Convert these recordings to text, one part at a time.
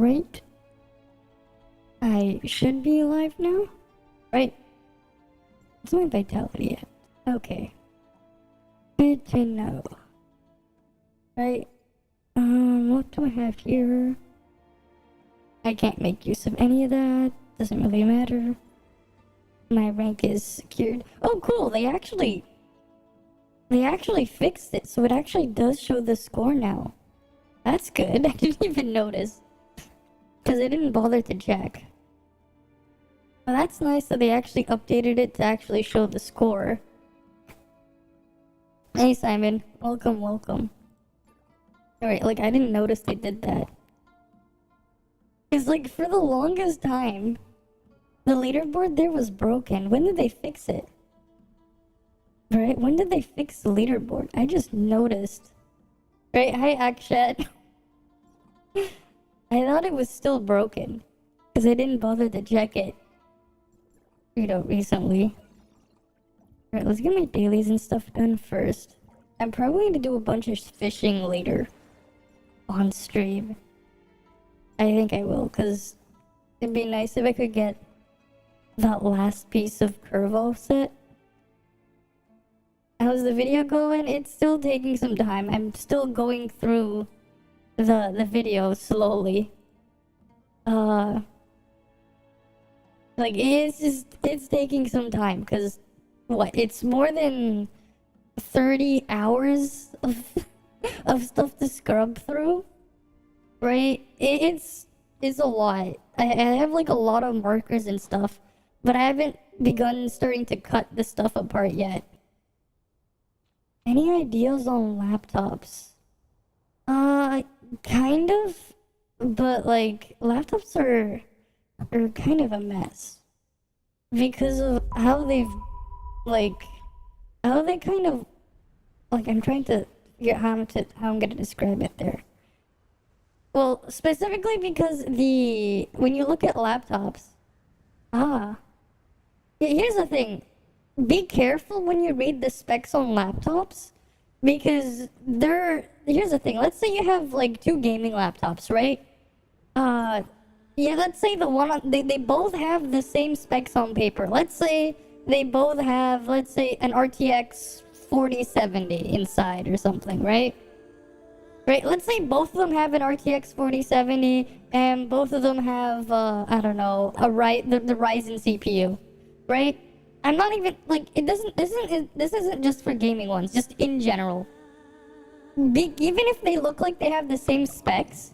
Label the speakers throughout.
Speaker 1: right? I should be alive now, right? What's my vitality at? Okay. Good to know. Right? What do I have here? I can't make use of any of that. Doesn't really matter. My rank is secured. Oh, cool! They actually fixed it, so it actually does show the score now. That's good. I didn't even notice. Because I didn't bother to check. Well, that's nice that they actually updated it to actually show the score. Hey, Simon. Welcome, welcome. Alright, like, I didn't notice they did that. Because, like, for the longest time, the leaderboard there was broken. When did they fix it? Right? When did they fix the leaderboard? I just noticed. Right? Hi, Akshat. I thought it was still broken. Because I didn't bother to check it. Recently. Alright, let's get my dailies and stuff done first. I'm probably going to do a bunch of fishing later. On stream. I think I will, because it'd be nice if I could get that last piece of Curvo set. How's the video going? It's still taking some time. I'm still going through the video slowly. Like, it's taking some time, because, what, it's more than 30 hours of stuff to scrub through, right? It's a lot. I have, like, a lot of markers and stuff, but I haven't begun starting to cut the stuff apart yet. Any ideas on laptops? Kind of, but, like, laptops are kind of a mess. Because of how they've, like, how they kind of, like, I'm trying to figure out how I'm gonna describe it there. Well, specifically because when you look at laptops, here's the thing. Be careful when you read the specs on laptops, because here's the thing. Let's say you have, like, two gaming laptops, right? Yeah, let's say they both have the same specs on paper. Let's say they both have, let's say, an RTX 4070 inside or something, right? Right, let's say both of them have an RTX 4070 and both of them have, I don't know, the Ryzen CPU, right? I'm not even, like, this isn't just for gaming ones, just in general. Even if they look like they have the same specs,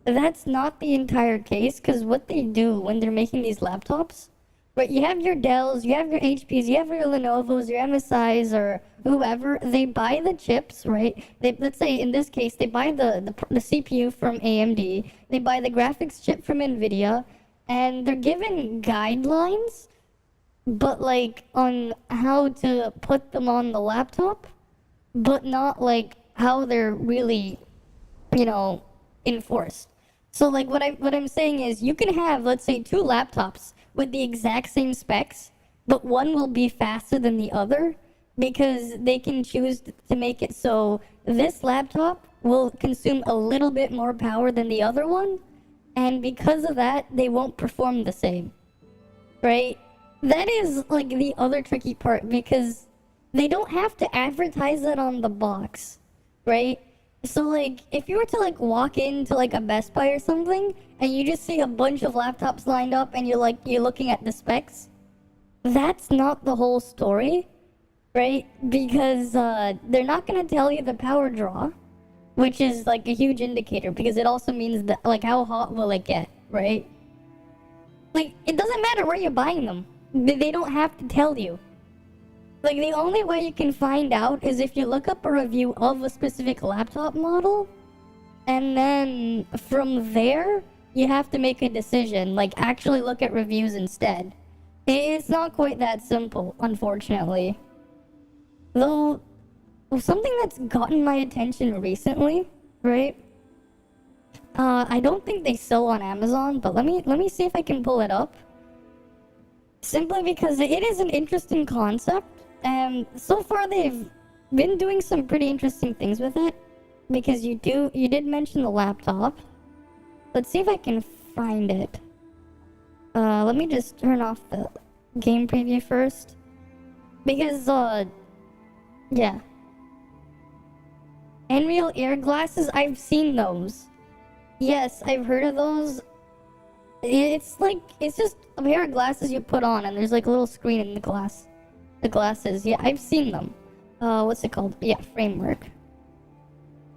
Speaker 1: that's not the entire case, because what they do when they're making these laptops, right, you have your Dells, you have your HPs, you have your Lenovo's, your MSIs, or whoever, they buy the chips, right? Let's say, in this case, they buy the CPU from AMD, they buy the graphics chip from NVIDIA, and they're given guidelines, but, like, on how to put them on the laptop, but not, like, how they're really, enforced. So, like, what I'm saying is, you can have, let's say, two laptops with the exact same specs, but one will be faster than the other, because they can choose to make it so this laptop will consume a little bit more power than the other one, and because of that, they won't perform the same, right? That is, like, the other tricky part, because they don't have to advertise that on the box, right? So, like, if you were to, like, walk into, like, a Best Buy or something, and you just see a bunch of laptops lined up, and you're looking at the specs, that's not the whole story, right? Because, they're not gonna tell you the power draw, which is, like, a huge indicator, because it also means that, like, how hot will it get, right? Like, it doesn't matter where you're buying them. They don't have to tell you. Like, the only way you can find out is if you look up a review of a specific laptop model, and then from there, you have to make a decision. Like, actually look at reviews instead. It's not quite that simple, unfortunately. Though, something that's gotten my attention recently, right? I don't think they sell on Amazon, but let me see if I can pull it up. Simply because it is an interesting concept. And so far they've been doing some pretty interesting things with it, because you did mention the laptop, Let's see if I can find it. Let me just turn off the game preview first. Because, yeah. Unreal Air glasses, I've seen those. Yes, I've heard of those. It's just a pair of glasses you put on and there's like a little screen in the glass. The glasses, yeah, I've seen them. What's it called? Yeah, framework.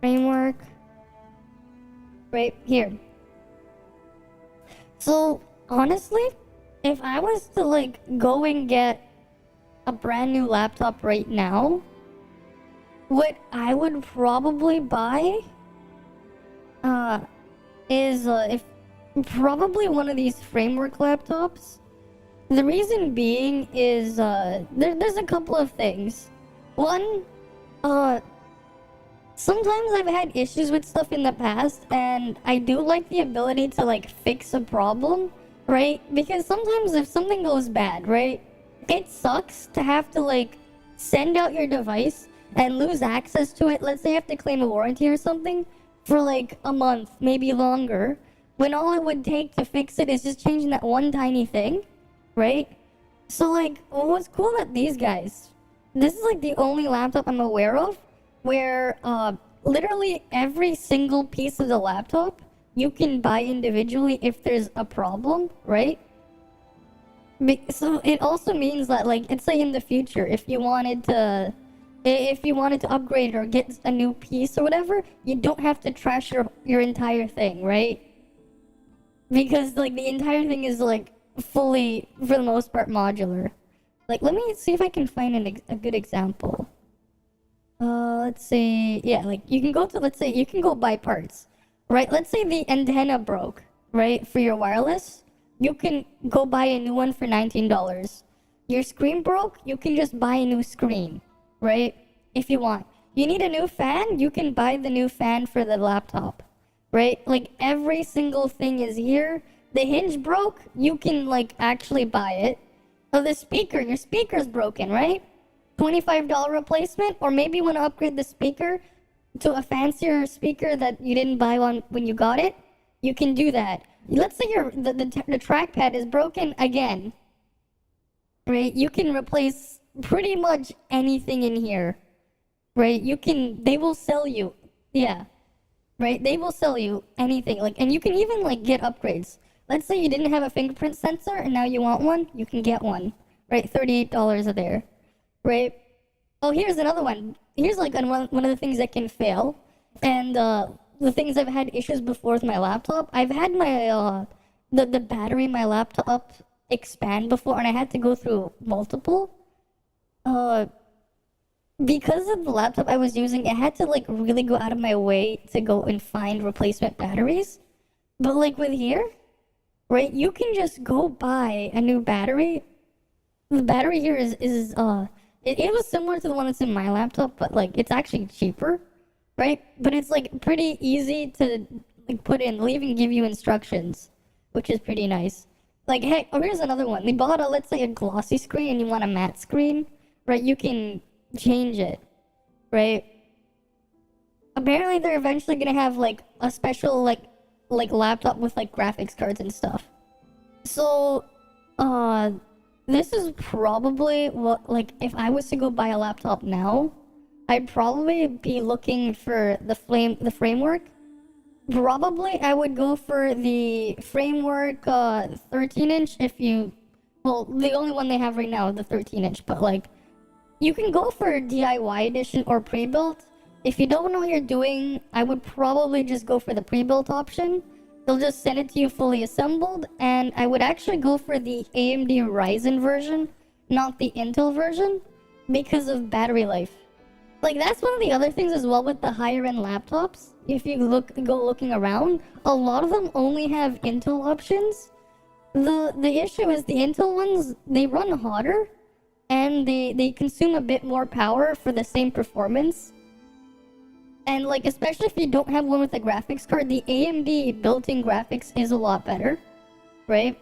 Speaker 1: Framework. Right here. So, honestly, if I was to like go and get a brand new laptop right now, what I would probably buy is if probably one of these framework laptops. The reason being is there's a couple of things. One, sometimes I've had issues with stuff in the past, and I do like the ability to like fix a problem, right? Because sometimes if something goes bad, right, it sucks to have to like send out your device and lose access to it. Let's say you have to claim a warranty or something for like a month, maybe longer, when all it would take to fix it is just changing that one tiny thing, right? So like, what's cool that these guys, this is like the only laptop I'm aware of where literally every single piece of the laptop you can buy individually if there's a problem, right? So it also means that like, it's like in the future, if you wanted to upgrade or get a new piece or whatever, you don't have to trash your entire thing, right? Because like the entire thing is like fully, for the most part, modular. Like, let me see if I can find a good example. Let's say, yeah, like you can go to, let's say you can go buy parts, right? Let's say the antenna broke, right, for your wireless. You can go buy a new one for $19. Your screen broke, you can just buy a new screen, right? If you want. You need a new fan, you can buy the new fan for the laptop, right? Like every single thing is here. The hinge broke, you can like actually buy it. Oh, the speaker, your speaker's broken, right? $25 replacement, or maybe you want to upgrade the speaker to a fancier speaker that you didn't buy one when you got it. You can do that. Let's say the trackpad is broken again, right? You can replace pretty much anything in here, right? They will sell you, yeah, right? They will sell you anything, like, and you can even like get upgrades. Let's say you didn't have a fingerprint sensor and now you want one, you can get one, right? $38 a there, right? Oh, here's another one. Here's like one of the things that can fail, and the things I've had issues before with my laptop. I've had my the battery in my laptop expand before, and I had to go through multiple. Because of the laptop I was using, I had to like really go out of my way to go and find replacement batteries. But like with here, right, you can just go buy a new battery. The battery here it was similar to the one that's in my laptop, but like it's actually cheaper, right? But it's like pretty easy to like put in. They'll even give you instructions, which is pretty nice. Like, hey, oh, here's another one. They bought let's say a glossy screen and you want a matte screen, right? You can change it, right? Apparently they're eventually gonna have like a special like laptop with like graphics cards and stuff. So, this is probably what, like, if I was to go buy a laptop now, I'd probably be looking for the framework. Probably I would go for the framework 13-inch well, the only one they have right now is the 13-inch, but like, you can go for DIY edition or pre-built. If you don't know what you're doing, I would probably just go for the pre-built option. They'll just send it to you fully assembled, and I would actually go for the AMD Ryzen version, not the Intel version, because of battery life. Like, that's one of the other things as well with the higher end laptops. If you go looking around, a lot of them only have Intel options. The issue is the Intel ones, they run hotter, and they consume a bit more power for the same performance. And like, especially if you don't have one with a graphics card, the AMD built-in graphics is a lot better, right?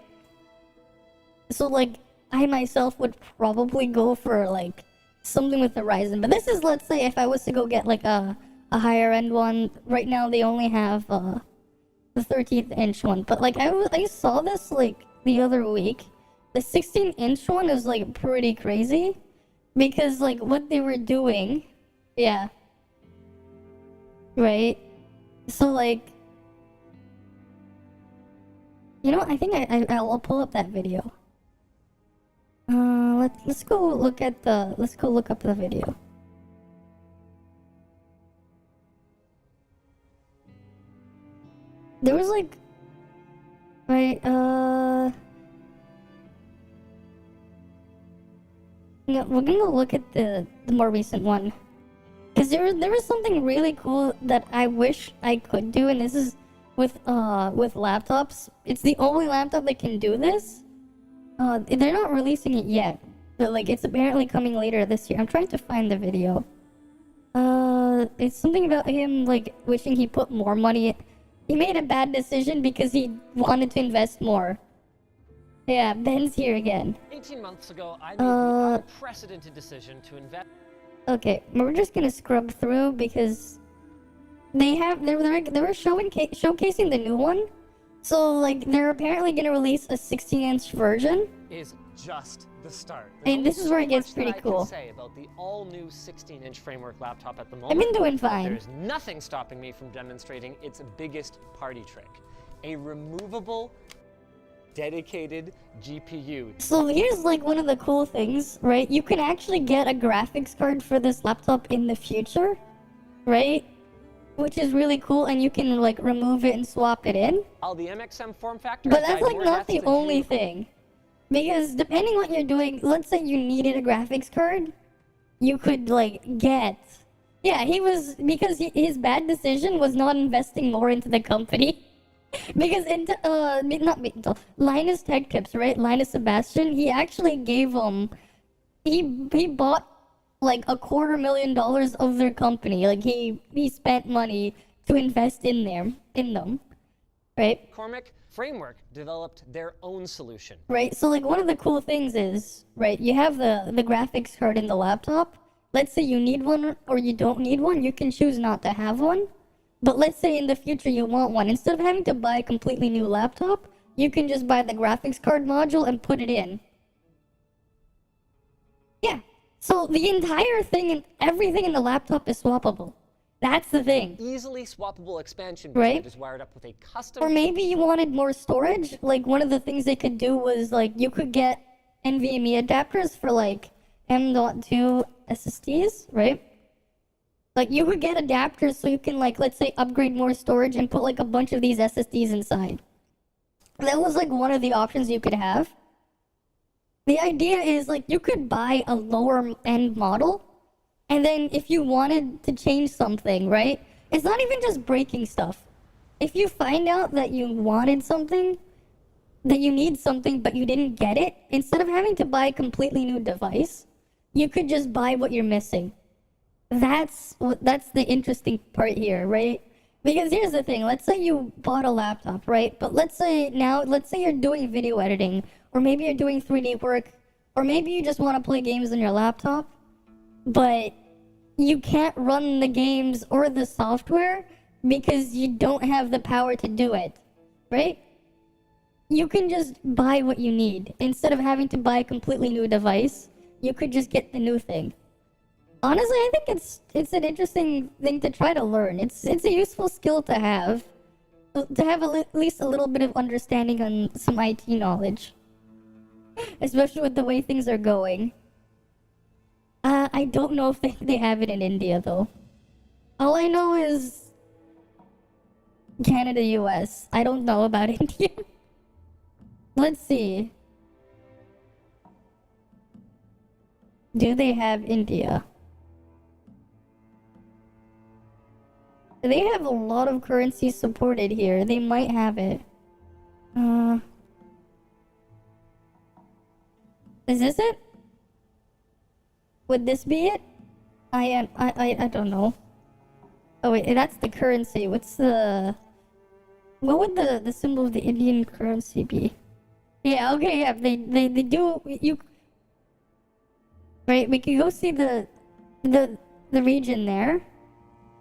Speaker 1: So like, I myself would probably go for like something with the Ryzen. But this is, let's say, if I was to go get like a higher end one. Right now they only have the 13-inch one. But like I saw this like the other week. The 16-inch one is like pretty crazy because like what they were doing, yeah, right. So like, you know, I think I'll pull up that video. Let's go look at the let's go look up the video. There was like, right, no, we're gonna look at the more recent one. Cause there was something really cool that I wish I could do, and this is with laptops. It's the only laptop that can do this. They're not releasing it yet, but like it's apparently coming later this year. I'm trying to find the video. It's something about him like wishing he put more money. He made a bad decision because he wanted to invest more. Yeah, Ben's here again.
Speaker 2: 18 months ago, I made the unprecedented decision to invest.
Speaker 1: Okay, we're just gonna scrub through because they were showcasing the new one. So like they're apparently gonna release a 16-inch version.
Speaker 2: Is just the start.
Speaker 1: And this is where it gets pretty cool.
Speaker 2: I can say about the all-new 16-inch framework laptop at the moment.
Speaker 1: I've been doing fine.
Speaker 2: There's nothing stopping me from demonstrating its biggest party trick: a removable, dedicated GPU.
Speaker 1: So here's like one of the cool things, right? You can actually get a graphics card for this laptop in the future, right? Which is really cool, and you can like remove it and swap it in.
Speaker 2: All the MXM form factors.
Speaker 1: But that's like not the only thing. Because depending what you're doing, let's say you needed a graphics card, you could like get... Yeah, because his bad decision was not investing more into the company. Because Linus Tech Tips, right? Linus Sebastian, he actually gave them... He bought like $250,000 of their company. Like he spent money to invest in them, right?
Speaker 2: Cormac Framework developed their own solution.
Speaker 1: Right, so like one of the cool things is, right, you have the graphics card in the laptop. Let's say you need one or you don't need one, you can choose not to have one. But let's say in the future you want one. Instead of having to buy a completely new laptop, you can just buy the graphics card module and put it in. Yeah, so the entire thing and everything in the laptop is swappable. That's the thing.
Speaker 2: Easily swappable expansion
Speaker 1: right?
Speaker 2: Is wired up with a custom...
Speaker 1: Or maybe you wanted more storage. Like one of the things they could do was like you could get NVMe adapters for like M.2 SSDs, right? Like you could get adapters so you can like, let's say, upgrade more storage and put like a bunch of these SSDs inside. That was like one of the options you could have. The idea is like you could buy a lower end model, and then if you wanted to change something, right? It's not even just breaking stuff. If you find out that you wanted something, that you need something but you didn't get it, instead of having to buy a completely new device, you could just buy what you're missing. That's the interesting part here, right? Because here's the thing, let's say you bought a laptop, right? But let's say you're doing video editing, or maybe you're doing 3D work, or maybe you just want to play games on your laptop, but you can't run the games or the software because you don't have the power to do it, right? You can just buy what you need. Instead of having to buy a completely new device, you could just get the new thing. Honestly, I think it's an interesting thing to try to learn. It's a useful skill to have at least a little bit of understanding on some IT knowledge, especially with the way things are going. I don't know if they have it in India though. All I know is Canada, US. I don't know about India. Let's see. Do they have India? They have a lot of currencies supported here. They might have it. Is this it? Would this be it? I don't know. Oh wait, that's the currency. What would the symbol of the Indian currency be? Yeah, okay, yeah, they do, right, we can go see the region there.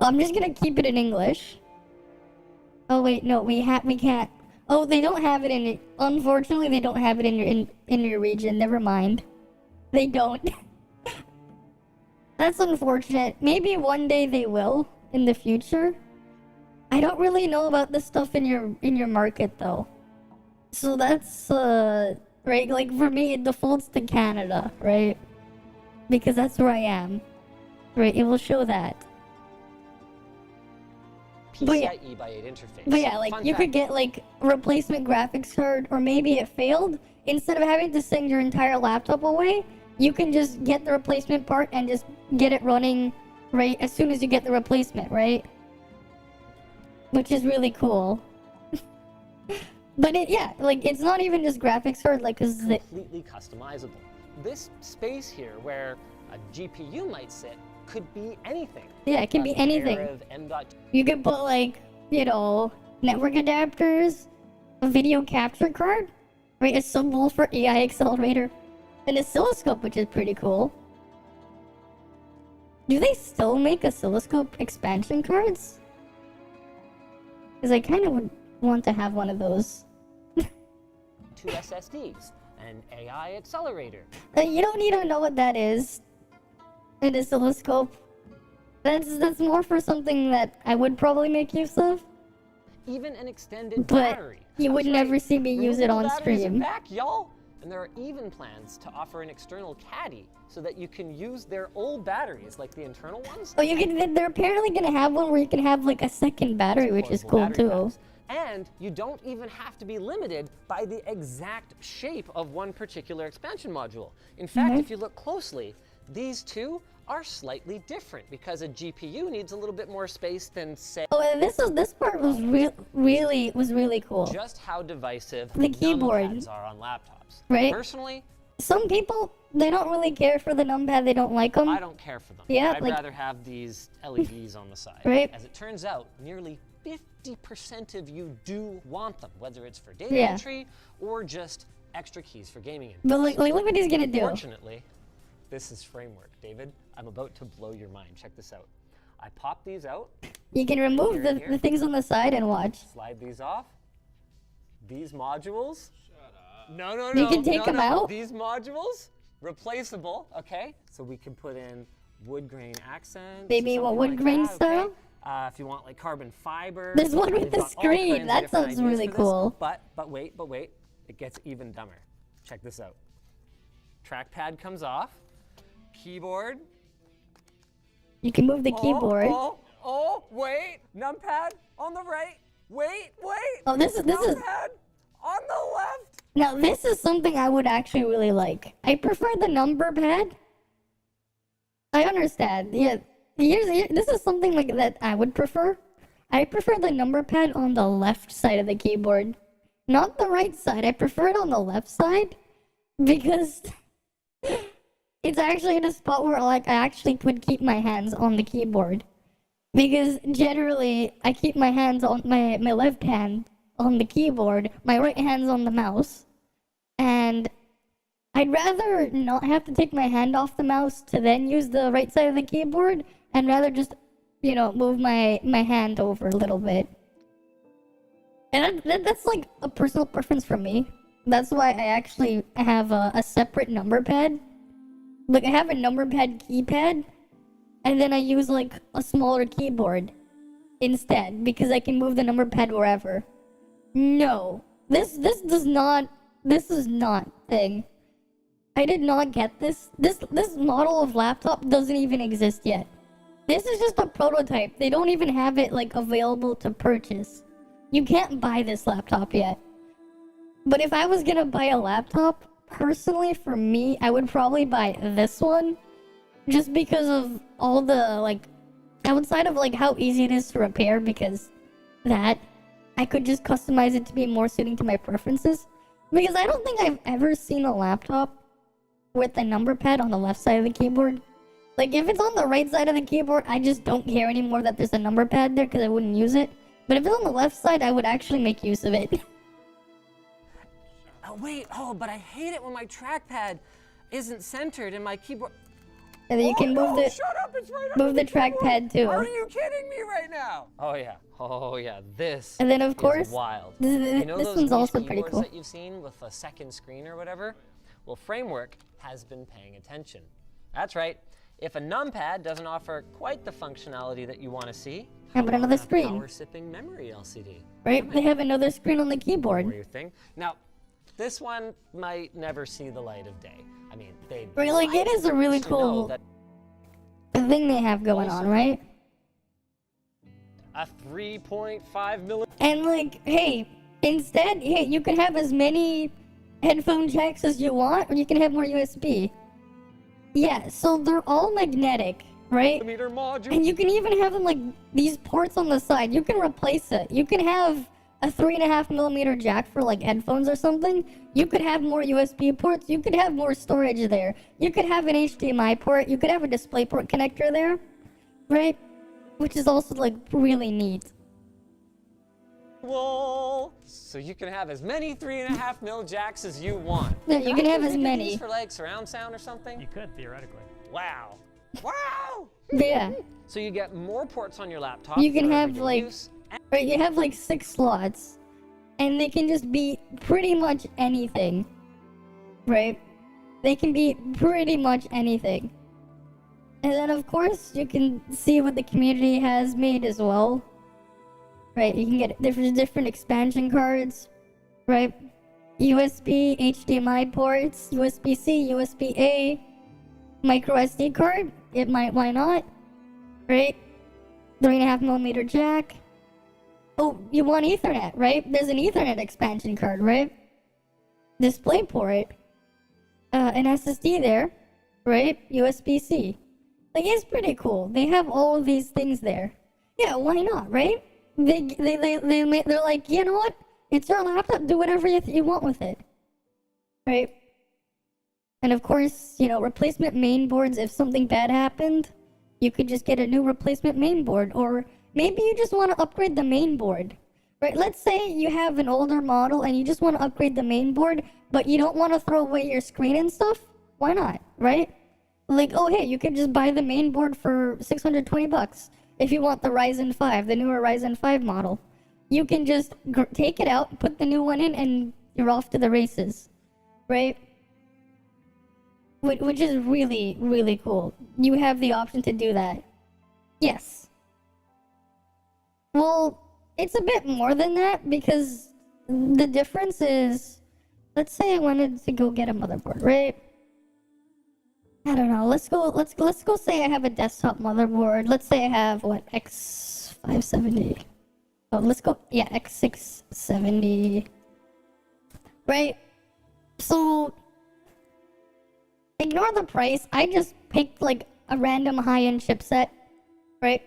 Speaker 1: I'm just gonna keep it in English. Oh wait, no, we can't. Oh, they don't have it in it. Unfortunately, they don't have it in your region. Never mind. They don't. That's unfortunate. Maybe one day they will in the future. I don't really know about this stuff in your market though. So that's right, like for me it defaults to Canada, right? Because that's where I am. Right, it will show that.
Speaker 2: PCIe by 8 interface.
Speaker 1: But yeah, like
Speaker 2: Fun
Speaker 1: you
Speaker 2: fact.
Speaker 1: could get like replacement graphics card, or maybe it failed. Instead of having to send your entire laptop away, you can just get the replacement part and just get it running right as soon as you get the replacement, right? Which is really cool. But yeah, like it's not even just graphics card, like cause
Speaker 2: completely customizable. This space here where a GPU might sit could be anything.
Speaker 1: yeah, it can be anything.
Speaker 2: Pair of M.2
Speaker 1: You could put like, you know, network adapters, a video capture card, right? A subwoofer, AI accelerator, an oscilloscope, which is pretty cool. Do they still make oscilloscope expansion cards? Because I kind of would want to have one of those.
Speaker 2: 2 SSDs, an AI accelerator.
Speaker 1: You don't need to know what that is. An oscilloscope. That's more for something that I would probably make use of.
Speaker 2: Even an extended
Speaker 1: But
Speaker 2: battery.
Speaker 1: you would
Speaker 2: That's
Speaker 1: never
Speaker 2: right.
Speaker 1: see me use it
Speaker 2: Removable
Speaker 1: on
Speaker 2: batteries are
Speaker 1: stream.
Speaker 2: back, y'all. And there are even plans to offer an external caddy so that you can use their old batteries, like the internal ones.
Speaker 1: Oh, you can. They're apparently gonna have one where you can have like a second battery, which is
Speaker 2: Portable
Speaker 1: cool
Speaker 2: battery
Speaker 1: too.
Speaker 2: packs. And you don't even have to be limited by the exact shape of one particular expansion module. In fact, if you look closely, these two are slightly different because a GPU needs a little bit more space than, say,
Speaker 1: Oh, and this part was really cool.
Speaker 2: just how divisive
Speaker 1: The keyboard.
Speaker 2: numpads are on laptops.
Speaker 1: Right.
Speaker 2: Personally,
Speaker 1: Some people, they don't really care for the numpad. They don't like them.
Speaker 2: I don't care for them.
Speaker 1: Yeah,
Speaker 2: I'd
Speaker 1: like-
Speaker 2: rather have these LEDs on the side.
Speaker 1: Right.
Speaker 2: As it turns out, nearly 50% of you do want them, whether it's for data
Speaker 1: Yeah.
Speaker 2: entry or just extra keys for gaming.
Speaker 1: But like, look what he's gonna do.
Speaker 2: Fortunately, this is framework. David, I'm about to blow your mind. Check this out. I pop these out,
Speaker 1: You can remove
Speaker 2: Here,
Speaker 1: the things on the side and watch.
Speaker 2: slide these off. These modules. No, no,
Speaker 1: You
Speaker 2: no.
Speaker 1: can take
Speaker 2: no,
Speaker 1: them
Speaker 2: no.
Speaker 1: out?
Speaker 2: These modules, replaceable, okay? So we can put in wood grain accents.
Speaker 1: Maybe
Speaker 2: something
Speaker 1: what wood
Speaker 2: like
Speaker 1: grain
Speaker 2: that,
Speaker 1: style?
Speaker 2: okay? If you want like carbon fiber.
Speaker 1: There's one with
Speaker 2: they've
Speaker 1: the
Speaker 2: got all
Speaker 1: screen.
Speaker 2: kinds of
Speaker 1: That
Speaker 2: different
Speaker 1: sounds
Speaker 2: ideas
Speaker 1: really
Speaker 2: for this.
Speaker 1: cool.
Speaker 2: But wait. It gets even dumber. Check this out. Trackpad comes off. Keyboard.
Speaker 1: You can move the keyboard.
Speaker 2: Oh, wait. Numpad on the right. Wait.
Speaker 1: Oh, this is
Speaker 2: Numpad on the left.
Speaker 1: now this is something I would actually really like. I prefer the number pad. I understand. Yeah. This is something like that I would prefer. I prefer the number pad on the left side of the keyboard, not the right side. I prefer it on the left side because it's actually in a spot where like I actually could keep my hands on the keyboard. Because generally I keep my hands on my left hand on the keyboard, my right hand's on the mouse. And I'd rather not have to take my hand off the mouse to then use the right side of the keyboard, and rather just, you know, move my hand over a little bit. And that's like a personal preference for me. That's why I actually have a separate number pad. Like I have a number pad keypad, and then I use like a smaller keyboard instead because I can move the number pad wherever. No, this is not thing. I did not get this. This model of laptop doesn't even exist yet. This is just a prototype. They don't even have it like available to purchase. You can't buy this laptop yet. But if I was gonna buy a laptop, personally for me, I would probably buy this one. Just because of all the like, outside of like how easy it is to repair, because that, I could just customize it to be more suiting to my preferences. Because I don't think I've ever seen a laptop with a number pad on the left side of the keyboard. Like if it's on the right side of the keyboard, I just don't care anymore that there's a number pad there because I wouldn't use it. But if it's on the left side, I would actually make use of it.
Speaker 2: But I hate it when my trackpad isn't centered and my keyboard.
Speaker 1: And then you can move the
Speaker 2: Shut up! It's right
Speaker 1: move the
Speaker 2: keyboard.
Speaker 1: trackpad too.
Speaker 2: Are you kidding me right now? Oh yeah. Oh yeah. This.
Speaker 1: And then of course,
Speaker 2: is wild.
Speaker 1: this
Speaker 2: You know
Speaker 1: this
Speaker 2: those
Speaker 1: one's
Speaker 2: niche
Speaker 1: also pretty
Speaker 2: keyboards
Speaker 1: cool.
Speaker 2: that you've seen with a second screen or whatever? Well, Framework has been paying attention. That's right. If a numpad doesn't offer quite the functionality that you want to see,
Speaker 1: How about another screen?
Speaker 2: Power-sipping memory LCD.
Speaker 1: Right? They have another screen on the keyboard.
Speaker 2: Or your thing. Now, this one might never see the light of day. I mean, they.
Speaker 1: Right, like it is a really
Speaker 2: to know
Speaker 1: cool
Speaker 2: that
Speaker 1: thing they have going on, right?
Speaker 2: a 3.5 millimeter.
Speaker 1: And like, hey, instead, hey, you can have as many headphone jacks as you want, or you can have more USB. Yeah, so they're all magnetic, right?
Speaker 2: Module.
Speaker 1: And you can even have them like these ports on the side. You can replace it. You can have a 3.5 millimeter jack for like headphones or something. You could have more USB ports. You could have more storage there. You could have an HDMI port. You could have a DisplayPort connector there, right? Which is also like really neat.
Speaker 2: So you can have as many 3.5 mil jacks as you want.
Speaker 1: Yeah, you can have as
Speaker 2: Use
Speaker 1: many.
Speaker 2: for like surround sound or something.
Speaker 3: You could, theoretically.
Speaker 2: Wow. Wow.
Speaker 1: But yeah,
Speaker 2: So you get more ports on your laptop.
Speaker 1: You can
Speaker 2: for
Speaker 1: have,
Speaker 2: everyday
Speaker 1: like,
Speaker 2: use.
Speaker 1: right, you have like 6 slots, and they can just be pretty much anything, right? They can be pretty much anything. And then of course you can see what the community has made as well. Right, you can get different expansion cards, right? USB, HDMI ports, USB-C, USB-A, micro SD card, why not? Right? 3.5 millimeter jack. Oh, you want Ethernet, right? There's an Ethernet expansion card, right? DisplayPort, an SSD there, right? USB-C. Like, it's pretty cool. They have all of these things there. Yeah, why not, right? They're like, you know what? It's your laptop. Do whatever you want with it, right? And of course, you know, replacement main boards. If something bad happened, you could just get a new replacement main board, or maybe you just want to upgrade the main board, right? Let's say you have an older model and you just want to upgrade the main board, but you don't want to throw away your screen and stuff. Why not, right? Like, oh hey, you could just buy the main board for $620. If you want the Ryzen 5, the newer Ryzen 5 model, you can just take it out, put the new one in, and you're off to the races, right? Which is really, really cool. You have the option to do that. Yes. Well, it's a bit more than that, because the difference is, let's say I wanted to go get a motherboard, right? I don't know. Let's go say I have a desktop motherboard. Let's say I have what, X570. Oh, let's go. Yeah, X670. Right? So ignore the price. I just picked like a random high-end chipset, right?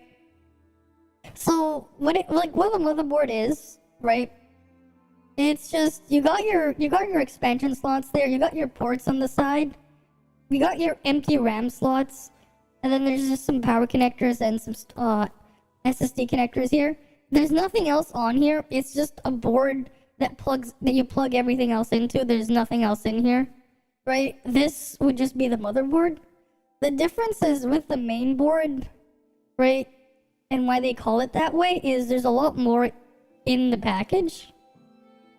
Speaker 1: So what the motherboard is, right? It's just you got your expansion slots there. You got your ports on the side. You got your empty RAM slots, and then there's just some power connectors and some SSD connectors here. There's nothing else on here. It's just a board that you plug everything else into. There's nothing else in here, right? This would just be the motherboard. The difference is with the main board, right? And why they call it that way is there's a lot more in the package.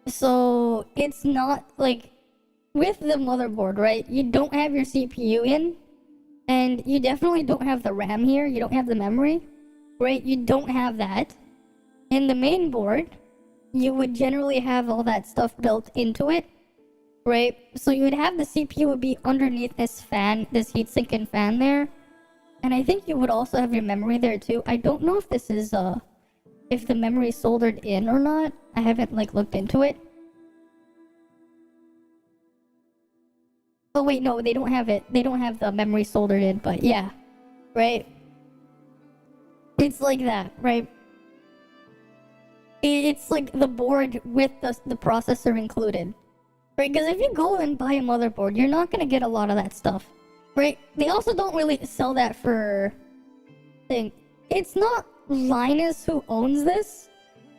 Speaker 1: So it's not like with the motherboard, right? You don't have your CPU in, and you definitely don't have the RAM here. You don't have the memory, right? You don't have that. In the main board, you would generally have all that stuff built into it, right? So you would have the CPU would be underneath this fan, this heatsink and fan there. And I think you would also have your memory there too. I don't know if this is, if the memory is soldered in or not. I haven't like looked into it. Oh wait, no, they don't have it. They don't have the memory soldered in, but yeah, right? It's like that, right? It's like the board with the processor included, right? Because if you go and buy a motherboard, you're not gonna get a lot of that stuff, right? They also don't really sell that for thing. It's not Linus who owns this.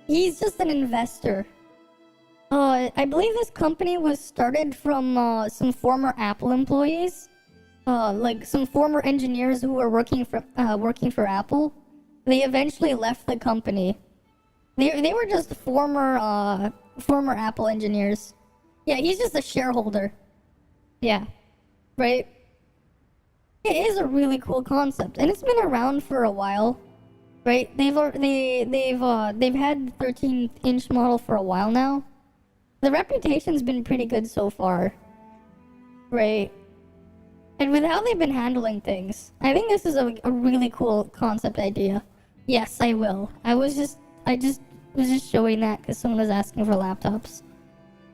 Speaker 1: He's just an investor. I believe this company was started from some former Apple employees, like some former engineers who were working for Apple. They eventually left the company. They were just former Apple engineers. Yeah, he's just a shareholder. Yeah, right. It is a really cool concept, and it's been around for a while, right? They've had the 13-inch model for a while now. The reputation's been pretty good so far, right? And with how they've been handling things, I think this is a really cool concept idea. Yes, I will. I was just showing that because someone was asking for laptops.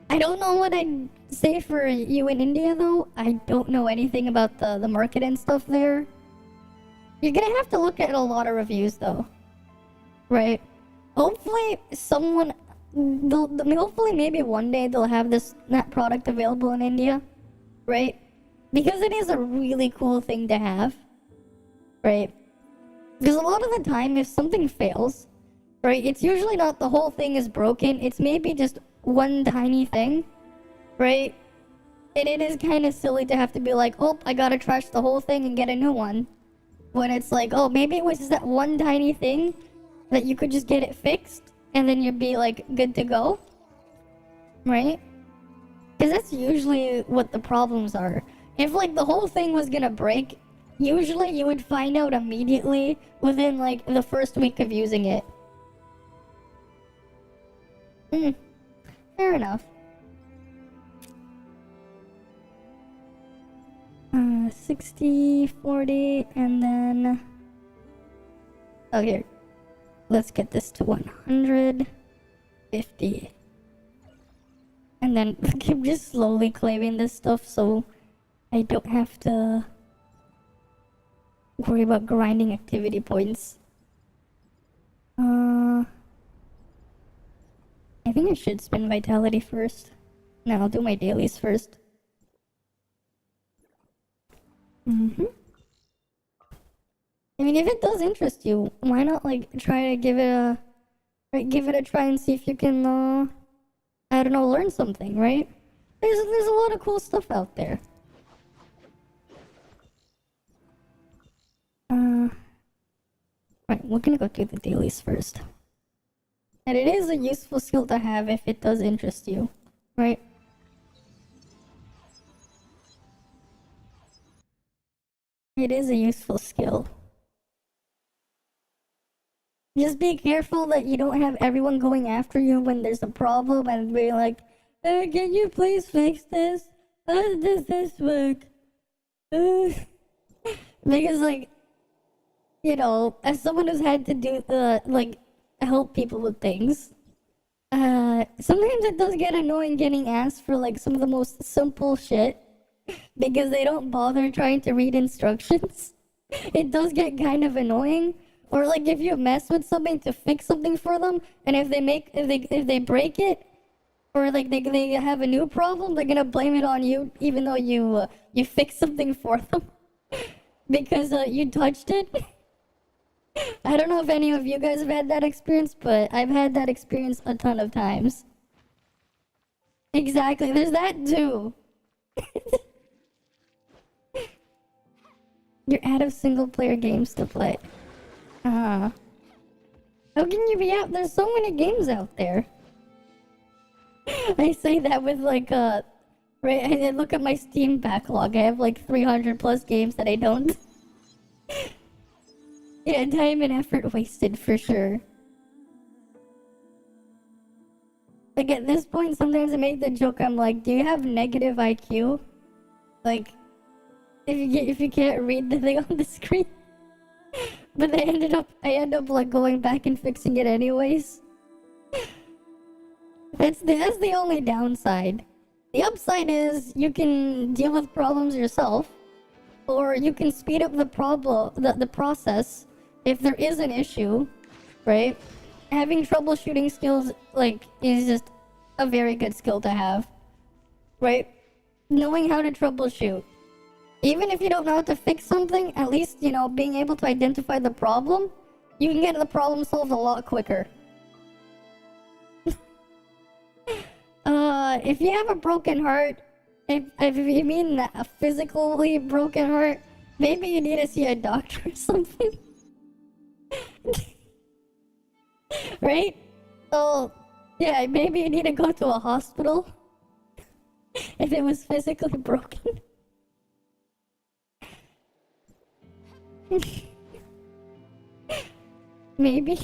Speaker 1: I don't know what I'd say for you in India though. I don't know anything about the market and stuff there. You're gonna have to look at a lot of reviews though, right? Hopefully hopefully maybe one day they'll have that product available in India, right? Because it is a really cool thing to have, right? Because a lot of the time, if something fails, right, it's usually not the whole thing is broken. It's maybe just one tiny thing, right? And it is kind of silly to have to be like, oh, I gotta trash the whole thing and get a new one. When it's like, oh, maybe it was just that one tiny thing that you could just get it fixed and then you'd be like good to go, right? Because that's usually what the problems are. If like the whole thing was gonna break, usually you would find out immediately within like the first week of using it. Fair enough. 60, 40, and then... Oh, here. Let's get this to 150. And then keep just slowly claiming this stuff so I don't have to worry about grinding activity points. I think I should spin vitality first. No, I'll do my dailies first. I mean, if it does interest you, why not like try to give it a try and see if you can I don't know, learn something, right? There's a lot of cool stuff out there. Right, we're gonna go through the dailies first. And it is a useful skill to have if it does interest you, right? It is a useful skill. Just be careful that you don't have everyone going after you when there's a problem and be like, can you please fix this? How does this work? Because like, you know, as someone who's had to do help people with things, sometimes it does get annoying getting asked for like some of the most simple shit because they don't bother trying to read instructions. It does get kind of annoying. Or like if you mess with something to fix something for them, and if they break it, or like they have a new problem, they're gonna blame it on you, even though you fixed something for them because you touched it. I don't know if any of you guys have had that experience, but I've had that experience a ton of times. Exactly, there's that too. You're out of single-player games to play. How can you be out? There's so many games out there. I say that with like right. I look at my Steam backlog. I have like 300 plus games that I don't. Yeah, time and effort wasted for sure. Like at this point, sometimes I make the joke. I'm like, do you have negative IQ? Like, if you can't read the thing on the screen. But I end up like going back and fixing it anyways. That's the only downside. The upside is you can deal with problems yourself, or you can speed up the process if there is an issue, right? Having troubleshooting skills like is just a very good skill to have, right? Knowing how to troubleshoot. Even if you don't know how to fix something, at least, you know, being able to identify the problem, you can get the problem solved a lot quicker. If you have a broken heart if you mean a physically broken heart, maybe you need to see a doctor or something. Right? So, yeah, maybe you need to go to a hospital if it was physically broken. Maybe.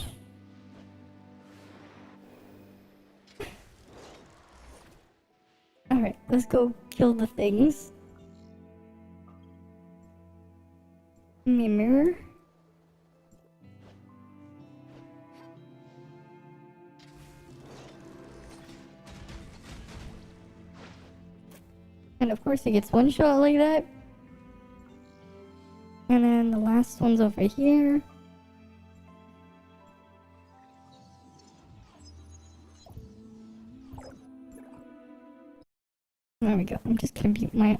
Speaker 1: Alright, let's go kill the things. Mirror. And of course he gets one shot like that. And then the last one's over here. There we go. I'm just gonna mute my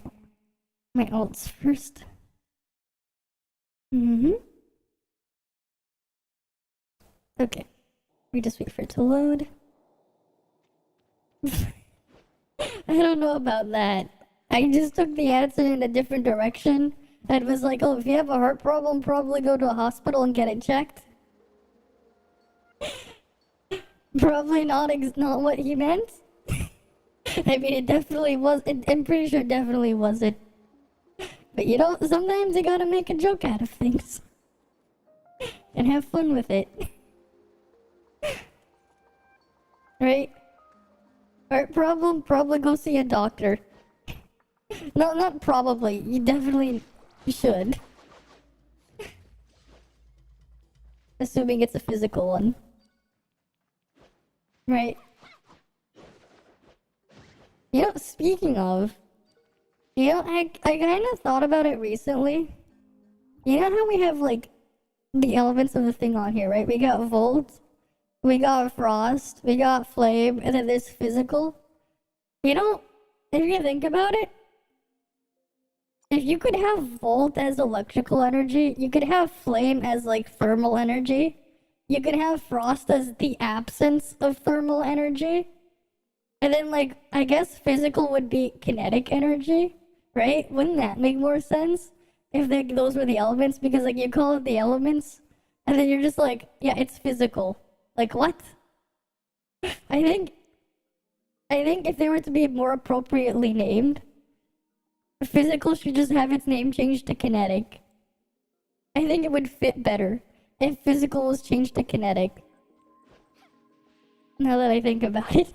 Speaker 1: ults first. Okay. We just wait for it to load. I don't know about that. I just took the answer in a different direction. And was like, oh, if you have a heart problem, probably go to a hospital and get it checked. Probably not what he meant. I mean, it definitely was. I'm pretty sure it definitely wasn't. But you know, sometimes you gotta make a joke out of things. And have fun with it. Right? Heart problem? Probably go see a doctor. No, not probably. You definitely should. Assuming it's a physical one. Right? You know, speaking of, you know, I kind of thought about it recently. You know how we have, like, the elements of the thing on here, right? We got Volt, we got Frost, we got Flame, and then there's Physical. You know, if you think about it, if you could have Volt as electrical energy, you could have Flame as, like, thermal energy. You could have Frost as the absence of thermal energy. And then, like, I guess Physical would be kinetic energy, right? Wouldn't that make more sense? If those were the elements? Because, like, you call it the elements, and then you're just like, yeah, it's physical. Like, what? I think if they were to be more appropriately named, Physical should just have its name changed to kinetic. I think it would fit better if Physical was changed to kinetic. Now that I think about it.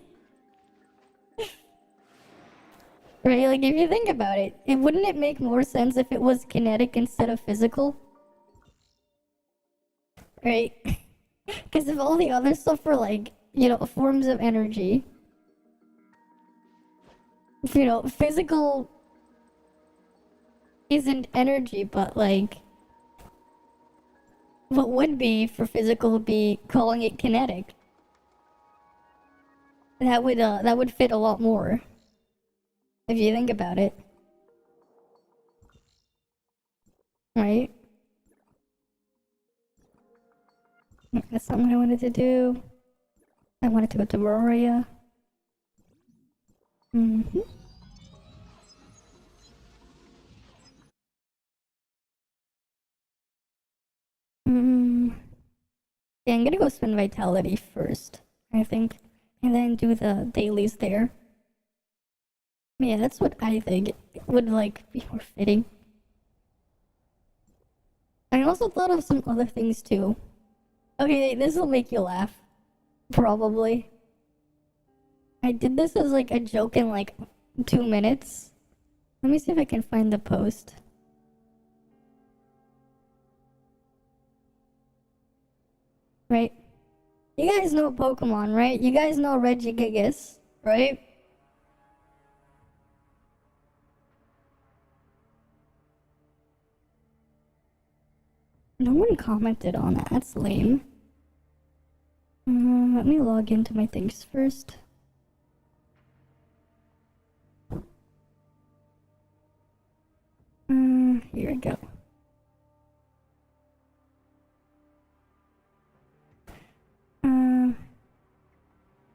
Speaker 1: Right, like if you think about it, wouldn't it make more sense if it was kinetic instead of physical? Right? Because if all the other stuff were like, you know, forms of energy, you know, physical isn't energy, but like, what would be for physical would be calling it kinetic. That would fit a lot more. If you think about it. Right? That's something I wanted to do. I wanted to go to Aurora. Yeah, I'm gonna go spend Vitality first, I think. And then do the dailies there. Yeah, that's what I think would, like, be more fitting. I also thought of some other things, too. Okay, this will make you laugh. Probably. I did this as, like, a joke in, like, 2 minutes. Let me see if I can find the post. Right? You guys know Pokemon, right? You guys know Regigigas, right? No one commented on that. That's lame. Let me log into my things first. Here we go.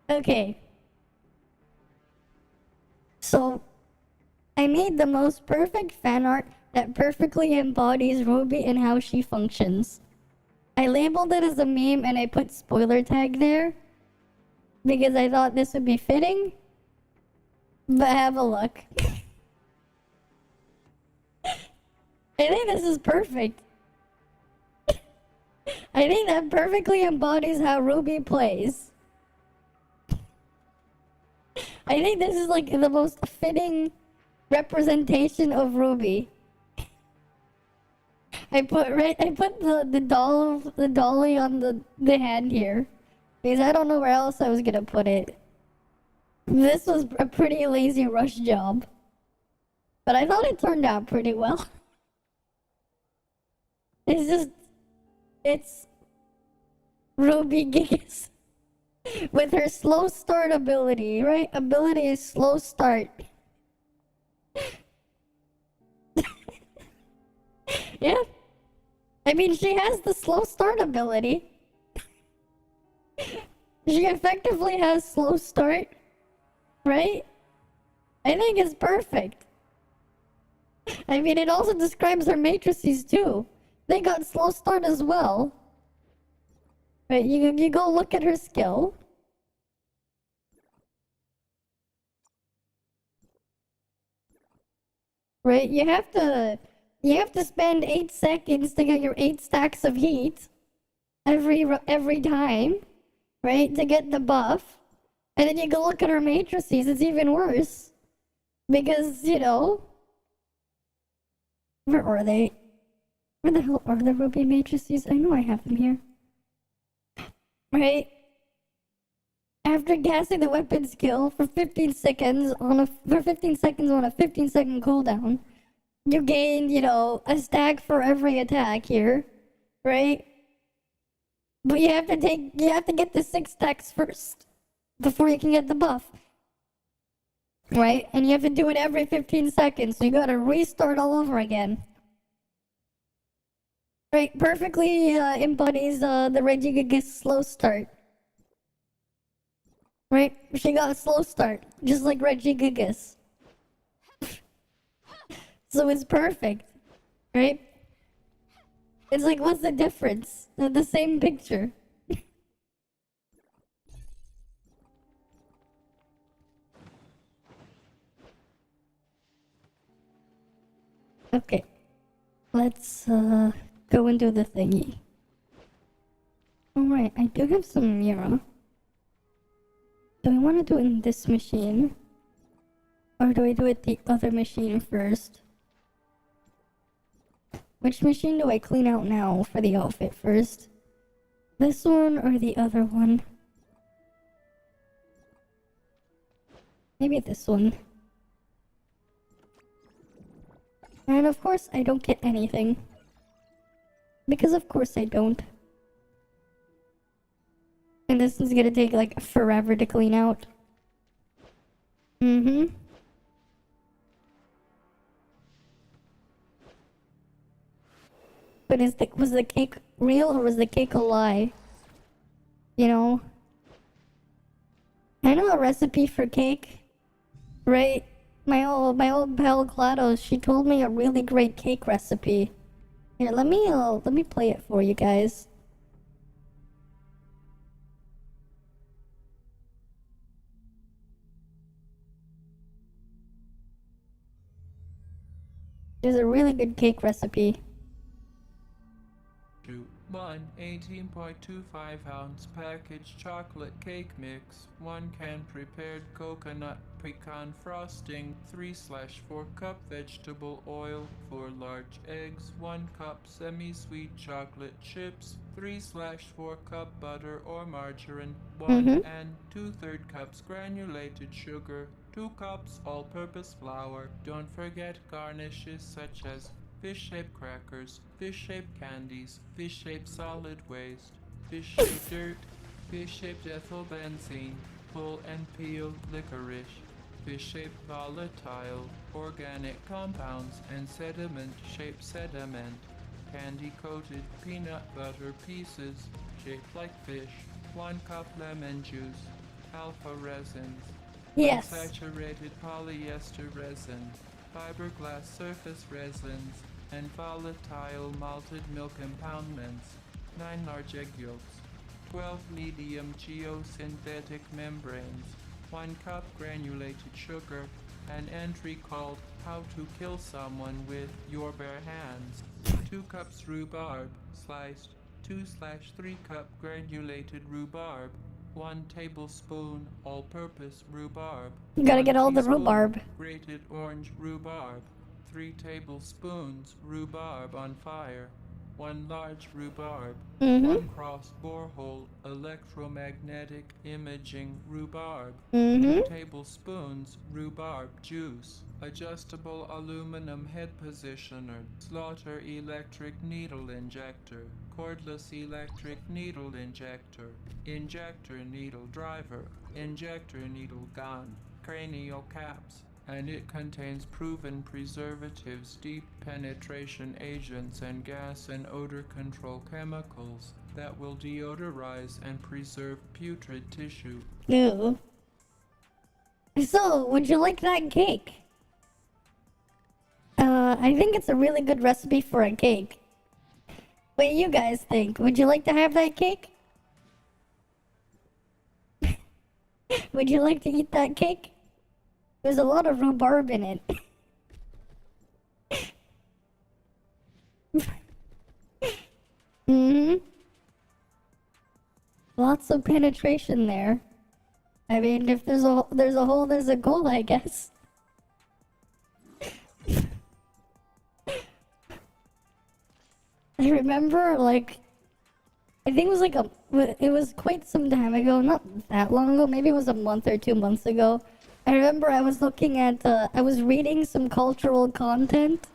Speaker 1: Okay. So, I made the most perfect fan art that perfectly embodies Ruby and how she functions. I labeled it as a meme and I put spoiler tag there because I thought this would be fitting. But have a look. I think this is perfect. I think that perfectly embodies how Ruby plays. I think this is like the most fitting representation of Ruby. I put the dolly on the hand here because I don't know where else I was gonna put it. This was a pretty lazy rush job, but I thought it turned out pretty well. It's Ruby Gigas with her slow start ability, right? Ability is slow start. Yeah. I mean, she has the slow start ability. She effectively has slow start, right? I think it's perfect. I mean, it also describes her matrices too. They got slow start as well. Right, you go look at her skill. Right, you have to spend 8 seconds to get your 8 stacks of heat every time, right? To get the buff. And then you go look at her matrices, it's even worse. Because, you know, where are they? Where the hell are the Ruby matrices? I know I have them here. Right? After gassing the weapon skill for 15 seconds on a 15-second cooldown, you gain, you know, a stack for every attack here, right? But you have to get the 6 stacks first before you can get the buff. Right? And you have to do it every 15 seconds, so you gotta restart all over again. Right? Perfectly embodies the Regigigas slow start. Right? She got a slow start, just like Regigigas. So it's perfect. Right? It's like, what's the difference? They're the same picture. Okay. Let's go and do the thingy. Alright, I do have some Mira. Do I want to do it in this machine? Or do I do it the other machine first? Which machine do I clean out now for the outfit first? This one or the other one? Maybe this one. And of course I don't get anything. Because of course I don't. And this is gonna take like forever to clean out. Mm-hmm. But was the cake real or was the cake a lie? You know? I know a recipe for cake. Right? My old pal GLaDOS, she told me a really great cake recipe. Here, let me play it for you guys. There's a really good cake recipe.
Speaker 3: 1 18.25-ounce packaged chocolate cake mix, 1 can prepared coconut pecan frosting, 3/4 cup vegetable oil, 4 large eggs, 1 cup semi-sweet chocolate chips, 3/4 cup butter or margarine, 1 and 2/3 cups granulated sugar, 2 cups all-purpose flour. Don't forget garnishes such as fish-shaped crackers, fish-shaped candies, fish-shaped solid waste, fish-shaped dirt, fish-shaped ethyl benzene, pull and peel licorice, fish-shaped volatile organic compounds, and sediment-shaped sediment, candy-coated peanut butter pieces shaped like fish, 1 cup lemon juice, alpha resins,
Speaker 1: Yes.
Speaker 3: unsaturated polyester resin, fiberglass surface resins, and volatile malted milk impoundments, 9 large egg yolks, 12 medium geosynthetic membranes, 1 cup granulated sugar, an entry called How to Kill Someone with Your Bare Hands, 2 cups rhubarb, sliced, 2/3 cup granulated rhubarb, 1 tablespoon all-purpose rhubarb,
Speaker 1: You gotta
Speaker 3: 1
Speaker 1: get all the
Speaker 3: teaspoon
Speaker 1: rhubarb.
Speaker 3: grated orange rhubarb, 3 tablespoons rhubarb on fire, 1 large rhubarb, 1 cross borehole electromagnetic imaging rhubarb, 2 tablespoons rhubarb juice, adjustable aluminum head positioner, slaughter electric needle injector, cordless electric needle injector, injector needle driver, injector needle gun, cranial caps, and it contains proven preservatives, deep penetration agents, and gas and odor control chemicals that will deodorize and preserve putrid tissue.
Speaker 1: Ew. So, would you like that cake? I think it's a really good recipe for a cake. What do you guys think? Would you like to have that cake? Would you like to eat that cake? There's a lot of rhubarb in it. Lots of penetration there. I mean, if there's a hole, there's a goal, I guess. I remember, like, I think it was it was quite some time ago, not that long ago, maybe it was a month or 2 months ago. I remember I was looking at, I was reading some cultural content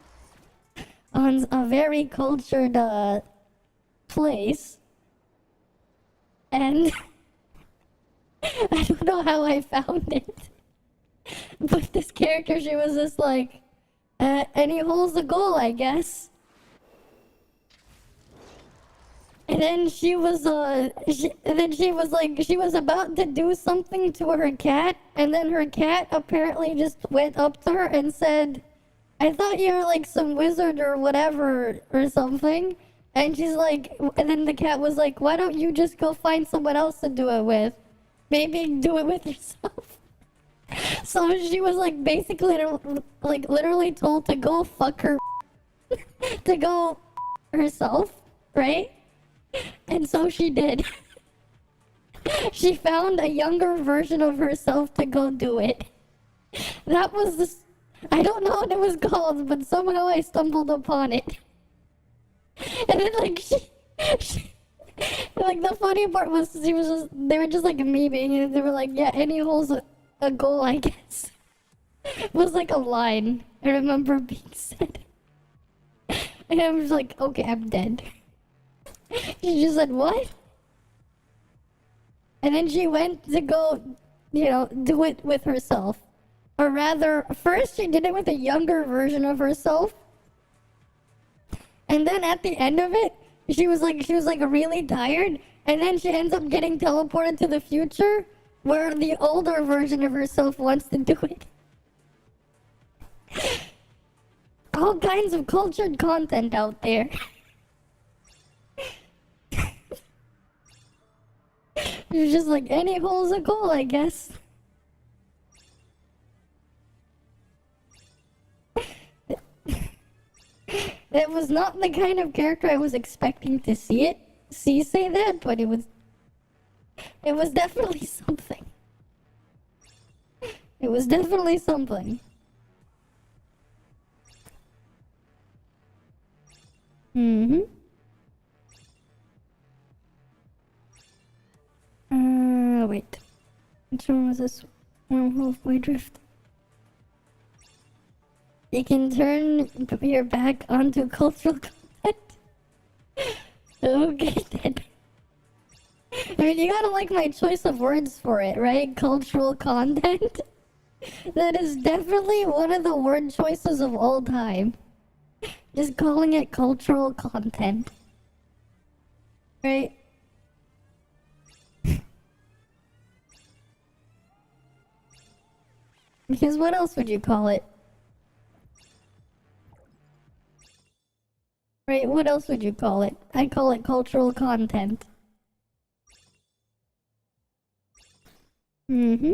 Speaker 1: on a very cultured, place. And I don't know how I found it. But this character, she was just like, any hole's a goal, I guess. And then she was like, she was about to do something to her cat, and then her cat apparently just went up to her and said, I thought you were like some wizard or whatever or something. And she's like, and then the cat was like, why don't you just go find someone else to do it with? Maybe do it with yourself. So she was like basically like literally told to go fuck her to go herself, right? And so she did. She found a younger version of herself to go do it. That was the... I don't know what it was called, but somehow I stumbled upon it. And then, like, she like, the funny part was they were just, like, memeing, and they were like, yeah, any hole's a goal, I guess. It was like a line I remember being said. And I was like, okay, I'm dead. She just said, what? And then she went to go, you know, do it with herself. Or rather, first she did it with a younger version of herself. And then at the end of it, she was like really tired. And then she ends up getting teleported to the future where the older version of herself wants to do it. All kinds of cultured content out there. You're just like, any hole's a goal, I guess. It was not the kind of character I was expecting to see say that, but it was definitely something. It was definitely something. Wait. Which one was this? Wormhole Void Drift. You can turn your back onto cultural content. Okay then. I mean, you gotta like my choice of words for it, right? Cultural content. That is definitely one of the word choices of all time. Just calling it cultural content. Right? Because what else would you call it? what else would you call it? I'd call it cultural content. Mm-hmm.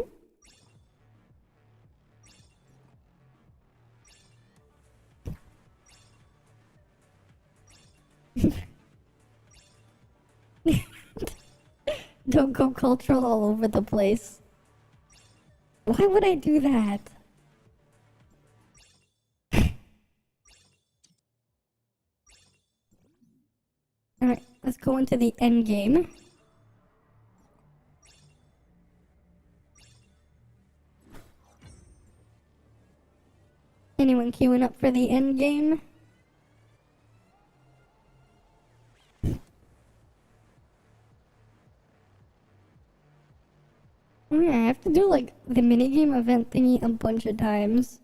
Speaker 1: Don't go cultural all over the place. Why would I do that? Alright, let's go into the end game. Anyone queuing up for the end game? Oh yeah, I have to do like the minigame event thingy a bunch of times.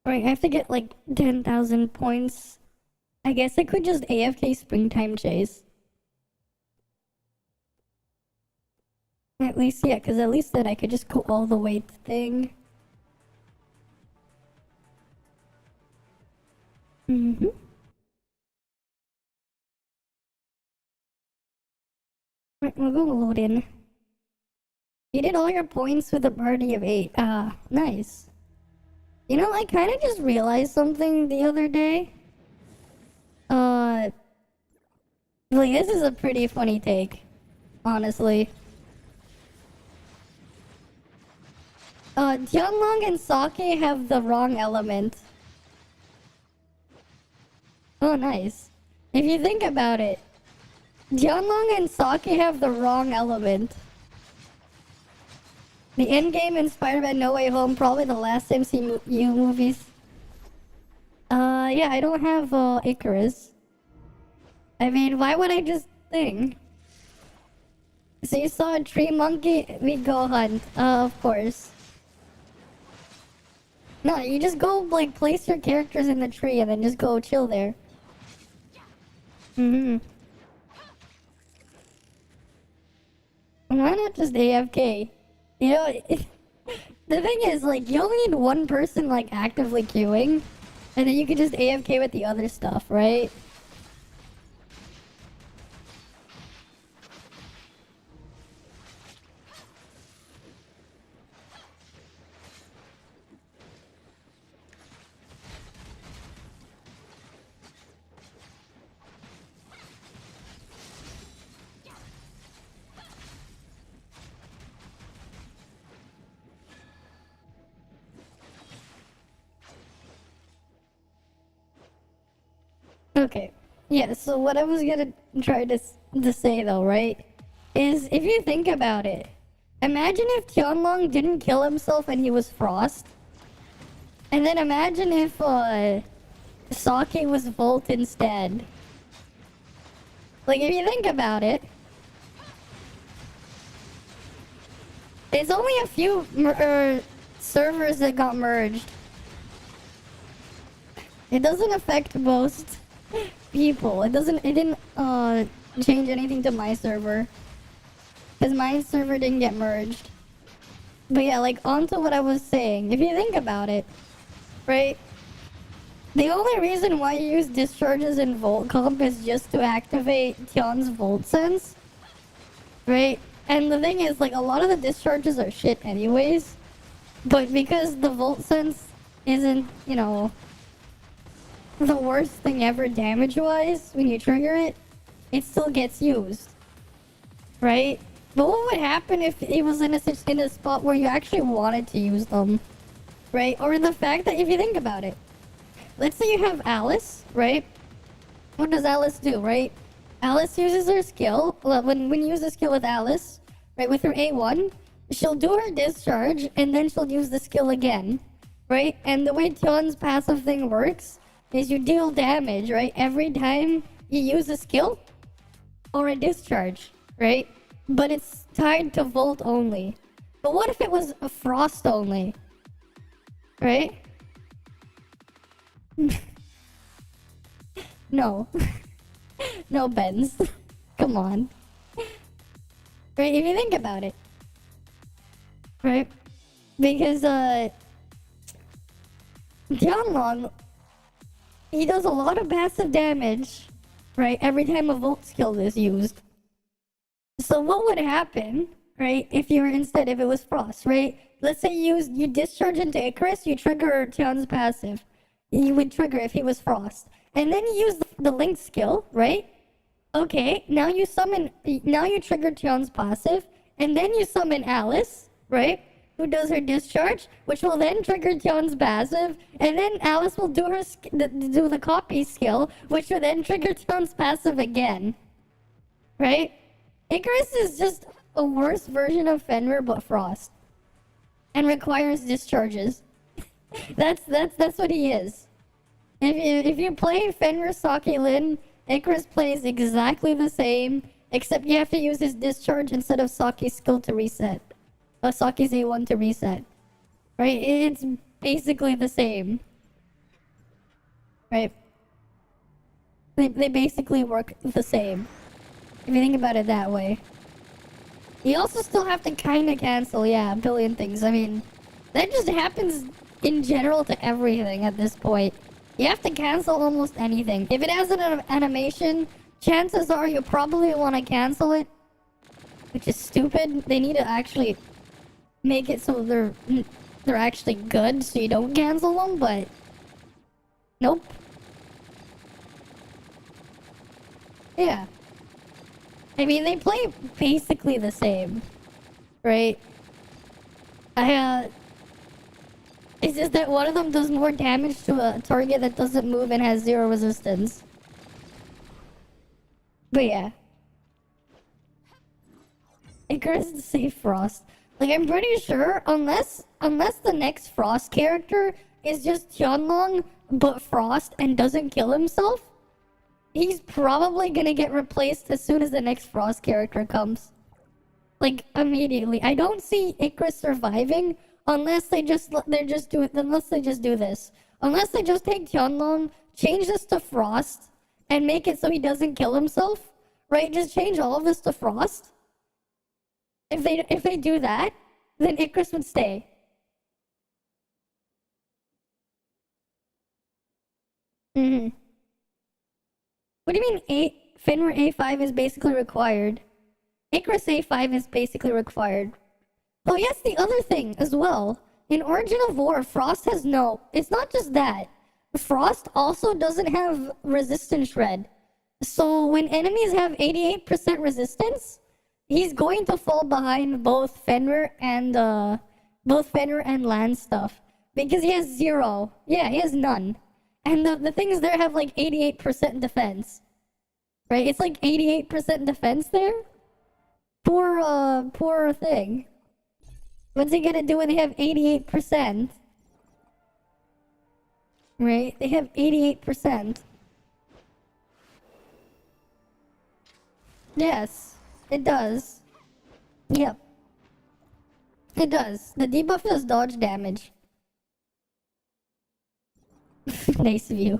Speaker 1: Alright, I have to get like 10,000 points. I guess I could just AFK springtime chase. At least, yeah, because at least then I could just go all the way to thing. Mm-hmm. Right, we'll go load in. You did all your points with a party of 8. Ah, nice. You know, I kind of just realized something the other day. Like, this is a pretty funny take, honestly. Tianlong and Sake have the wrong element. Oh, nice. If you think about it, Tianlong and Sake have the wrong element. The endgame in Spider-Man No Way Home, probably the last MCU movies. Yeah, I don't have, Icarus. I mean, why would I just think? So you saw a tree monkey? We go hunt. Of course. No, you just go, like, place your characters in the tree and then just go chill there. Mm-hmm. Why not just AFK? You know, the thing is, like, you only need one person, like, actively queuing, and then you can just AFK with the other stuff, right? Okay. Yeah, so what I was gonna try to say though, right? Is if you think about it, imagine if Tianlong didn't kill himself and he was Frost. And then imagine if Sake was Volt instead. Like if you think about it, there's only a few servers that got merged. It doesn't affect most people. It didn't change anything to my server. Because my server didn't get merged. But yeah, like onto what I was saying. If you think about it, right? The only reason why you use discharges in Volt Comp is just to activate Tion's Volt Sense. Right? And the thing is, like, a lot of the discharges are shit anyways. But because the Volt Sense isn't, you know, the worst thing ever damage-wise, when you trigger it, it still gets used. Right? But what would happen if it was in a spot where you actually wanted to use them? Right? Or the fact that, if you think about it, let's say you have Alice, right? What does Alice do, right? Alice uses her skill. Well, when you use the skill with Alice, right, with her A1, she'll do her discharge, and then she'll use the skill again, right? And the way Tion's passive thing works is you deal damage, right? Every time you use a skill or a discharge, right? But it's tied to Volt only. But what if it was a Frost only? Right? No. No, Benz. Come on. Right, if you think about it. Right? Because, Tianlong, he does a lot of passive damage, right? Every time a Volt skill is used. So what would happen, right? If it was Frost, right? Let's say you discharge into Icarus, you trigger Tion's passive. You would trigger if he was Frost, and then you use the Link skill, right? Okay, now you trigger Tion's passive, and then you summon Alice, right? Who does her discharge, which will then trigger Tion's passive, and then Alice will do the copy skill, which will then trigger Tion's passive again, right? Icarus is just a worse version of Fenrir but Frost, and requires discharges. That's what he is. If you play Fenrir Saki Lin, Icarus plays exactly the same, except you have to use his discharge instead of Saki's skill to reset. Saki's A1 to reset. Right? It's basically the same. Right? They basically work the same. If you think about it that way. You also still have to kinda cancel, yeah, a billion things. I mean, that just happens in general to everything at this point. You have to cancel almost anything. If it has an animation, chances are you probably want to cancel it. Which is stupid. They need to actually make it so they're actually good so you don't cancel them, but nope. Yeah. I mean, they play basically the same, right? It's just that one of them does more damage to a target that doesn't move and has 0 resistance. But yeah. Icarus is safe Frost. Like, I'm pretty sure, unless the next Frost character is just Tianlong, but Frost and doesn't kill himself, he's probably gonna get replaced as soon as the next Frost character comes. Like, immediately. I don't see Icarus surviving unless they just do this. Unless they just take Tianlong, change this to Frost, and make it so he doesn't kill himself. Right? Just change all of this to Frost. If they do that, then Icarus would stay. Mm-hmm. What do you mean Fenrir A5 is basically required? Icarus A5 is basically required. Oh yes, the other thing as well. In Origin of War, Frost has no... It's not just that. Frost also doesn't have resistance shred. So when enemies have 88% resistance, he's going to fall behind both Fenrir and land stuff. Because he has 0. Yeah, he has none. And the things there have like 88% defense. Right? It's like 88% defense there. Poor thing. What's he gonna do when they have 88%? Right? They have 88%. Yes, it does. Yep. It does. The debuff does dodge damage. Nice view.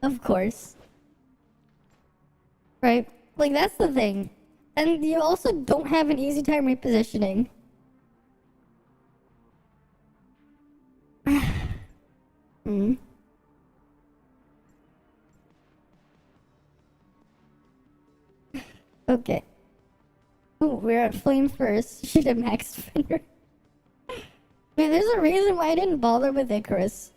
Speaker 1: Of course. Right? Like, that's the thing. And you also don't have an easy time repositioning. Hmm. Okay. Oh, we're at flame first. Should have maxed Fender. Wait, there's a reason why I didn't bother with Icarus.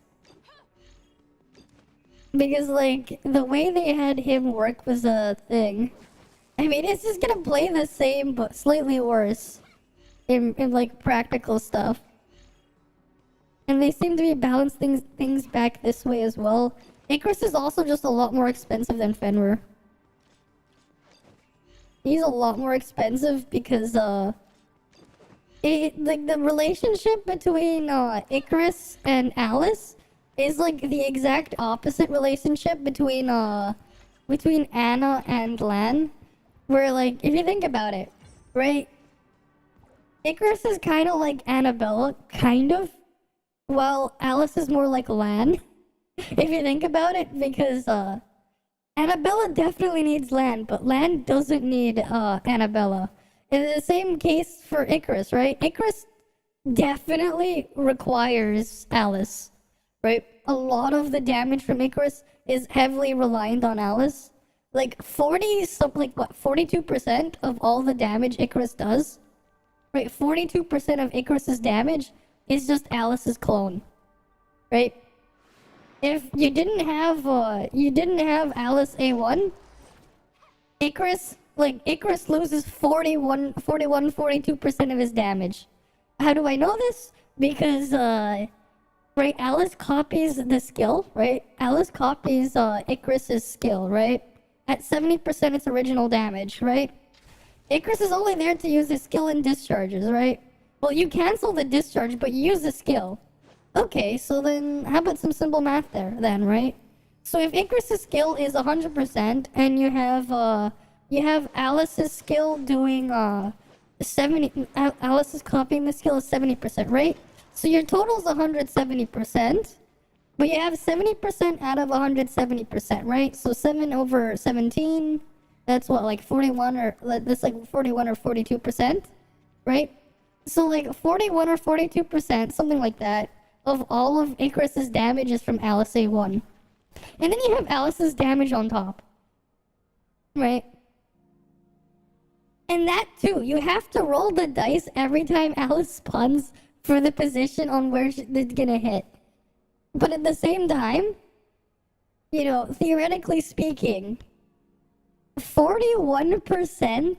Speaker 1: Because, like, the way they had him work was a thing. I mean, it's just gonna play the same, but slightly worse. In like, practical stuff. And they seem to be balancing things back this way as well. Icarus is also just a lot more expensive than Fenrir. He's a lot more expensive because, the relationship between, Icarus and Alice is, like, the exact opposite relationship between Anna and Lan. Where, like, if you think about it, right? Icarus is kind of like Annabella, kind of. While Alice is more like Lan. If you think about it, because, Annabella definitely needs Lan, but Lan doesn't need Annabella. In the same case for Icarus, right? Icarus definitely requires Alice, right? A lot of the damage from Icarus is heavily reliant on Alice. Like 42% of all the damage Icarus does, right? 42% of Icarus's damage is just Alice's clone, right? If you didn't have Alice A1, Icarus loses 42% of his damage. How do I know this? Because right, Alice copies the skill, right? Alice copies Icarus's skill, right? At 70% its original damage, right? Icarus is only there to use his skill and discharges, right? Well, you cancel the discharge, but you use the skill. Okay, so then how about some simple math there, then, right? So if Icarus's skill is 100%, and you have Alice's skill doing 70, Alice is copying the skill is 70%, right? So your total is 170%, but you have 70% out of 170%, right? So 7 over 17, that's what, like 41 or, that's like 41 or 42%, right? So like 41 or 42%, something like that, of all of Icarus's damage is from Alice A1. And then you have Alice's damage on top, right? And that too, you have to roll the dice every time Alice spawns for the position on where it's gonna hit. But at the same time, you know, theoretically speaking, 41%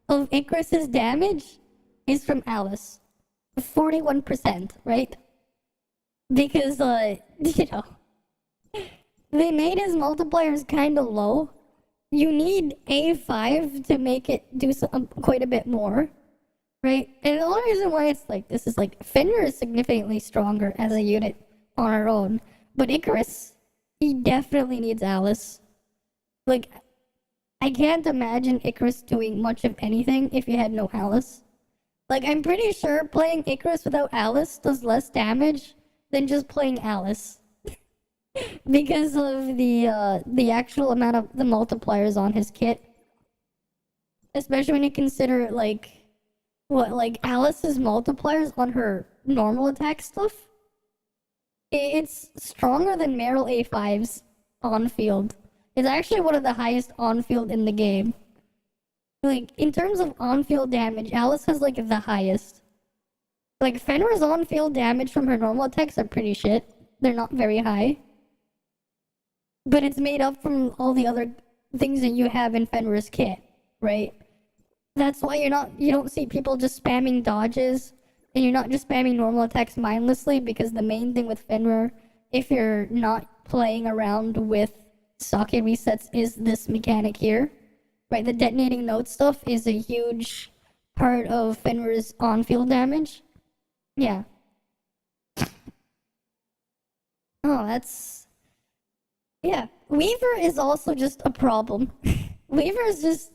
Speaker 1: of Icarus's damage is from Alice. 41%, right? Because, you know, they made his multipliers kind of low. You need A5 to make it do quite a bit more, right? And the only reason why it's like this is like Fenrir is significantly stronger as a unit on her own, but Icarus, he definitely needs Alice. Like, I can't imagine Icarus doing much of anything if you had no Alice. Like, I'm pretty sure playing Icarus without Alice does less damage than just playing Alice. Because of the actual amount of the multipliers on his kit. Especially when you consider, like, like Alice's multipliers on her normal attack stuff. It's stronger than Meryl A5's on field. It's actually one of the highest on field in the game. Like, in terms of on field damage, Alice has like the highest. Like, Fenrir's on field damage from her normal attacks are pretty shit. They're not very high. But it's made up from all the other things that you have in Fenrir's kit, right? That's why you don't see people just spamming dodges, and you're not just spamming normal attacks mindlessly, because the main thing with Fenrir, if you're not playing around with socket resets, is this mechanic here, right? The detonating node stuff is a huge part of Fenrir's on-field damage. Yeah. Oh, that's... Yeah. Weaver is also just a problem. Weaver is just...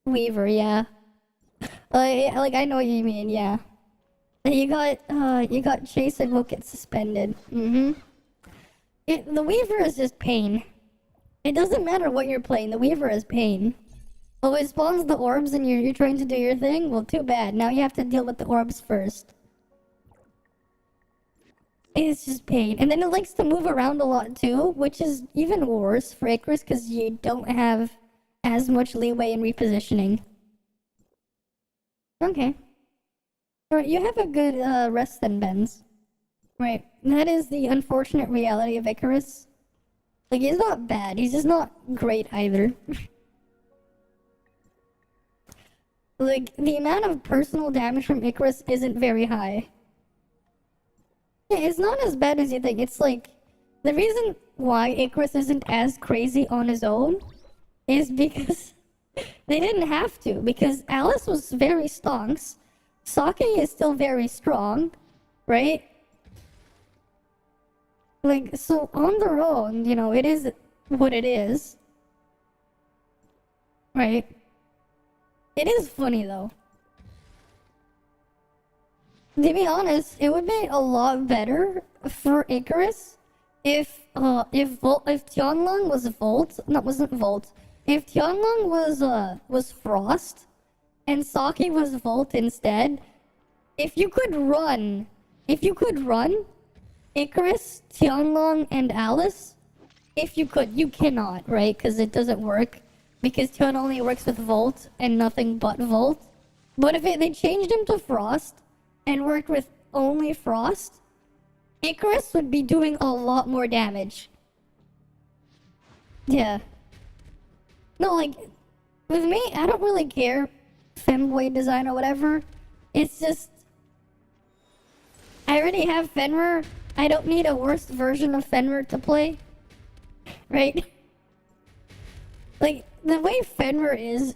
Speaker 1: Weaver, yeah. Like, I know what you mean, yeah. You got Chase and will get suspended. The Weaver is just pain. It doesn't matter what you're playing, the Weaver is pain. Oh, it spawns the orbs and you're trying to do your thing? Well, too bad. Now you have to deal with the orbs first. It's just pain. And then it likes to move around a lot too, which is even worse for Icarus because you don't have as much leeway in repositioning. Okay. Alright, you have a good rest then, Benz. Right. That is the unfortunate reality of Icarus. Like, he's not bad, he's just not great either. Like, the amount of personal damage from Icarus isn't very high. Yeah, it's not as bad as you think. It's like, the reason why Icarus isn't as crazy on his own is because they didn't have to, because Alice was very stonks. Sake is still very strong, right? Like, so on their own, you know, it is what it is. Right? It is funny though. To be honest, it would be a lot better for Icarus if Tianlong was Volt, no, wasn't Volt. If Tianlong was Frost and Saki was Volt instead, if you could run Icarus, Tianlong, and Alice if you could, you cannot, right? Because it doesn't work. Because Tion only works with Volt and nothing but Volt. But if they changed him to Frost and worked with only Frost, Icarus would be doing a lot more damage. Yeah. No, like, with me, I don't really care femboy design or whatever. It's just, I already have Fenrir. I don't need a worse version of Fenrir to play. Right? Like, the way Fenrir is,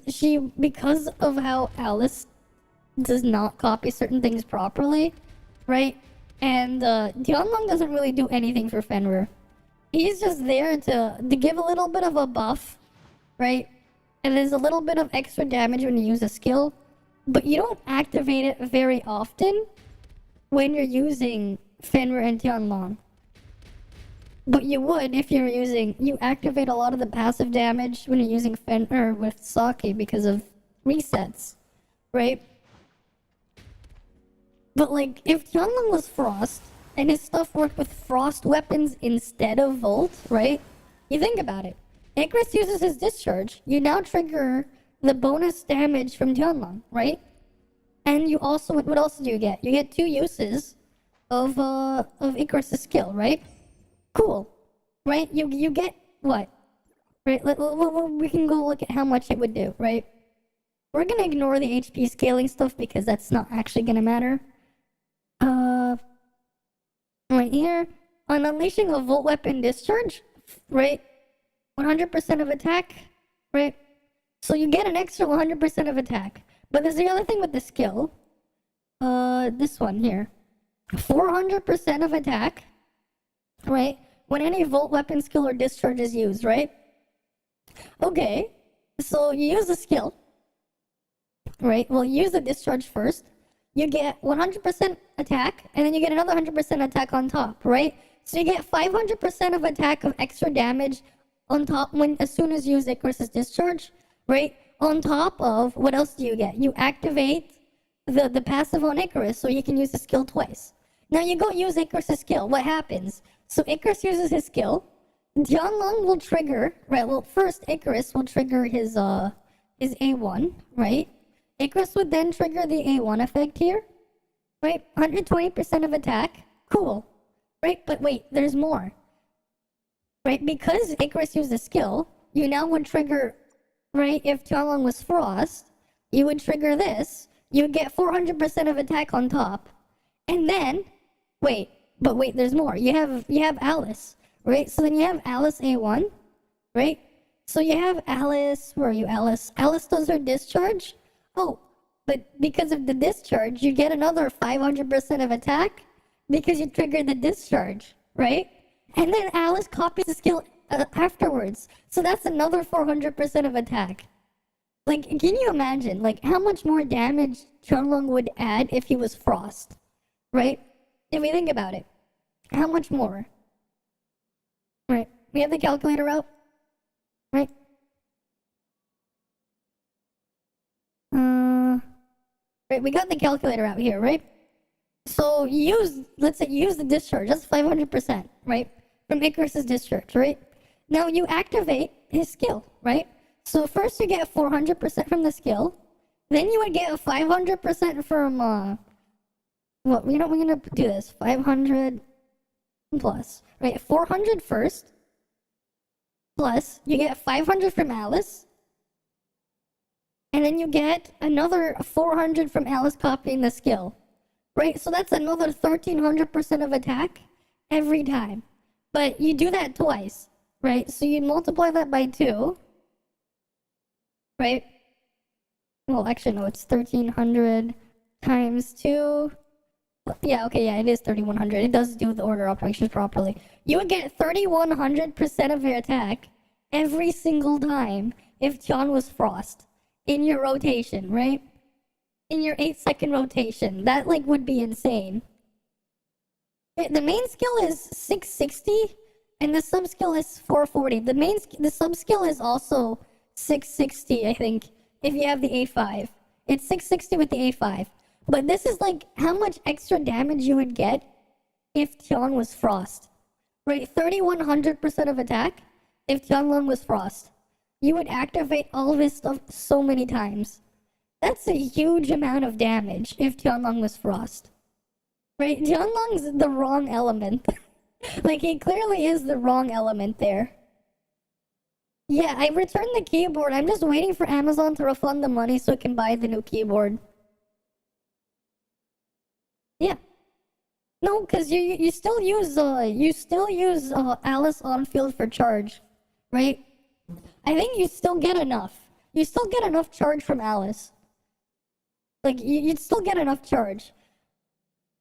Speaker 1: because of how Alice does not copy certain things properly, right? And Tianlong doesn't really do anything for Fenrir. He's just there to give a little bit of a buff, right? And there's a little bit of extra damage when you use a skill, but you don't activate it very often when you're using Fenrir and Tianlong. But you would if you activate a lot of the passive damage when you're using Fenrir with Saki because of resets, right? But like, if Tianlong was Frost, and his stuff worked with Frost weapons instead of Volt, right? You think about it. Icarus uses his Discharge. You now trigger the bonus damage from Tianlong, right? And you also, what else do you get? You get 2 uses of Icarus' skill, right? Cool, right? You get what? Right? We can go look at how much it would do, right? We're gonna ignore the HP scaling stuff because that's not actually gonna matter. Right here, on unleashing a Volt Weapon Discharge, right? 100% of attack, right? So you get an extra 100% of attack. But there's the other thing with the skill. This one here. 400% of attack, right? When any Volt Weapon skill or discharge is used, right? Okay, so you use the skill, right? Well, you use the discharge first. You get 100% attack, and then you get another 100% attack on top, right? So you get 500% of attack of extra damage on top as soon as you use Icarus' discharge, right? On top of, what else do you get? You activate the passive on Icarus, so you can use the skill twice. Now you go use Icarus' skill, what happens? So Icarus uses his skill, Jianlong will trigger, right? Well, first Icarus will trigger his A1, right? Icarus would then trigger the A1 effect here, right? 120% of attack, cool, right? But wait, there's more, right? Because Icarus used a skill, you now would trigger, right? If Tianlong was Frost, you would trigger this, you would get 400% of attack on top, and then, wait, there's more. You have Alice, right? So then you have Alice A1, right? So you have Alice, where are you, Alice? Alice does her discharge. Oh, but because of the discharge, you get another 500% of attack because you triggered the discharge, right? And then Alice copies the skill afterwards. So that's another 400% of attack. Like, can you imagine, like, how much more damage Tianlong would add if he was Frost, right? If we think about it, how much more? Right, we have the calculator out, right? Right, we got the calculator out here, right? So let's say you use the discharge, that's 500%, right? From Icarus' discharge, right? Now you activate his skill, right? So first you get 400% from the skill, then you would get a 500% from, we're gonna do this, 500 plus, right? 400 first, plus you get 500 from Alice, and then you get another 400 from Alice copying the skill, right? So that's another 1300% of attack every time. But you do that twice, right? So you multiply that by 2, right? Well, actually, no, it's 1300 times 2. Yeah, okay, yeah, it is 3100. It does do the order operations properly. You would get 3100% of your attack every single time if Tian was Frost in your rotation, right? In your 8-second rotation. That, like, would be insane. The main skill is 660, and the sub skill is 440. The sub skill is also 660, I think, if you have the A5. It's 660 with the A5. But this is like how much extra damage you would get if Tian was Frost. Right? 3100% of attack, if Tianlong was Frost. You would activate all of his stuff so many times. That's a huge amount of damage if Tianlong was Frost. Right? Tianlong's the wrong element. Like, he clearly is the wrong element there. Yeah, I returned the keyboard. I'm just waiting for Amazon to refund the money so I can buy the new keyboard. Yeah. No, because you still use Alice on field for charge, right? I think you still get enough. You still get enough charge from Alice. Like, you'd still get enough charge.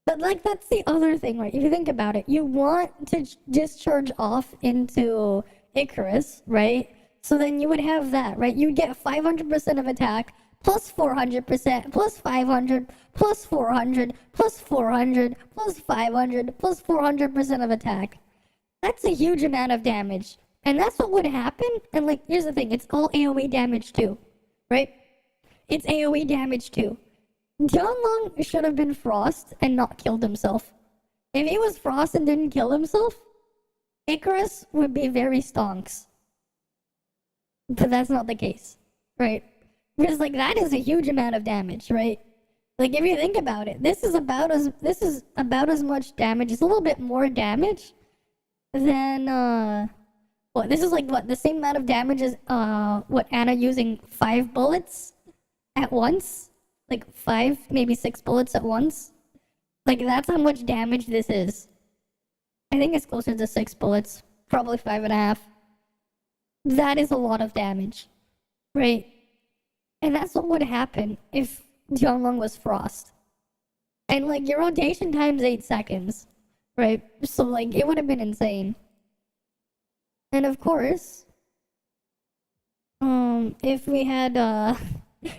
Speaker 1: But, like, that's the other thing, right? If you think about it, you want to discharge off into Icarus, right? So then you would have that, right? You'd get 500% of attack, plus 400%, plus 500, plus 400, plus 400, plus 500, plus 400% of attack. That's a huge amount of damage. And that's what would happen. And, like, here's the thing. It's all AoE damage, too, right? It's AoE damage, too. Tianlong should have been Frost and not killed himself. If he was Frost and didn't kill himself, Icarus would be very stonks. But that's not the case, right? Because, like, that is a huge amount of damage, right? Like, if you think about it, this is about as much damage. It's a little bit more damage than this is like the same amount of damage as Anna using 5 bullets at once. Like 5, maybe 6 bullets at once. Like, that's how much damage this is. I think it's closer to 6 bullets. Probably 5.5. That is a lot of damage. Right? And that's what would happen if Tianlong was Frost. And, like, your rotation time's 8 seconds. Right? So, like, it would have been insane. And of course, if we had,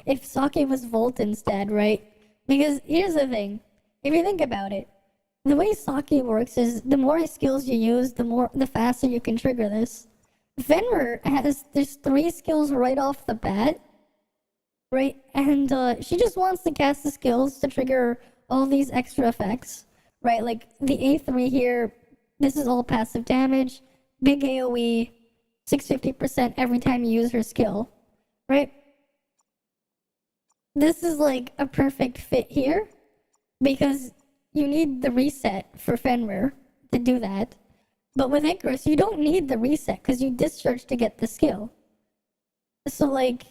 Speaker 1: if Saki was Volt instead, right? Because here's the thing. If you think about it, the way Saki works is the more skills you use, the faster you can trigger this. Fenrir there's 3 skills right off the bat, right? And she just wants to cast the skills to trigger all these extra effects, right? Like the A3 here, this is all passive damage, big AoE, 650% every time you use her skill, right? This is like a perfect fit here because you need the reset for Fenrir to do that. But with Icarus, you don't need the reset because you discharge to get the skill. So, like,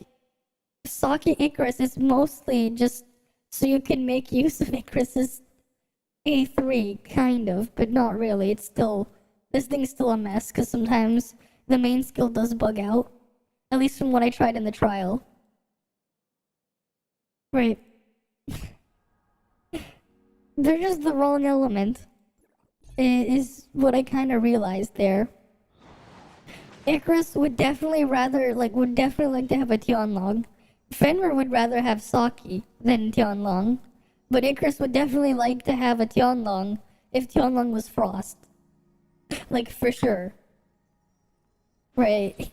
Speaker 1: Saki Icarus is mostly just so you can make use of Icarus's A3, kind of, but not really. It's still, this thing's still a mess because sometimes the main skill does bug out. At least from what I tried in the trial. Right. They're just the wrong element. Is what I kind of realized there. Icarus would definitely like to have a Tianlong. Fenrir would rather have Saki than Tianlong. But Icarus would definitely like to have a Tianlong if Tianlong was Frost. Like, for sure. Right.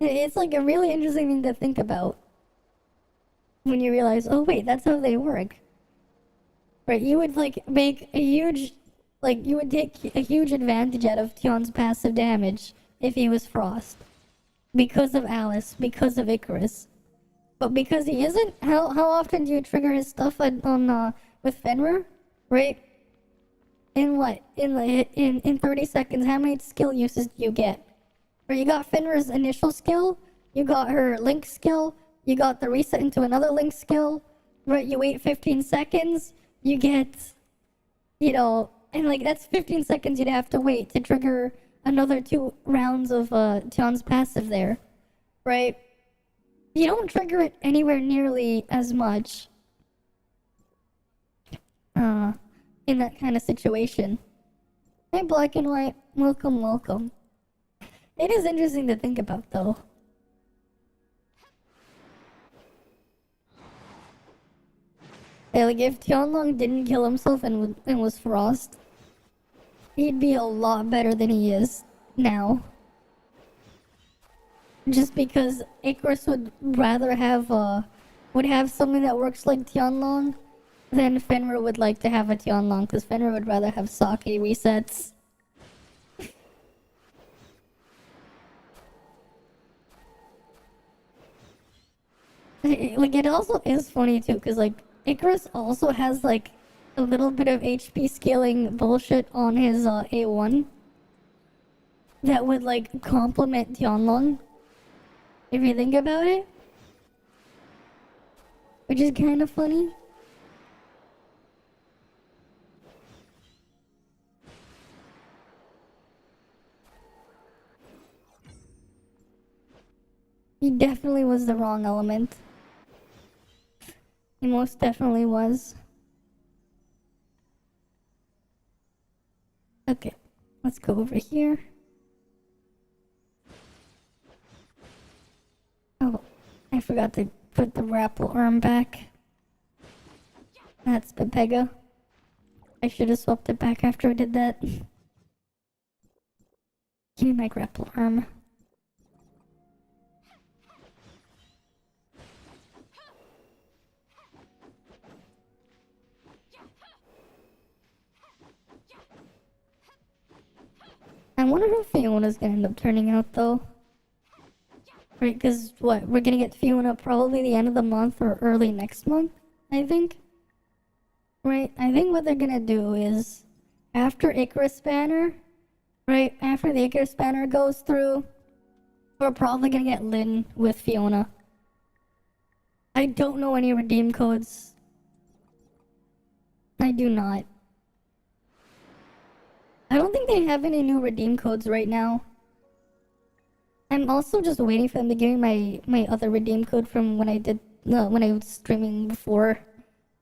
Speaker 1: It's like a really interesting thing to think about. When you realize, oh wait, that's how they work. Right, you would like make a huge, like you would take a huge advantage out of Tion's passive damage if he was Frost. Because of Alice, because of Icarus. But because he isn't, how often do you trigger his stuff on with Fenrir? Right? In what? In 30 seconds, how many skill uses do you get? Or you got Fenrir's initial skill, you got her link skill, you got the reset into another link skill, right? You wait 15 seconds, you get, you know, and like that's 15 seconds you'd have to wait to trigger another 2 rounds of Tion's passive there, right? You don't trigger it anywhere nearly as much in that kind of situation. Hey, Black and White, welcome, welcome. It is interesting to think about, though. Yeah, like, if Tianlong didn't kill himself and was Frost, he'd be a lot better than he is now. Just because Icarus would rather have, something that works like Tianlong than Fenrir would like to have a Tianlong, because Fenrir would rather have Saki resets. Like, it also is funny too, because, like, Icarus also has, like, a little bit of HP scaling bullshit on his A1 that would, like, complement Tianlong, if you think about it. Which is kind of funny. He definitely was the wrong element. He most definitely was. Okay, let's go over here. Oh, I forgot to put the grapple arm back. That's Pepega. I should have swapped it back after I did that. Give me my grapple arm. I wonder how Fiona's gonna end up turning out though. Right, because what? We're gonna get Fiona probably the end of the month or early next month, I think. Right, I think what they're gonna do is after Icarus Banner, right, after the Icarus Banner goes through, we're probably gonna get Lynn with Fiona. I don't know any redeem codes. I do not. I don't think they have any new redeem codes right now. I'm also just waiting for them to give me my other redeem code from when I did when I was streaming before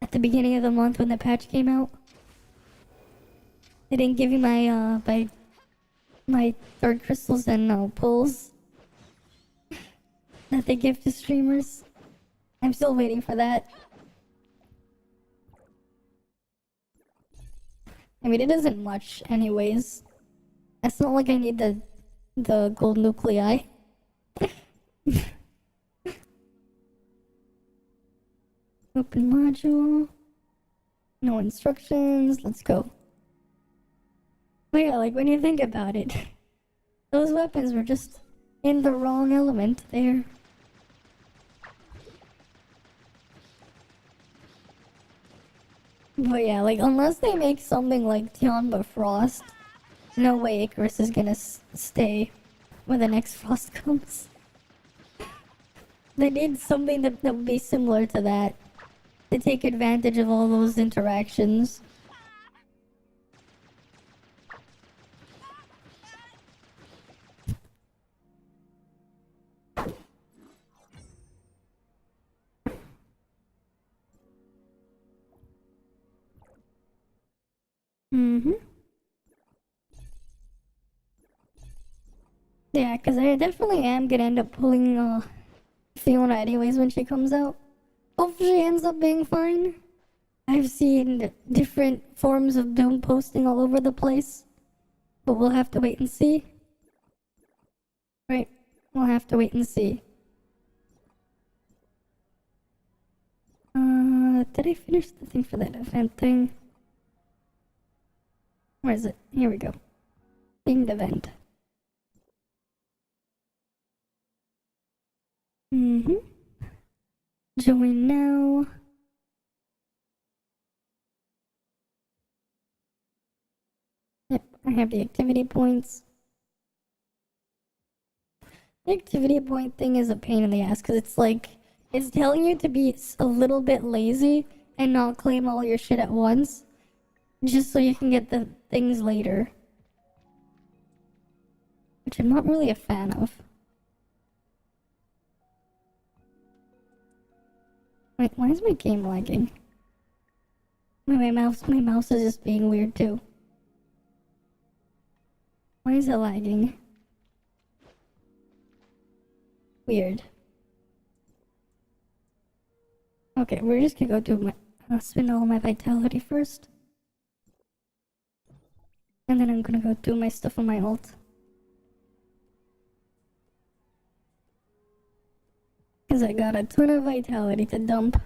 Speaker 1: at the beginning of the month when the patch came out. They didn't give me my third crystals and pulls that they give to streamers. I'm still waiting for that. I mean, it isn't much anyways. It's not like I need the gold nuclei. Open module. No instructions. Let's go. But yeah, like when you think about it, those weapons were just in the wrong element there. But yeah, like unless they make something like Tianba Frost, no way Icarus is gonna stay when the next frost comes. They need something that would be similar to that to take advantage of all those interactions. Mm-hmm. Yeah, because I definitely am gonna end up pulling Fiona anyways when she comes out. Hopefully she ends up being fine. I've seen different forms of Doom posting all over the place. But we'll have to wait and see. Right, we'll have to wait and see. Did I finish the thing for that event thing? Where is it? Here we go. Themed event. Mm-hmm. Join now. Yep, I have the activity points. The activity point thing is a pain in the ass because it's like, it's telling you to be a little bit lazy and not claim all your shit at once, just so you can get the things later. Which I'm not really a fan of. Wait, why is my game lagging? My mouse is just being weird too. Why is it lagging? Weird. Okay, we're just gonna go do my spend all my vitality first. And then I'm gonna go do my stuff on my ult. Cause I got a ton of vitality to dump.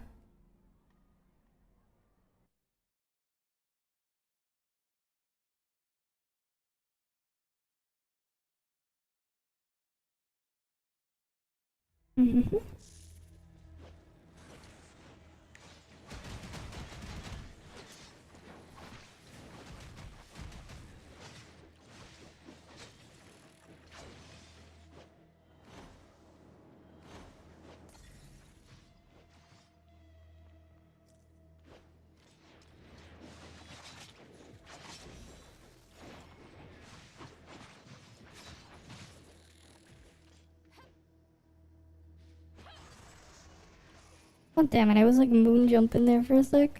Speaker 1: Mm-hmm. Oh damn it, I was like moon jumping there for a sec.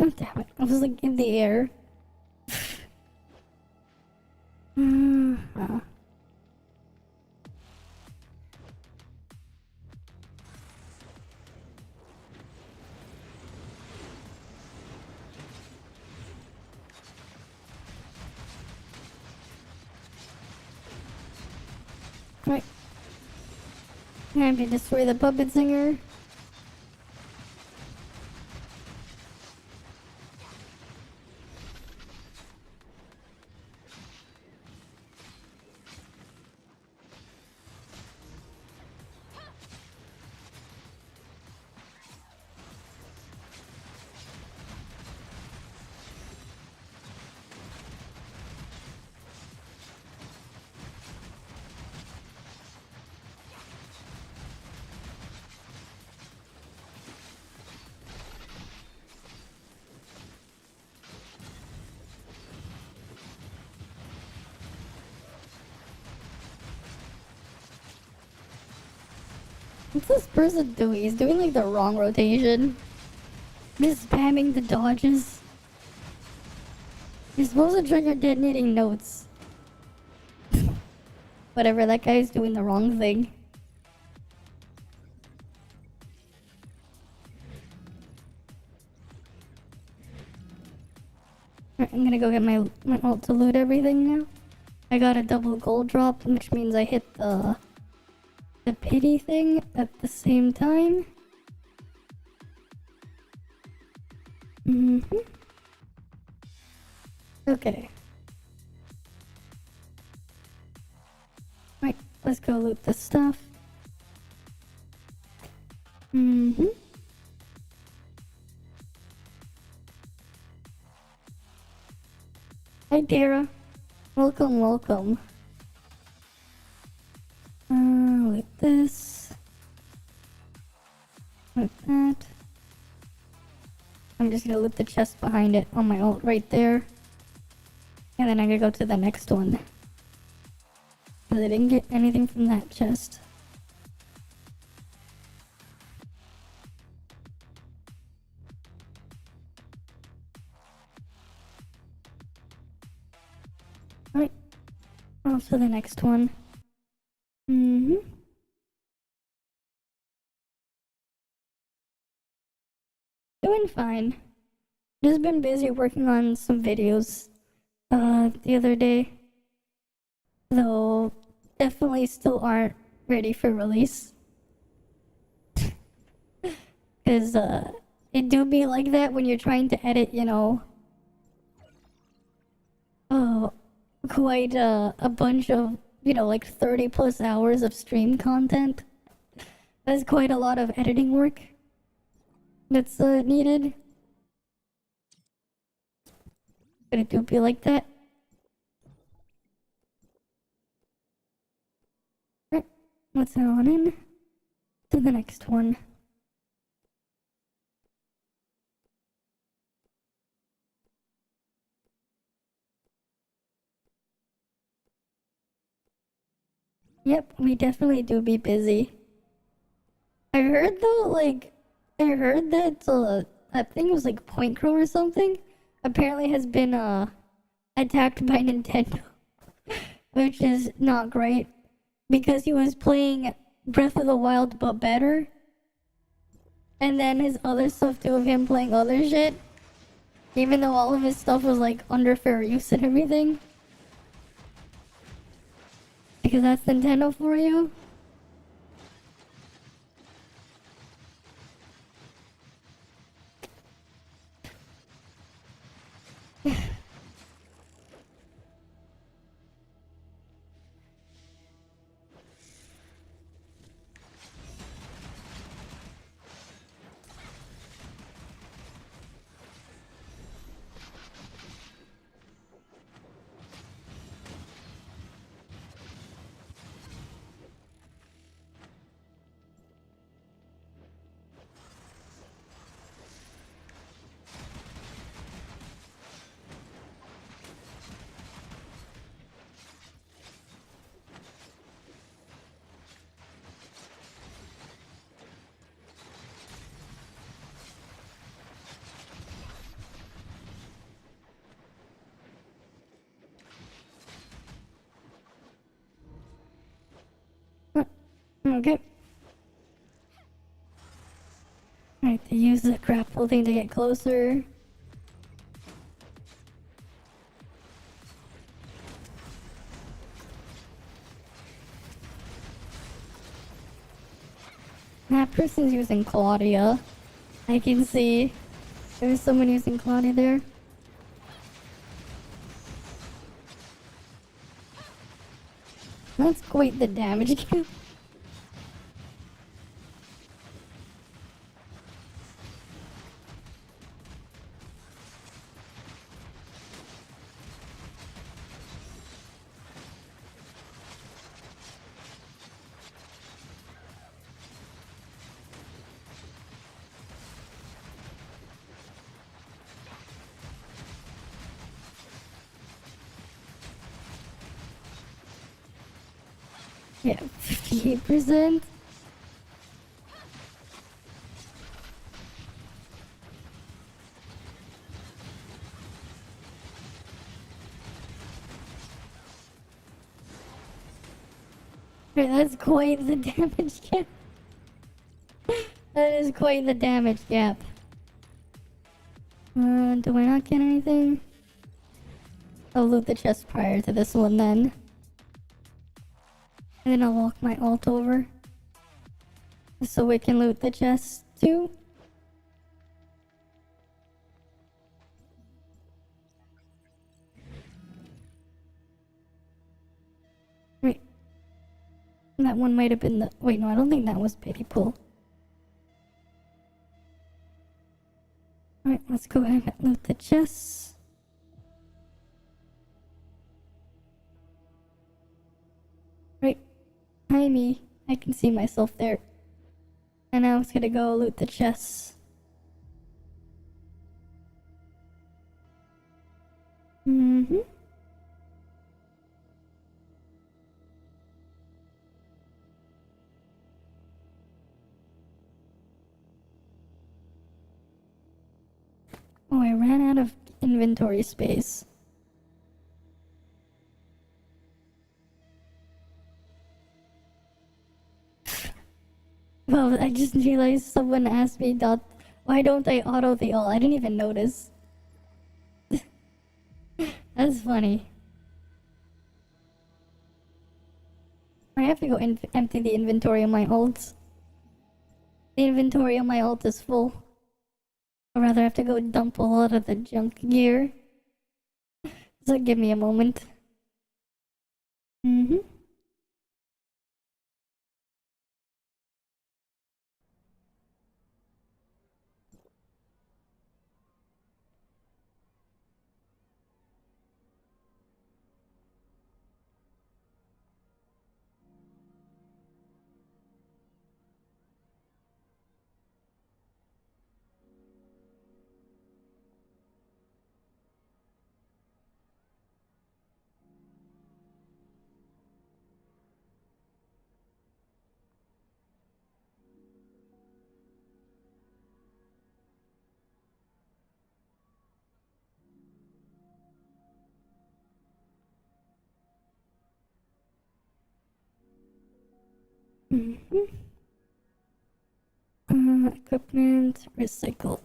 Speaker 1: Oh damn it, I was like in the air. Oh. Right. I have to destroy the puppet singer. What's this person doing? He's doing like the wrong rotation. Just spamming the dodges. You're supposed to trigger detonating notes. Whatever, that guy's doing the wrong thing. Alright, I'm gonna go get my ult to loot everything now. I got a double gold drop, which means I hit the pity thing at the same time. Okay. Right, let's go loot the stuff. Hi, Dara. Welcome, welcome. Loot this. Loot that. I'm just gonna loot the chest behind it on my ult right there. And then I'm gonna go to the next one. Because I didn't get anything from that chest. Alright. On to the next one. Doing fine. Just been busy working on some videos the other day. Though definitely still aren't ready for release. Cause it do be like that when you're trying to edit, you know, quite a bunch of, you know, like 30 plus hours of stream content. That's quite a lot of editing work that's needed. But it do be like that. Right, let's head on in to the next one. Yep, we definitely do be busy. I heard though, like, I heard that that thing was like Point Crow or something. Apparently has been attacked by Nintendo, which is not great because he was playing Breath of the Wild but better. And then his other stuff too of him playing other shit, even though all of his stuff was like under fair use and everything. Because that's Nintendo for you. Okay. Alright, they use the grapple thing to get closer. That person's using Claudia. I can see. There's someone using Claudia there. That's quite the damage gap. Yeah, 58%. Right, that's quite the damage gap. That is quite the damage gap. Do I not get anything? I'll loot the chest prior to this one then. And then I'll walk my ult over. So we can loot the chest too. Wait. That one might have been the... Wait, no, I don't think that was pity pool. Alright, let's go ahead and loot the chests. Right. Hi, me. I can see myself there. And now I was gonna go loot the chests. Mm-hmm. Oh, I ran out of inventory space. Well, I just realized someone asked me why don't I auto the ult? I didn't even notice. That's funny. I have to go empty the inventory on my ults. The inventory on my ult is full. Or rather, I have to go dump a lot of the junk gear. So give me a moment. Mm-hmm. Mm-hmm. Equipment, recycle.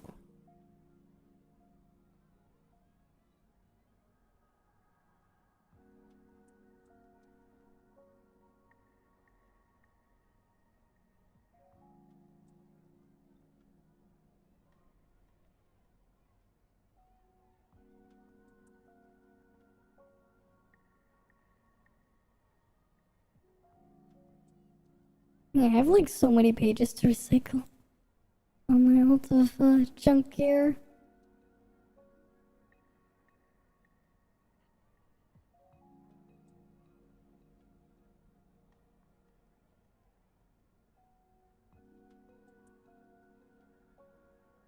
Speaker 1: Yeah, I have like so many pages to recycle on my ult of junk gear.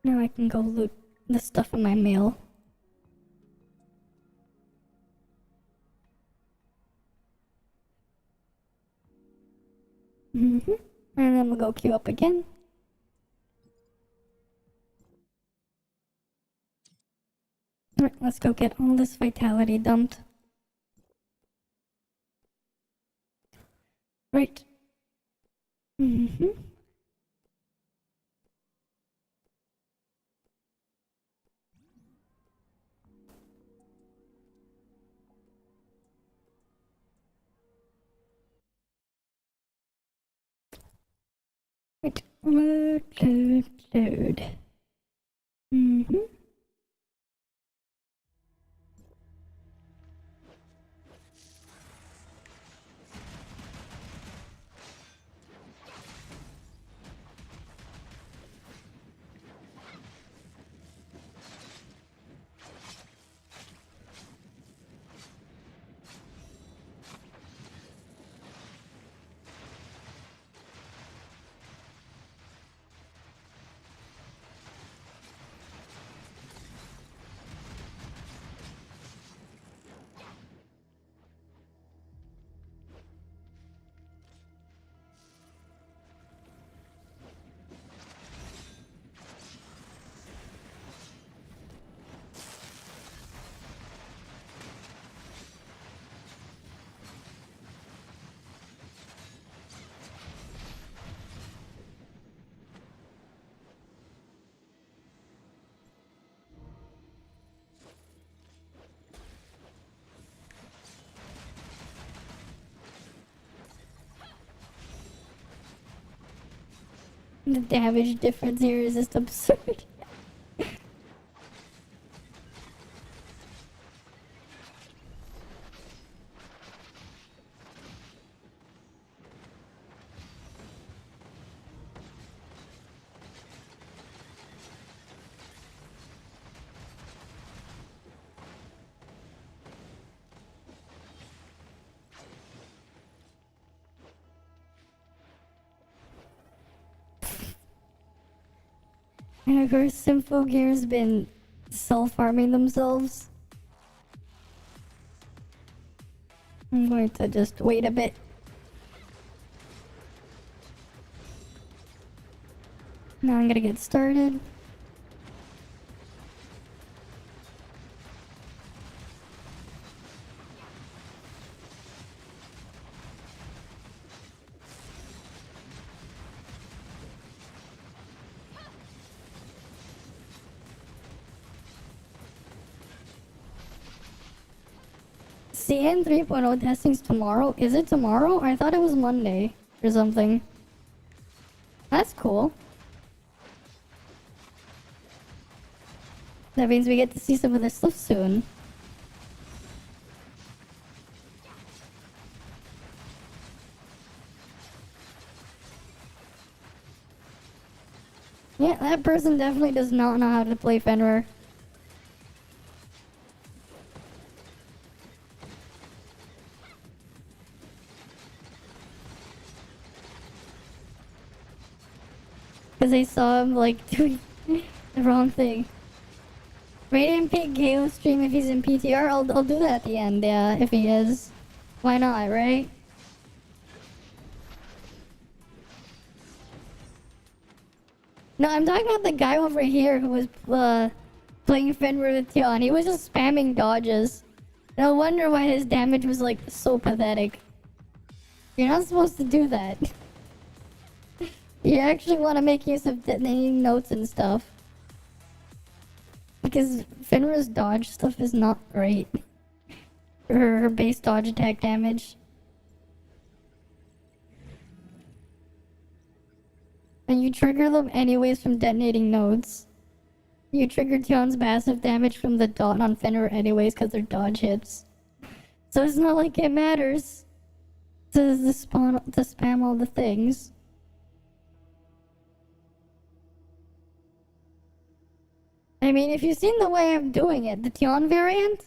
Speaker 1: Now I can go loot the stuff in my mail. Mm-hmm. And then we'll go queue up again. Alright, let's go get all this vitality dumped. Right. Mm-hmm. Wait, load. Mm-hmm. The damage difference here is just absurd. And of course, Symphogear's been self-harming themselves. I'm going to just wait a bit. Now I'm gonna get started. CN 3.0 testing's tomorrow. Is it tomorrow? I thought it was Monday or something. That's cool. That means we get to see some of this stuff soon. Yeah, that person definitely does not know how to play Fenrir. Because I saw him, like, doing the wrong thing. Radiant Pig KO stream if he's in PTR. I'll do that at the end, yeah, if he is. Why not, right? No, I'm talking about the guy over here who was playing Fenrir with Tion. He was just spamming dodges. No wonder why his damage was, like, so pathetic. You're not supposed to do that. You actually want to make use of detonating notes and stuff. Because Fenrir's dodge stuff is not great. Her base dodge attack damage. And you trigger them anyways from detonating nodes. You trigger Tion's passive damage from the dot on Fenrir anyways because they're dodge hits. So it's not like it matters to spam all the things. I mean, if you've seen the way I'm doing it, the Tion variant,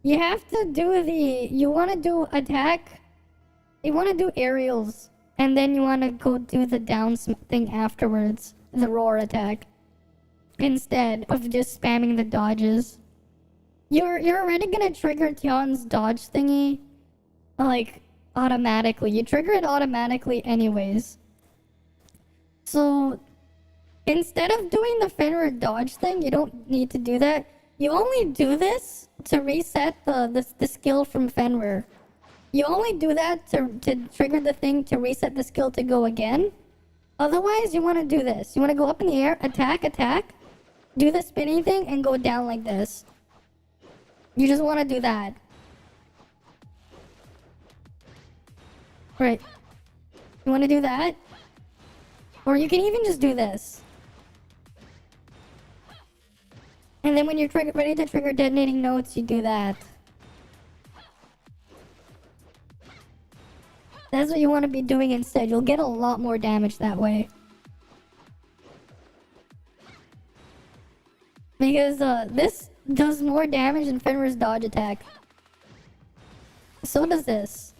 Speaker 1: you have to do you want to do attack, you want to do aerials, and then you want to go do the down thing afterwards, the roar attack, instead of just spamming the dodges. You're already gonna trigger Tion's dodge thingy, like, automatically. You trigger it automatically anyways. So instead of doing the Fenrir dodge thing, you don't need to do that. You only do this to reset the skill from Fenrir. You only do that to trigger the thing to reset the skill to go again. Otherwise, you want to do this. You want to go up in the air, attack, attack, do the spinning thing, and go down like this. You just want to do that. Right. You want to do that? Or you can even just do this. And then when you're ready to trigger detonating notes, you do that. That's what you want to be doing instead. You'll get a lot more damage that way. Because this does more damage than Fenrir's dodge attack. So does this.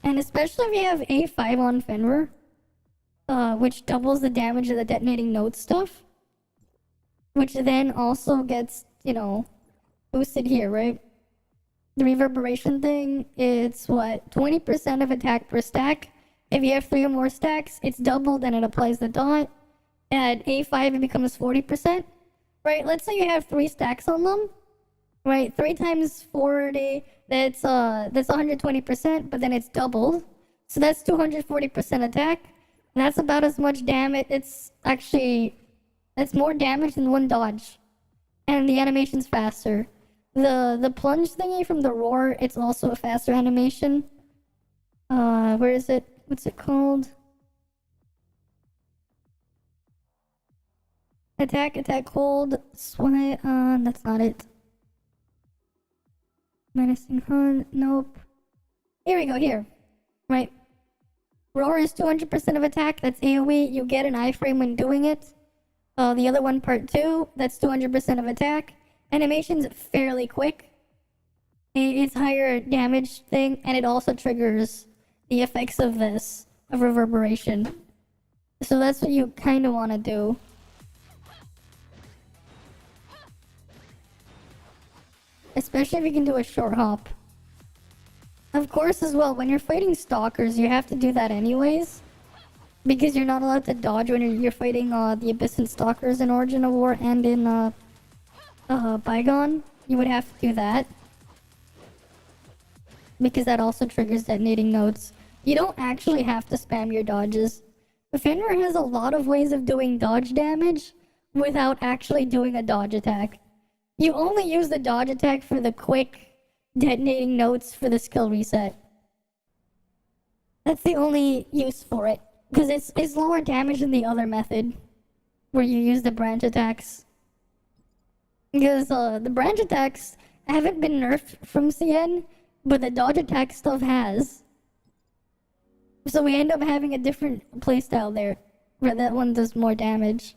Speaker 1: And especially if you have A5 on Fenrir, which doubles the damage of the detonating node stuff. Which then also gets, you know, boosted here, right? The reverberation thing, it's what? 20% of attack per stack. If you have 3 or more stacks, it's doubled and it applies the dot. At A5, it becomes 40%. Right? Let's say you have 3 stacks on them. Right? 3 times 40, that's 120%, but then it's doubled. So that's 240% attack. That's about as much damage. It's actually, that's more damage than 1 dodge. And the animation's faster. The plunge thingy from the roar, it's also a faster animation. Where is it? What's it called? Attack, hold, sweat, that's not it. Menacing hunt, nope. Here we go, here. Right. Roar is 200% of attack, that's AoE, you get an iframe when doing it. The other one, part 2, that's 200% of attack. Animation's fairly quick. It's higher damage thing, and it also triggers the effects of this, of reverberation. So that's what you kind of want to do. Especially if you can do a short hop. Of course, as well, when you're fighting stalkers, you have to do that anyways. Because you're not allowed to dodge when you're fighting the Abyssin Stalkers in Origin of War and in Bygone. You would have to do that. Because that also triggers detonating nodes. You don't actually have to spam your dodges. Fenrir has a lot of ways of doing dodge damage without actually doing a dodge attack. You only use the dodge attack for the quick detonating notes for the skill reset. That's the only use for it. Because it's lower damage than the other method. Where you use the branch attacks. Because the branch attacks haven't been nerfed from CN, but the dodge attack stuff has. So we end up having a different playstyle there, where that one does more damage.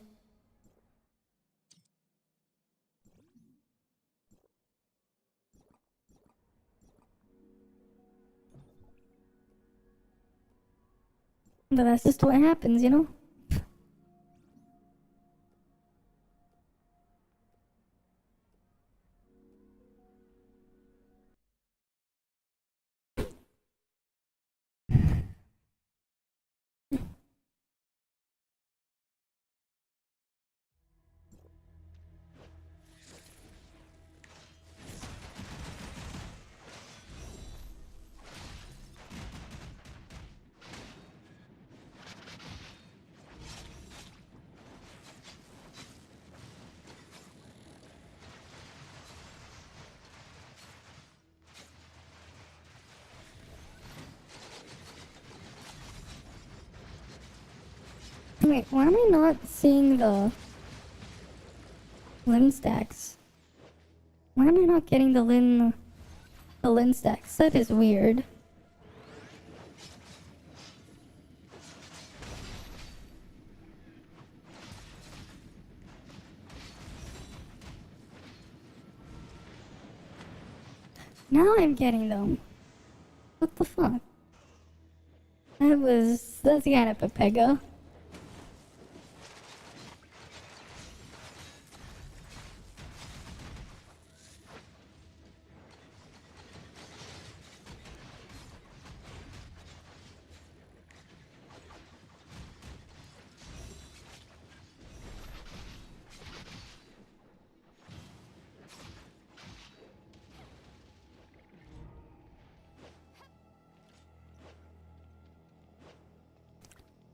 Speaker 1: But that's just what happens, you know? Wait, why am I not seeing the Lin stacks? Why am I not getting the Lin stacks? That is weird. Now I'm getting them. What the fuck? That's kind of Pepega.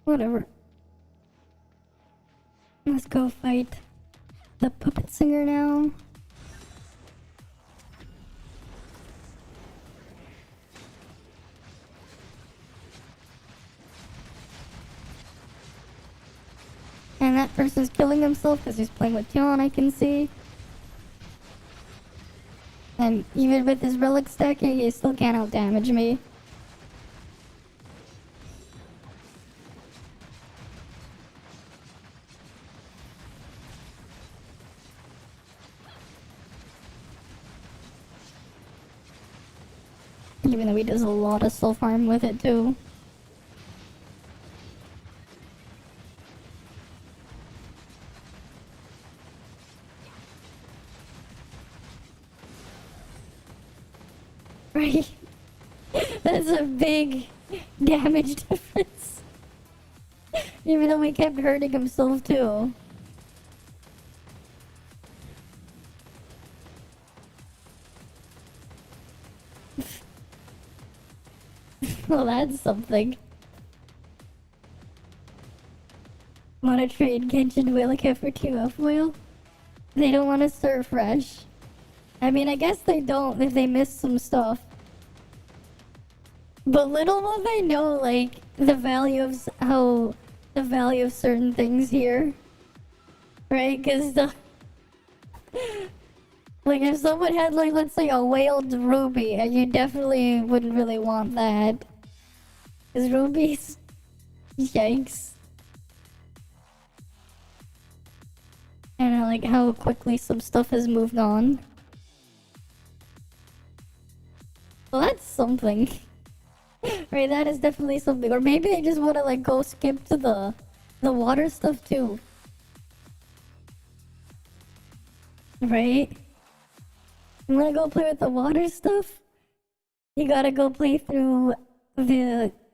Speaker 1: Whatever. Let's go fight the puppet singer now. And that person's killing himself because he's playing with Tion, I can see. And even with his relic stacking, he still can't out-damage me. Even though he does a lot of self-harm with it too. Right? That's a big damage difference. Even though he kept hurting himself too. Well, that's something. Wanna trade Genshin Willica for ToF Whale? They don't want to start fresh. I mean, I guess they don't if they miss some stuff. But little will they know, like, the value of the value of certain things here. Right? Because like, if someone had, like, let's say a whaled ruby, and you definitely wouldn't really want that. Because rubies... Yikes. And I like how quickly some stuff has moved on. Well, that's something. Right, that is definitely something. Or maybe I just want to, like, go skip to the water stuff, too. Right? You wanna go play with the water stuff? You gotta go play through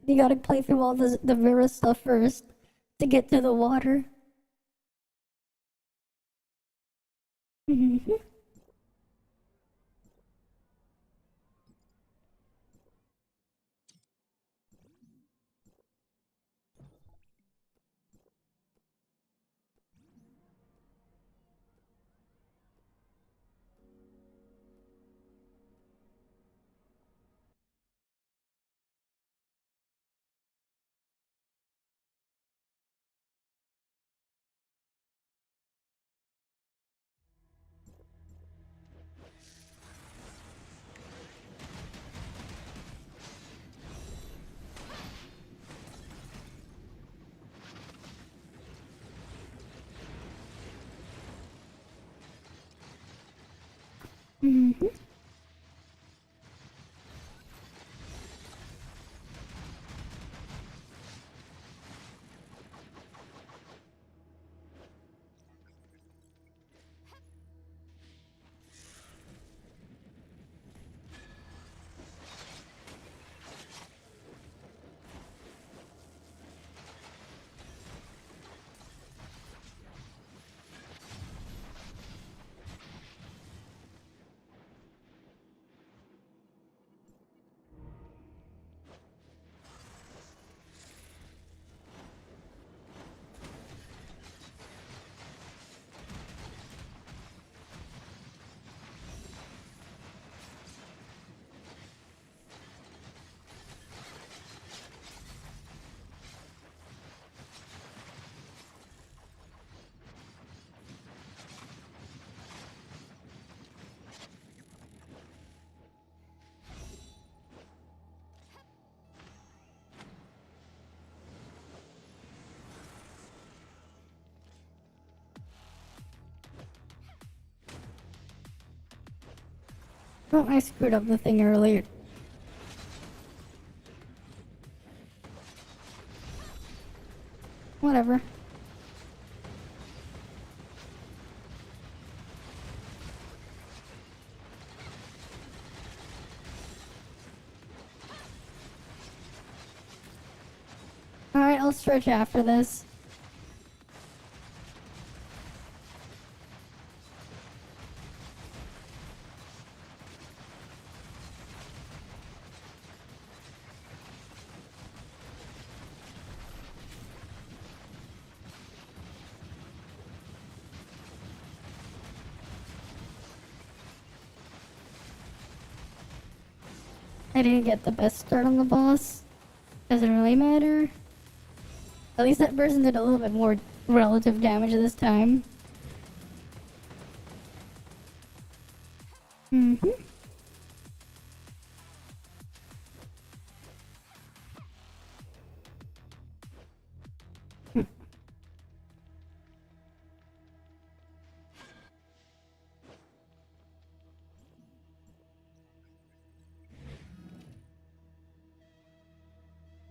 Speaker 1: you gotta play through all the Vera stuff first to get to the water. Mhm. Mhm. Oh, I screwed up the thing earlier. Whatever. Alright, I'll stretch after this. I didn't get the best start on the boss. Doesn't really matter. At least that person did a little bit more relative damage this time. Mm-hmm.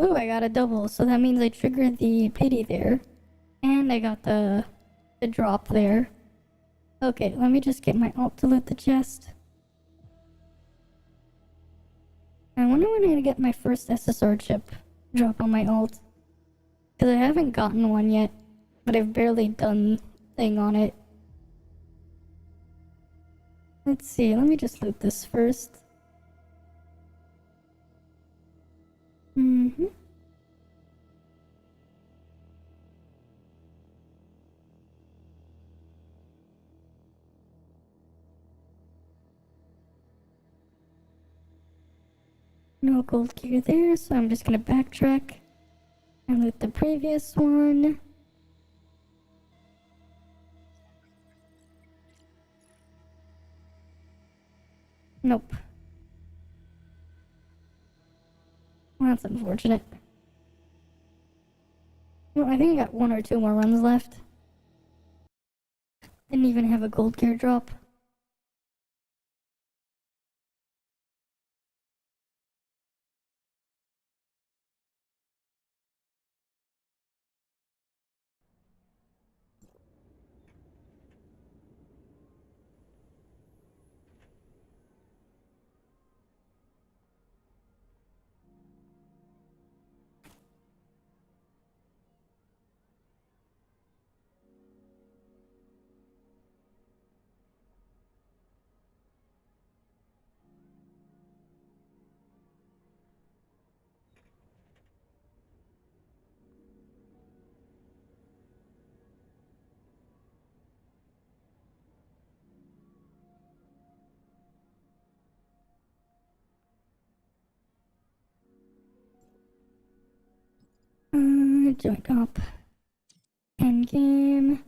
Speaker 1: Ooh, I got a double, so that means I triggered the pity there. And I got the drop there. Okay, let me just get my ult to loot the chest. I wonder when I'm gonna get my first SSR chip drop on my ult. Because I haven't gotten one yet, but I've barely done thing on it. Let's see, let me just loot this first. Mm-hmm. No gold gear there, so I'm just gonna backtrack and loot the previous one. Nope. Well, that's unfortunate. Well, I think I got 1 or 2 more runs left. Didn't even have a gold gear drop. Joint up. End game.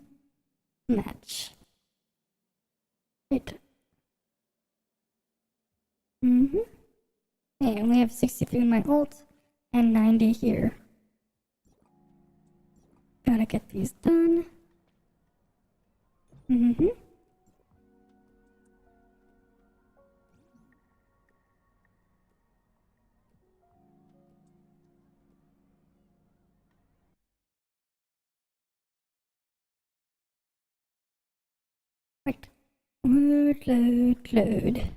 Speaker 1: Match. Right. Mm-hmm. Hey, I only have 63 in my ult and 90 here. Gotta get these done. Mm-hmm. Right. Load.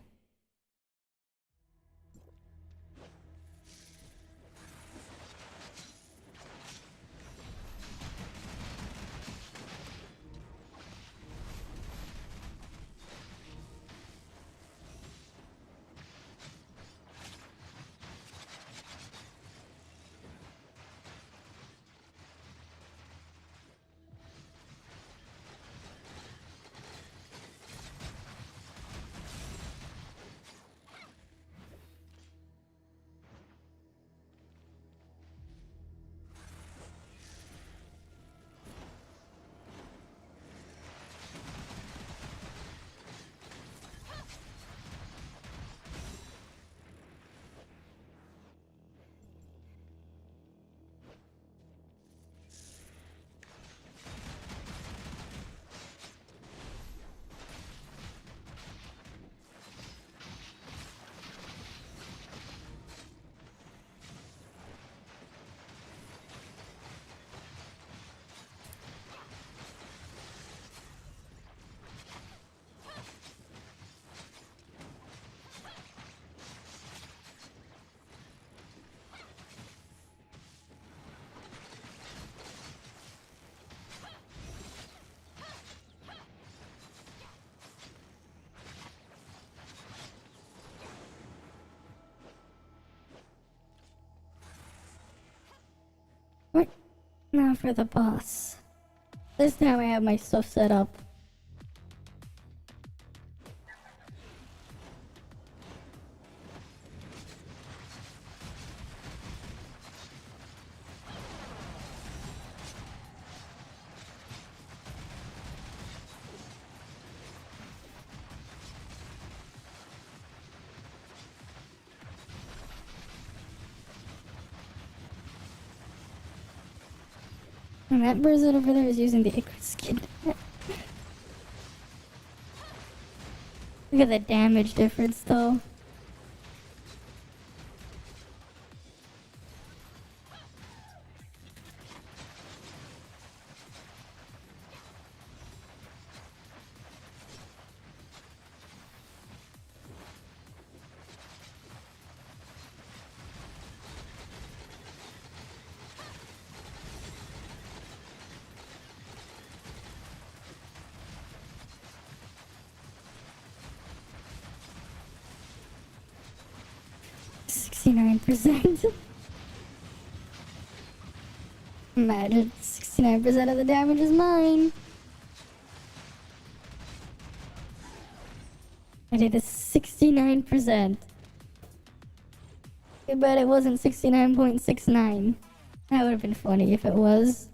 Speaker 1: Right. Now for the boss. This time I have my stuff set up. And that person over there is using the Icarus skin. Look at the damage difference though. %. Imagine 69% of the damage is mine. I did a 69%. I bet it wasn't 69.69. That would have been funny if it was.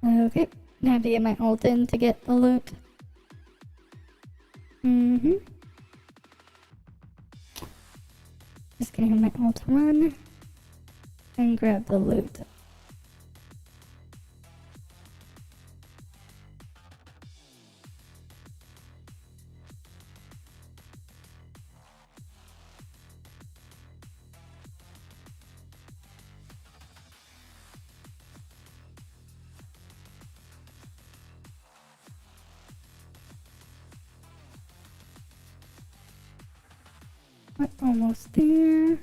Speaker 1: Okay, I have to get my ult in to get the loot. Just gonna have my ult run and grab the loot. We're almost there.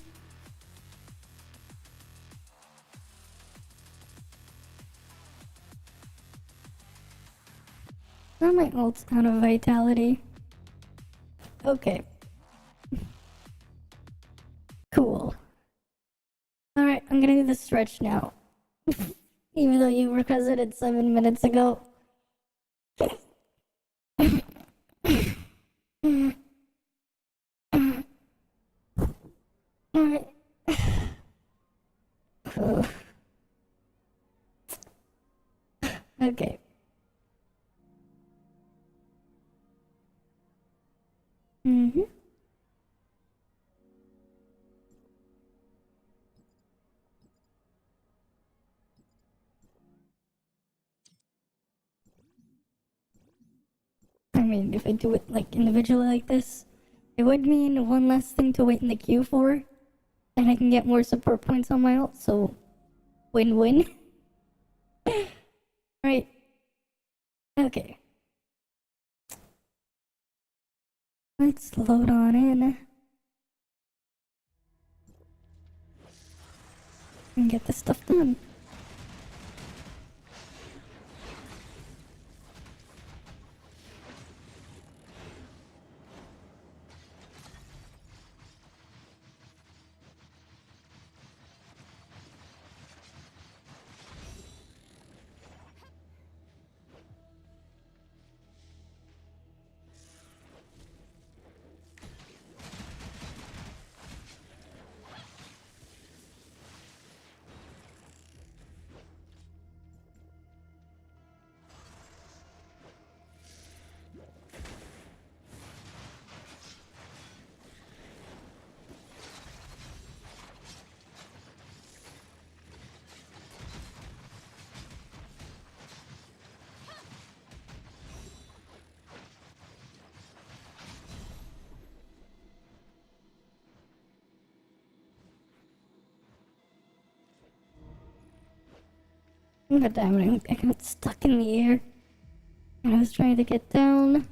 Speaker 1: Now my ult's out of vitality. Okay. Cool. Alright, I'm gonna do the stretch now. Even though you requested it 7 minutes ago. Alright. Okay. I mean, if I do it like individually like this, it would mean one less thing to wait in the queue for, and I can get more support points on my ult, so win-win. Right. Okay. Let's load on in. And get this stuff done. God damn it, I got stuck in the air. And I was trying to get down.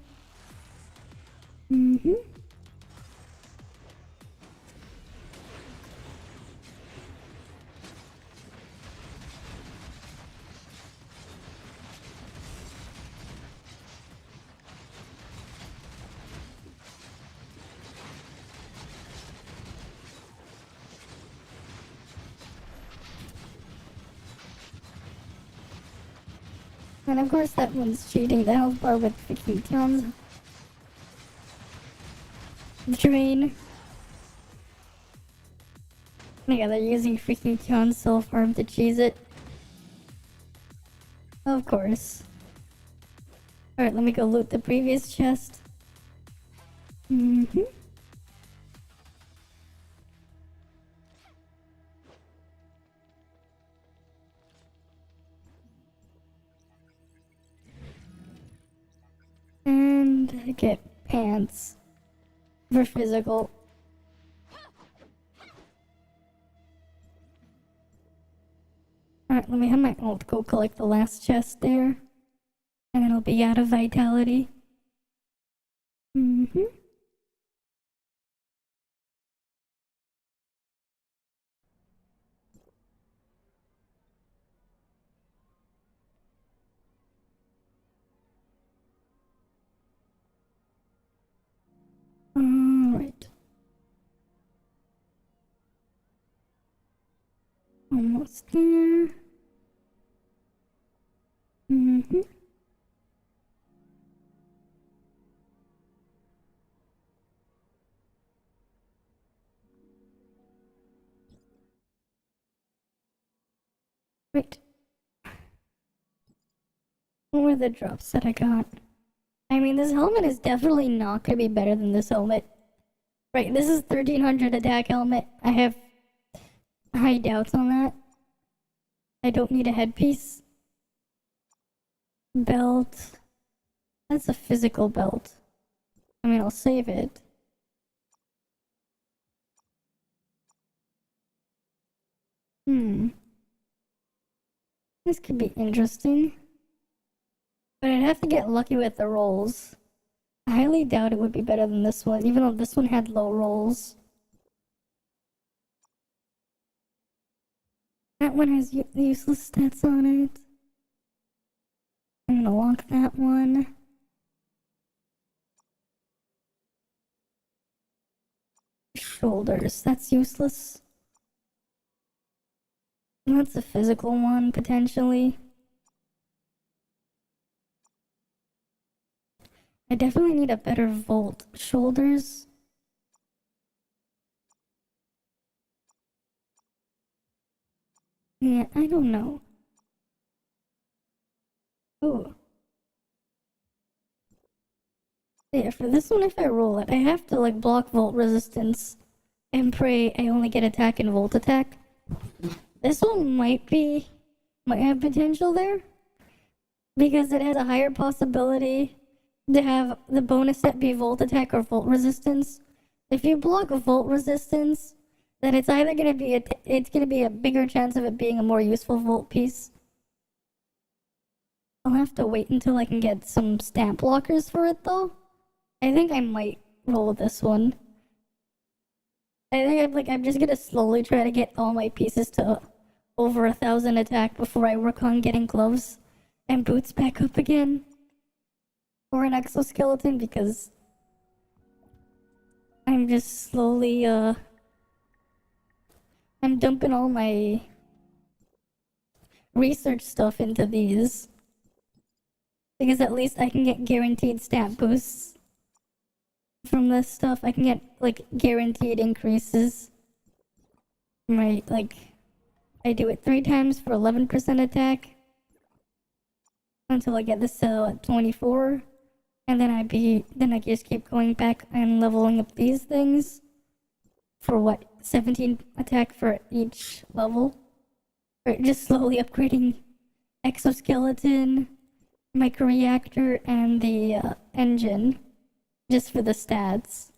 Speaker 1: And of course that one's cheating the health bar with freaking tons. Drain. Yeah, they're using freaking Kion's self-harm to cheese it. Of course. Alright, let me go loot the previous chest. And I get pants for physical. Alright, let me have my ult go collect the last chest there. And then I'll be out of vitality. Mm-hmm. Alright. Almost there. Mm-hmm. Wait. What were the drops that I got? I mean, this helmet is definitely not gonna be better than this helmet. Right, this is 1300 attack helmet. I have high doubts on that. I don't need a headpiece. Belt. That's a physical belt. I mean, I'll save it. This could be interesting. But I'd have to get lucky with the rolls. I highly doubt it would be better than this one, even though this one had low rolls. That one has useless stats on it. I'm gonna lock that one. Shoulders, that's useless. That's a physical one, potentially. I definitely need a better Volt. Shoulders. Yeah, I don't know. Ooh. Yeah, for this one, if I roll it, I have to, like, block Volt resistance and pray I only get attack and Volt attack. This one might have potential there. Because it has a higher possibility to have the bonus set be Volt attack or Volt resistance. If you block Volt resistance, then it's either gonna be a bigger chance of it being a more useful Volt piece. I'll have to wait until I can get some stamp blockers for it though. I think I might roll this one. I think I'm just gonna slowly try to get all my pieces to over 1,000 attack before I work on getting gloves and boots back up again. Or an exoskeleton, because I'm just slowly, I'm dumping all my research stuff into these. Because at least I can get guaranteed stat boosts from this stuff. I can get, like, guaranteed increases. Right, like, I do it 3 times for 11% attack. Until I get this at 24. And then I just keep going back and leveling up these things. For what, 17 attack for each level? Or just slowly upgrading exoskeleton, microreactor, and the engine. Just for the stats.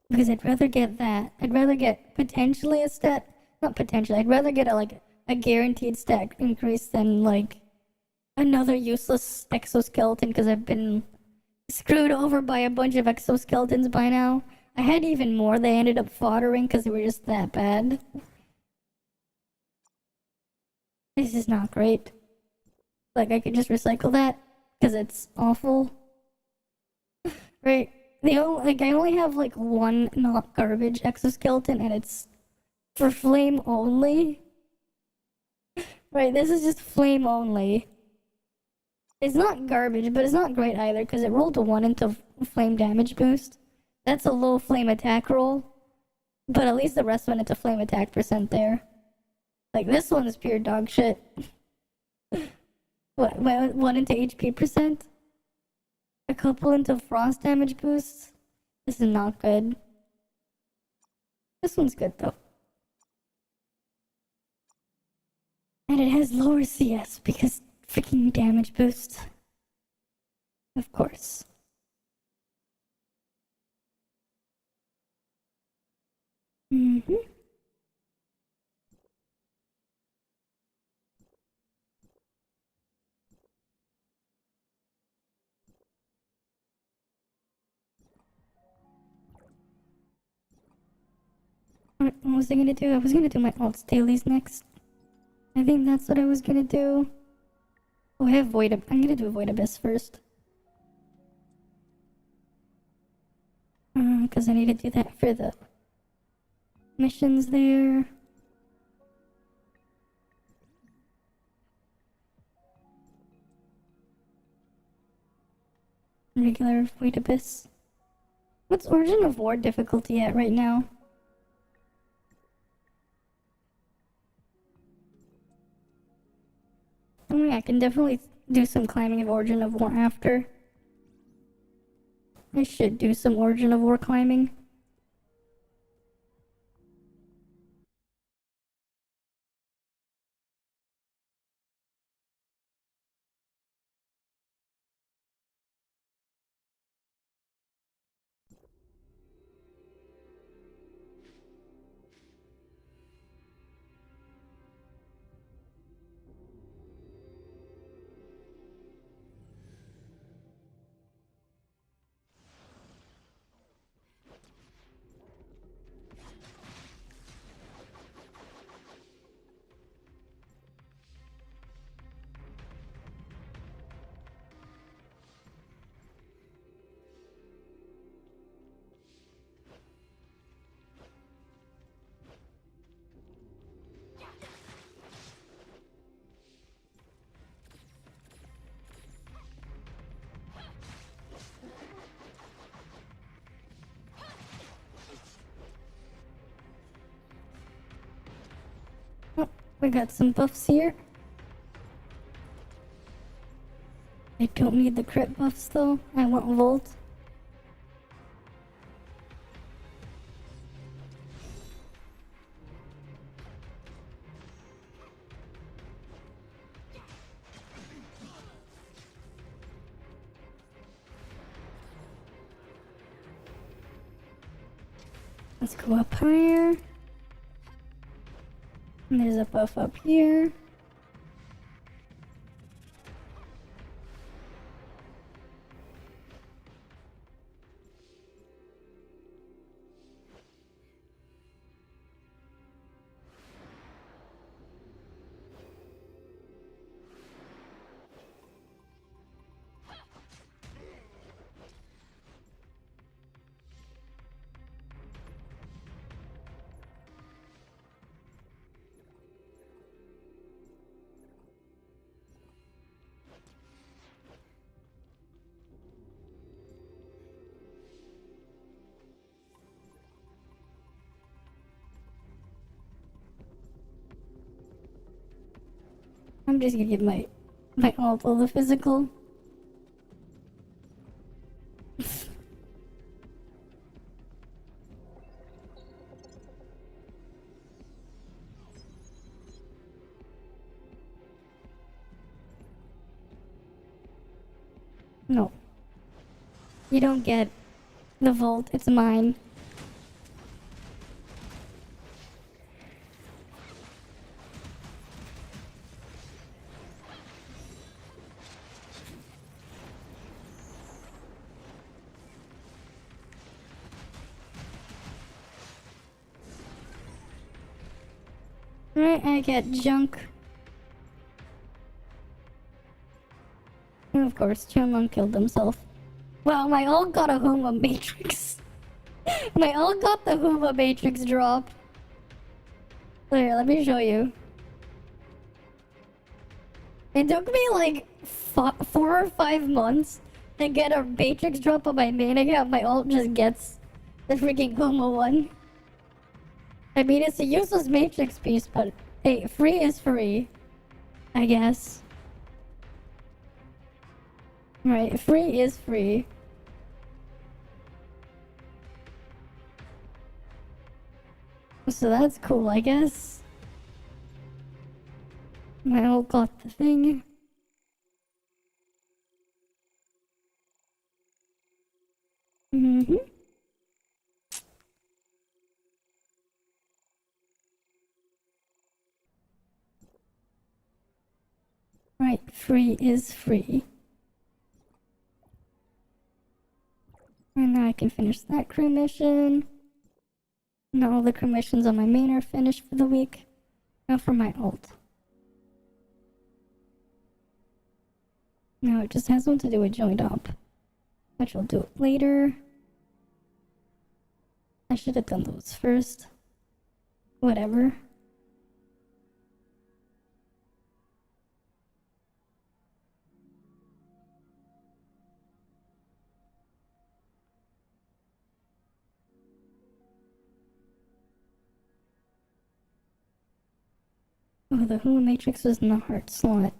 Speaker 1: Because I'd rather get that. I'd rather get potentially a stat. Not potentially, I'd rather get a guaranteed stat increase than, like, another useless exoskeleton, because I've been screwed over by a bunch of exoskeletons by now. I had even more they ended up foddering because they were just that bad. This is not great. Like, I could just recycle that because it's awful. Right? I only have, like, one not garbage exoskeleton, and it's for flame only. Right, this is just flame only. It's not garbage, but it's not great either, because it rolled a 1 into flame damage boost. That's a low flame attack roll. But at least the rest went into flame attack percent there. Like, this one is pure dog shit. What, 1 into HP percent? A couple into frost damage boosts? This is not good. This one's good, though. And it has lower CS, because freaking damage boost. Of course. Mm-hmm. What was I gonna do? I was gonna do my alts dailies next. I think that's what I was gonna do. Oh, I have Void I'm gonna do Void Abyss first. Because I need to do that for the missions there. Regular Void Abyss. What's Origin of War difficulty at right now? I mean, I can definitely do some climbing of Origin of War after. I should do some Origin of War climbing. Oh, we got some buffs here. I don't need the crit buffs though. I want Volt. Let's go up higher. And there's a buff up here. I'm just gonna get my ult on the physical. No. You don't get the Volt, it's mine. Right, I get junk. And of course, Chunlong killed himself. Well, my ult got a Huma Matrix. My ult got the Huma Matrix drop. Here, let me show you. It took me like 4 or 5 months to get a Matrix drop on my main account. My ult just gets the freaking Huma one. I mean, it's a useless Matrix piece, but hey, free is free, I guess. Right, free is free. So that's cool, I guess. My ult got the thing. Mm-hmm. Right, free is free. And now I can finish that crew mission. Now all the crew missions on my main are finished for the week. Now for my alt. Now it just has one to do with joined up, which I'll do it later. I should have done those first. Whatever. Oh, the Hula Matrix was in the heart slot.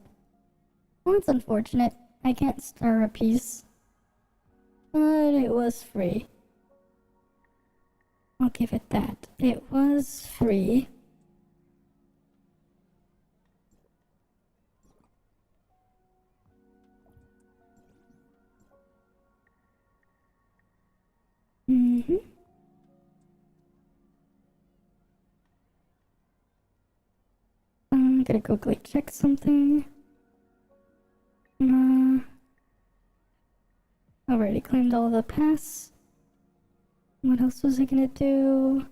Speaker 1: Well, that's unfortunate. I can't star a piece. But it was free. I'll give it that. It was free. Mm-hmm. I'm gonna quickly check something. I've already claimed all the pass. What else was I gonna do?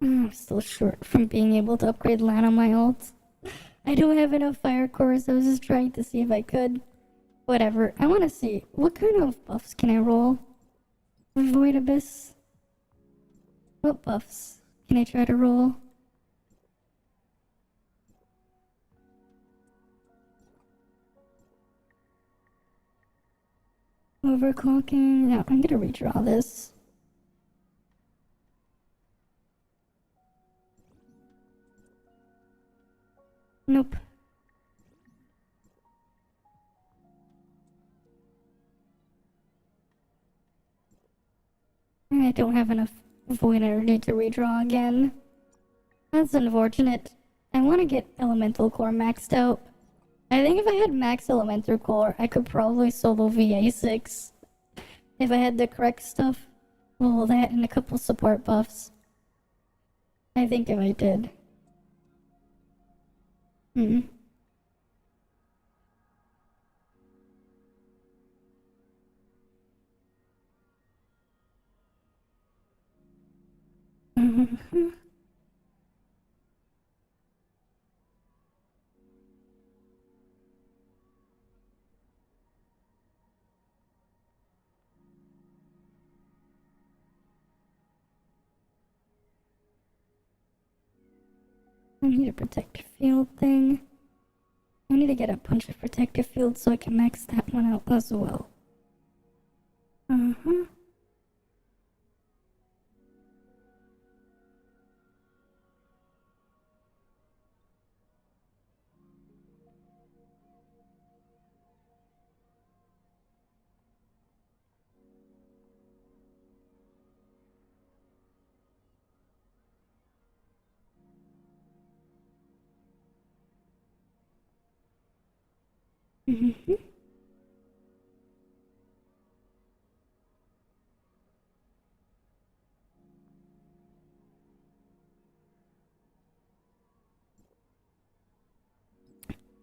Speaker 1: I'm still short from being able to upgrade LAN on my ult. I don't have enough fire cores. I was just trying to see if I could. Whatever. I want to see what kind of buffs can I roll. Void Abyss. What buffs can I try to roll? Overclocking. No, I'm gonna redraw this. Nope. I don't have enough void energy to redraw again. That's unfortunate. I want to get elemental core maxed out. I think if I had max elemental core, I could probably solo VA6. If I had the correct stuff. Well, that and a couple support buffs. I think if I did. I need a protective field thing. I need to get a bunch of protective fields so I can max that one out as well.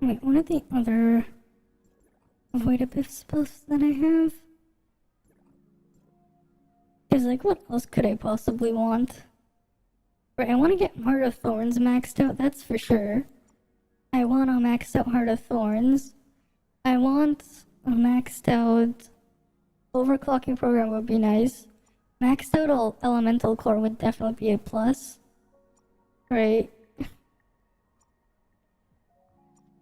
Speaker 1: Wait, one of the other Void Abyss buffs that I have is like, what else could I possibly want? Right, I want to get Heart of Thorns maxed out, that's for sure. I want to max out Heart of Thorns. I want a maxed out overclocking program would be nice. Maxed out elemental core would definitely be a plus. Right?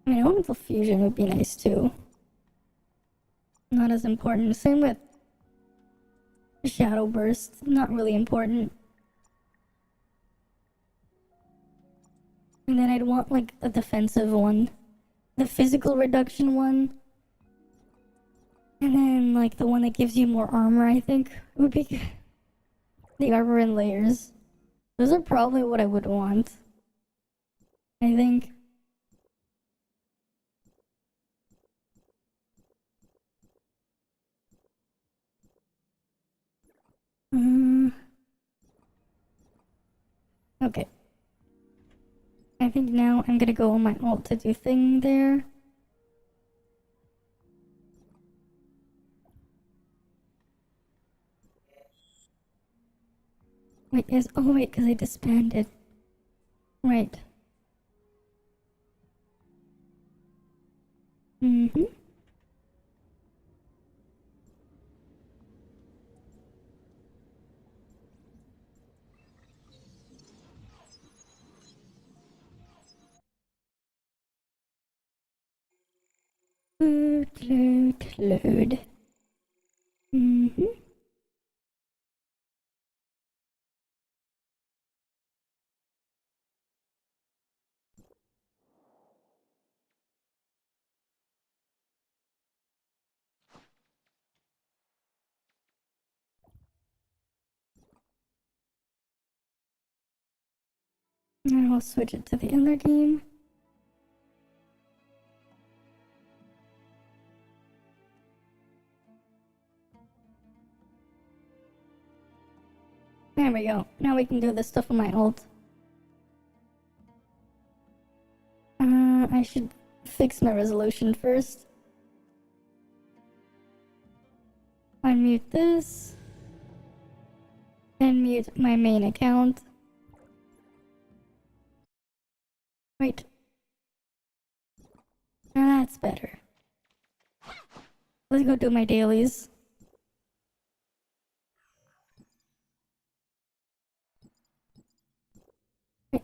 Speaker 1: I mean, elemental fusion would be nice too. Not as important. Same with shadow burst. Not really important. And then I'd want like a defensive one. The physical reduction one. And then like the one that gives you more armor, I think, would be good. The armor and layers. Those are probably what I would want. I think. Okay. I think now I'm gonna go on my alt to do thing there. Wait, oh wait, because I disbanded. Right. Mm-hmm. Load. Mm-hmm. Now I'll switch it to the other game. There we go. Now we can do this stuff on my alt. I should fix my resolution first. Unmute this. And mute my main account. Wait. Now that's better. Let's go do my dailies.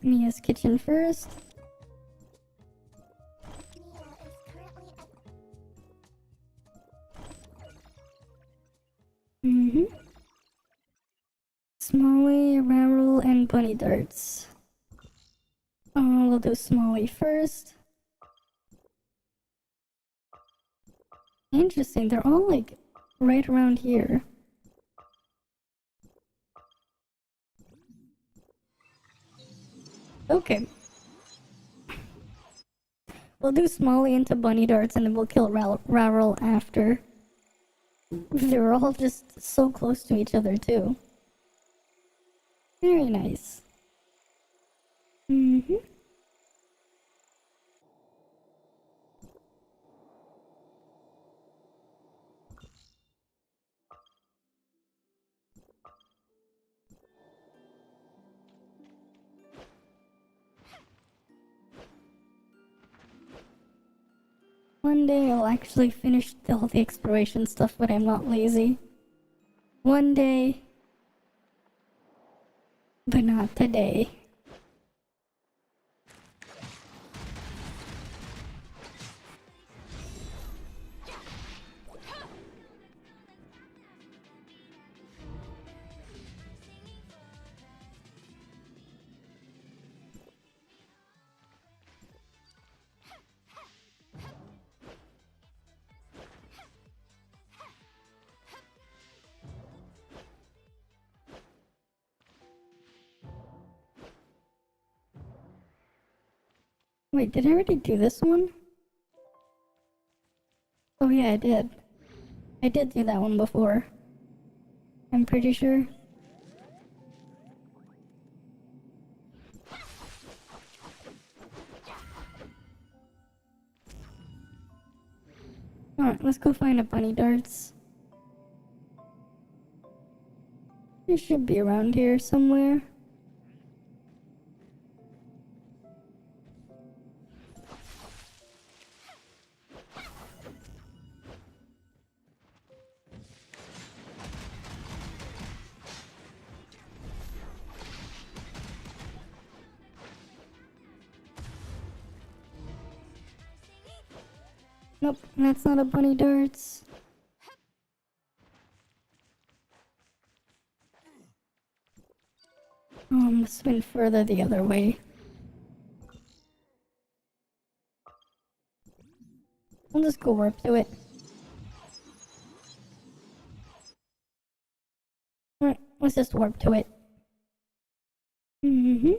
Speaker 1: Mia's kitchen first. Smalley, Rarrel, and Bunny Darts. We'll do Smalley first. Interesting, they're all like right around here. Okay. We'll do Smalley into Bunny Darts and then we'll kill Rarrel after. They were all just so close to each other too. Very nice. One day I'll actually finish all the exploration stuff, but I'm not lazy. One day. But not today. Wait, did I already do this one? Oh yeah, I did. I did do that one before. I'm pretty sure. Alright, let's go find a Bunny Darts. It should be around here somewhere. Nope, that's not a bunny darts. Oh, must have been further the other way. I'll just go warp to it. Alright, let's just warp to it. Mm-hmm.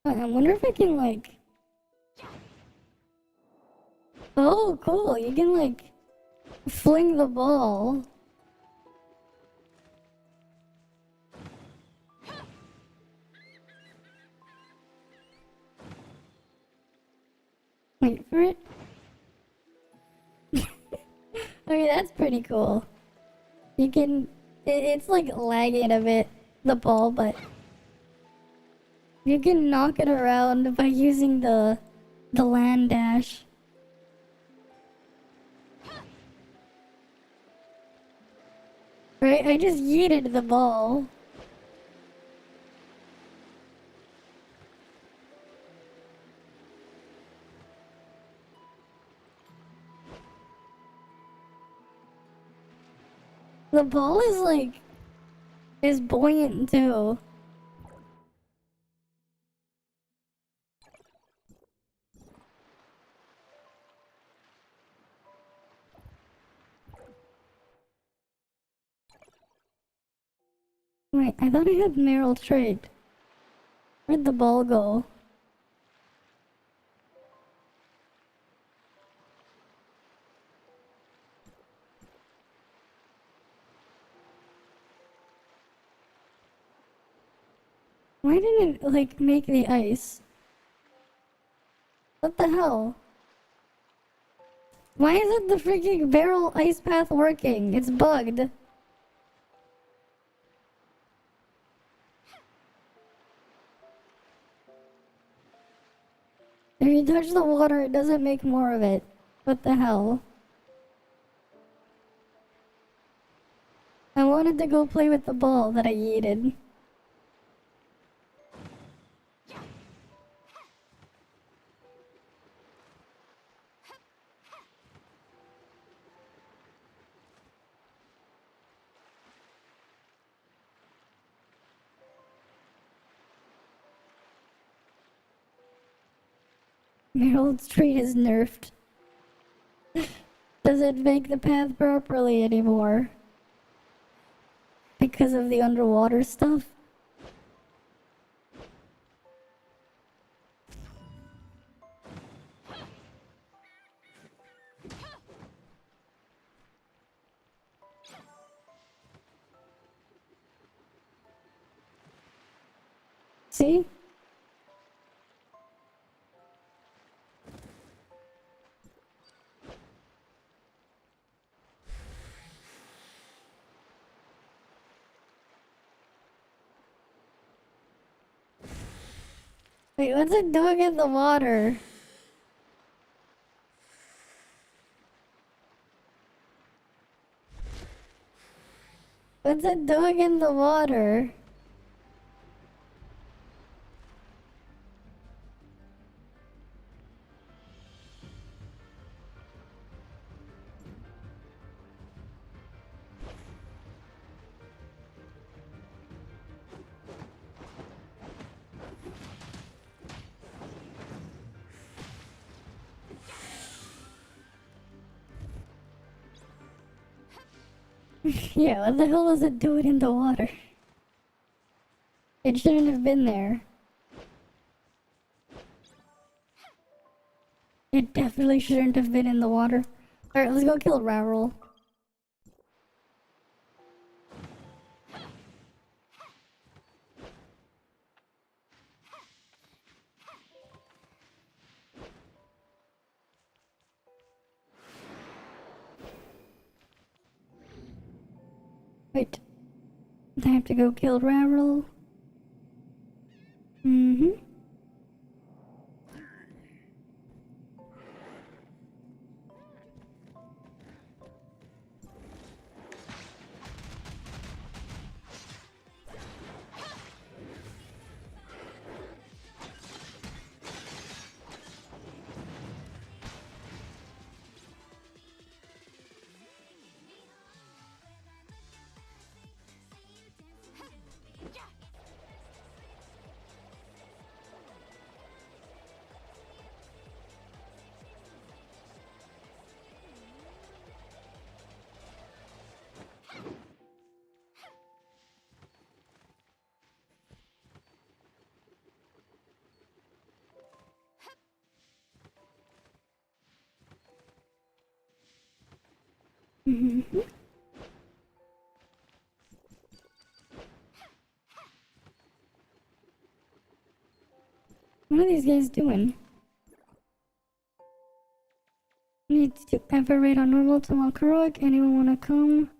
Speaker 1: Uh, I wonder if I can, like... Oh, cool. You can, like, fling the ball. Wait for it. I mean, that's pretty cool. You can... it's, like, lagging a bit, the ball, but... you can knock it around by using the land dash. Right, I just yeeted the ball. The ball is like... is buoyant too. Wait, I thought I had Meryl trait. Where'd the ball go? Why didn't it, like, make the ice? What the hell? Why isn't the freaking barrel ice path working? It's bugged. If you touch the water, it doesn't make more of it. What the hell? I wanted to go play with the ball that I yeeted. Meryl's tree is nerfed. Does it make the path properly anymore? Because of the underwater stuff? See? Wait, what's it doing in the water? What's it doing in the water? Yeah, what the hell does it do it in the water? It shouldn't have been there. It definitely shouldn't have been in the water. Alright, let's go kill Raoul. Wait. I have to go kill Raoul. Mm-hmm. Mm-hmm. What are these guys doing? Need to ever rate on normal to unlock heroic. Anyone wanna come?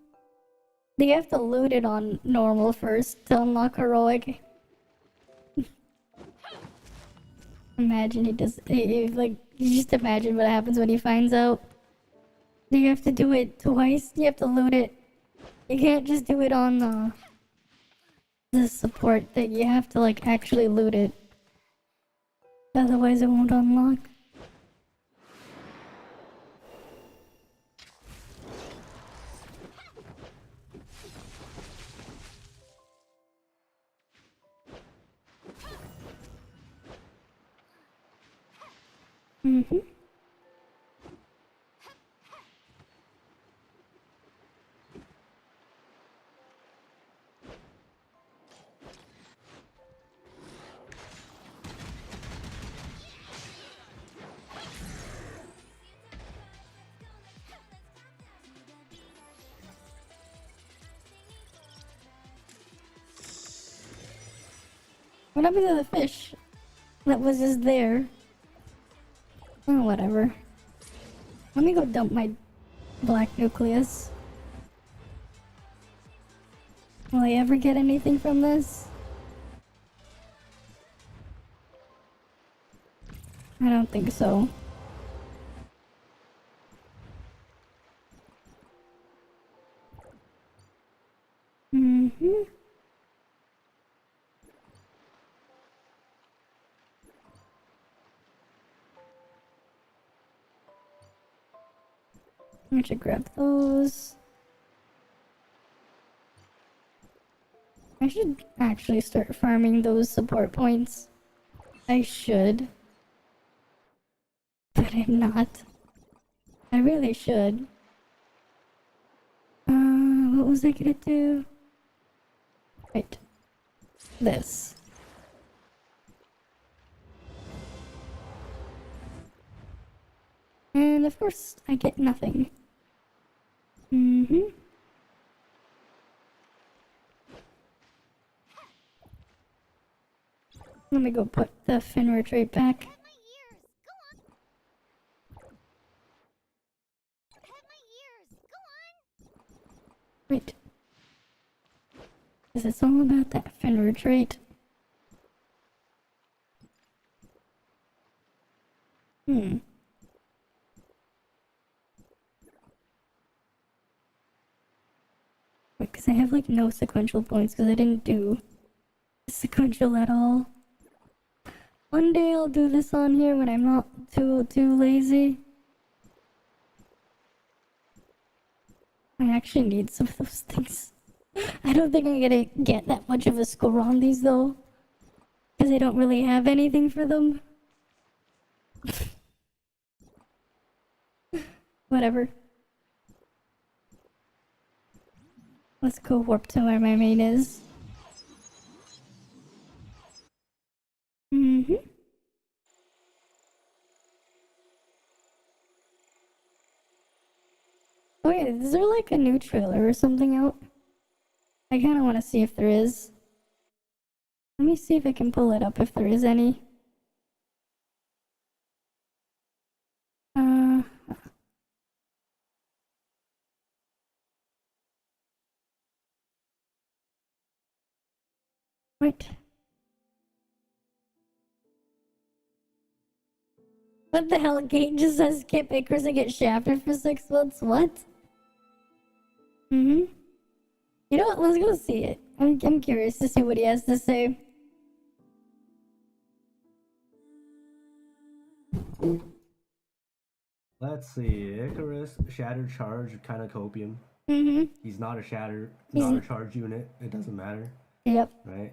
Speaker 1: They have to loot it on normal first to unlock heroic. Imagine he does. Like, you just imagine what happens when he finds out. You have to do it twice. You have to loot it. You can't just do it on the support thing. You have to like actually loot it. Otherwise, it won't unlock. Mm-hmm. What happened to the fish that was just there? Oh, whatever. Let me go dump my black nucleus. Will I ever get anything from this? I don't think so. Mm-hmm. I should grab those. I should actually start farming those support points. I should. But I'm not. I really should. What was I gonna do? Wait. This. And of course, I get nothing. Mm-hmm. Let me go put the Finra trait back. Wait. Is this all about that Finra trait? Because I have like no sequential points because I didn't do sequential at all. One day I'll do this on here when I'm not too lazy. I actually need some of those things. I don't think I'm gonna get that much of a score on these though. Because I don't really have anything for them. Whatever. Let's go warp to where my main is. Mm-hmm. Oh wait, is there like a new trailer or something out? I kind of want to see if there is. Let me see if I can pull it up if there is any. Uh, wait. What the hell? Gate just says skip Icarus and get shafted for 6 months? What? Mm-hmm. You know what? Let's go see it. I'm curious to see what he has to say.
Speaker 4: Let's see. Icarus, Shattered Charge, kind of copium.
Speaker 1: Mm-hmm.
Speaker 4: He's not a not a charge unit. It doesn't matter,
Speaker 1: Yep.
Speaker 4: right?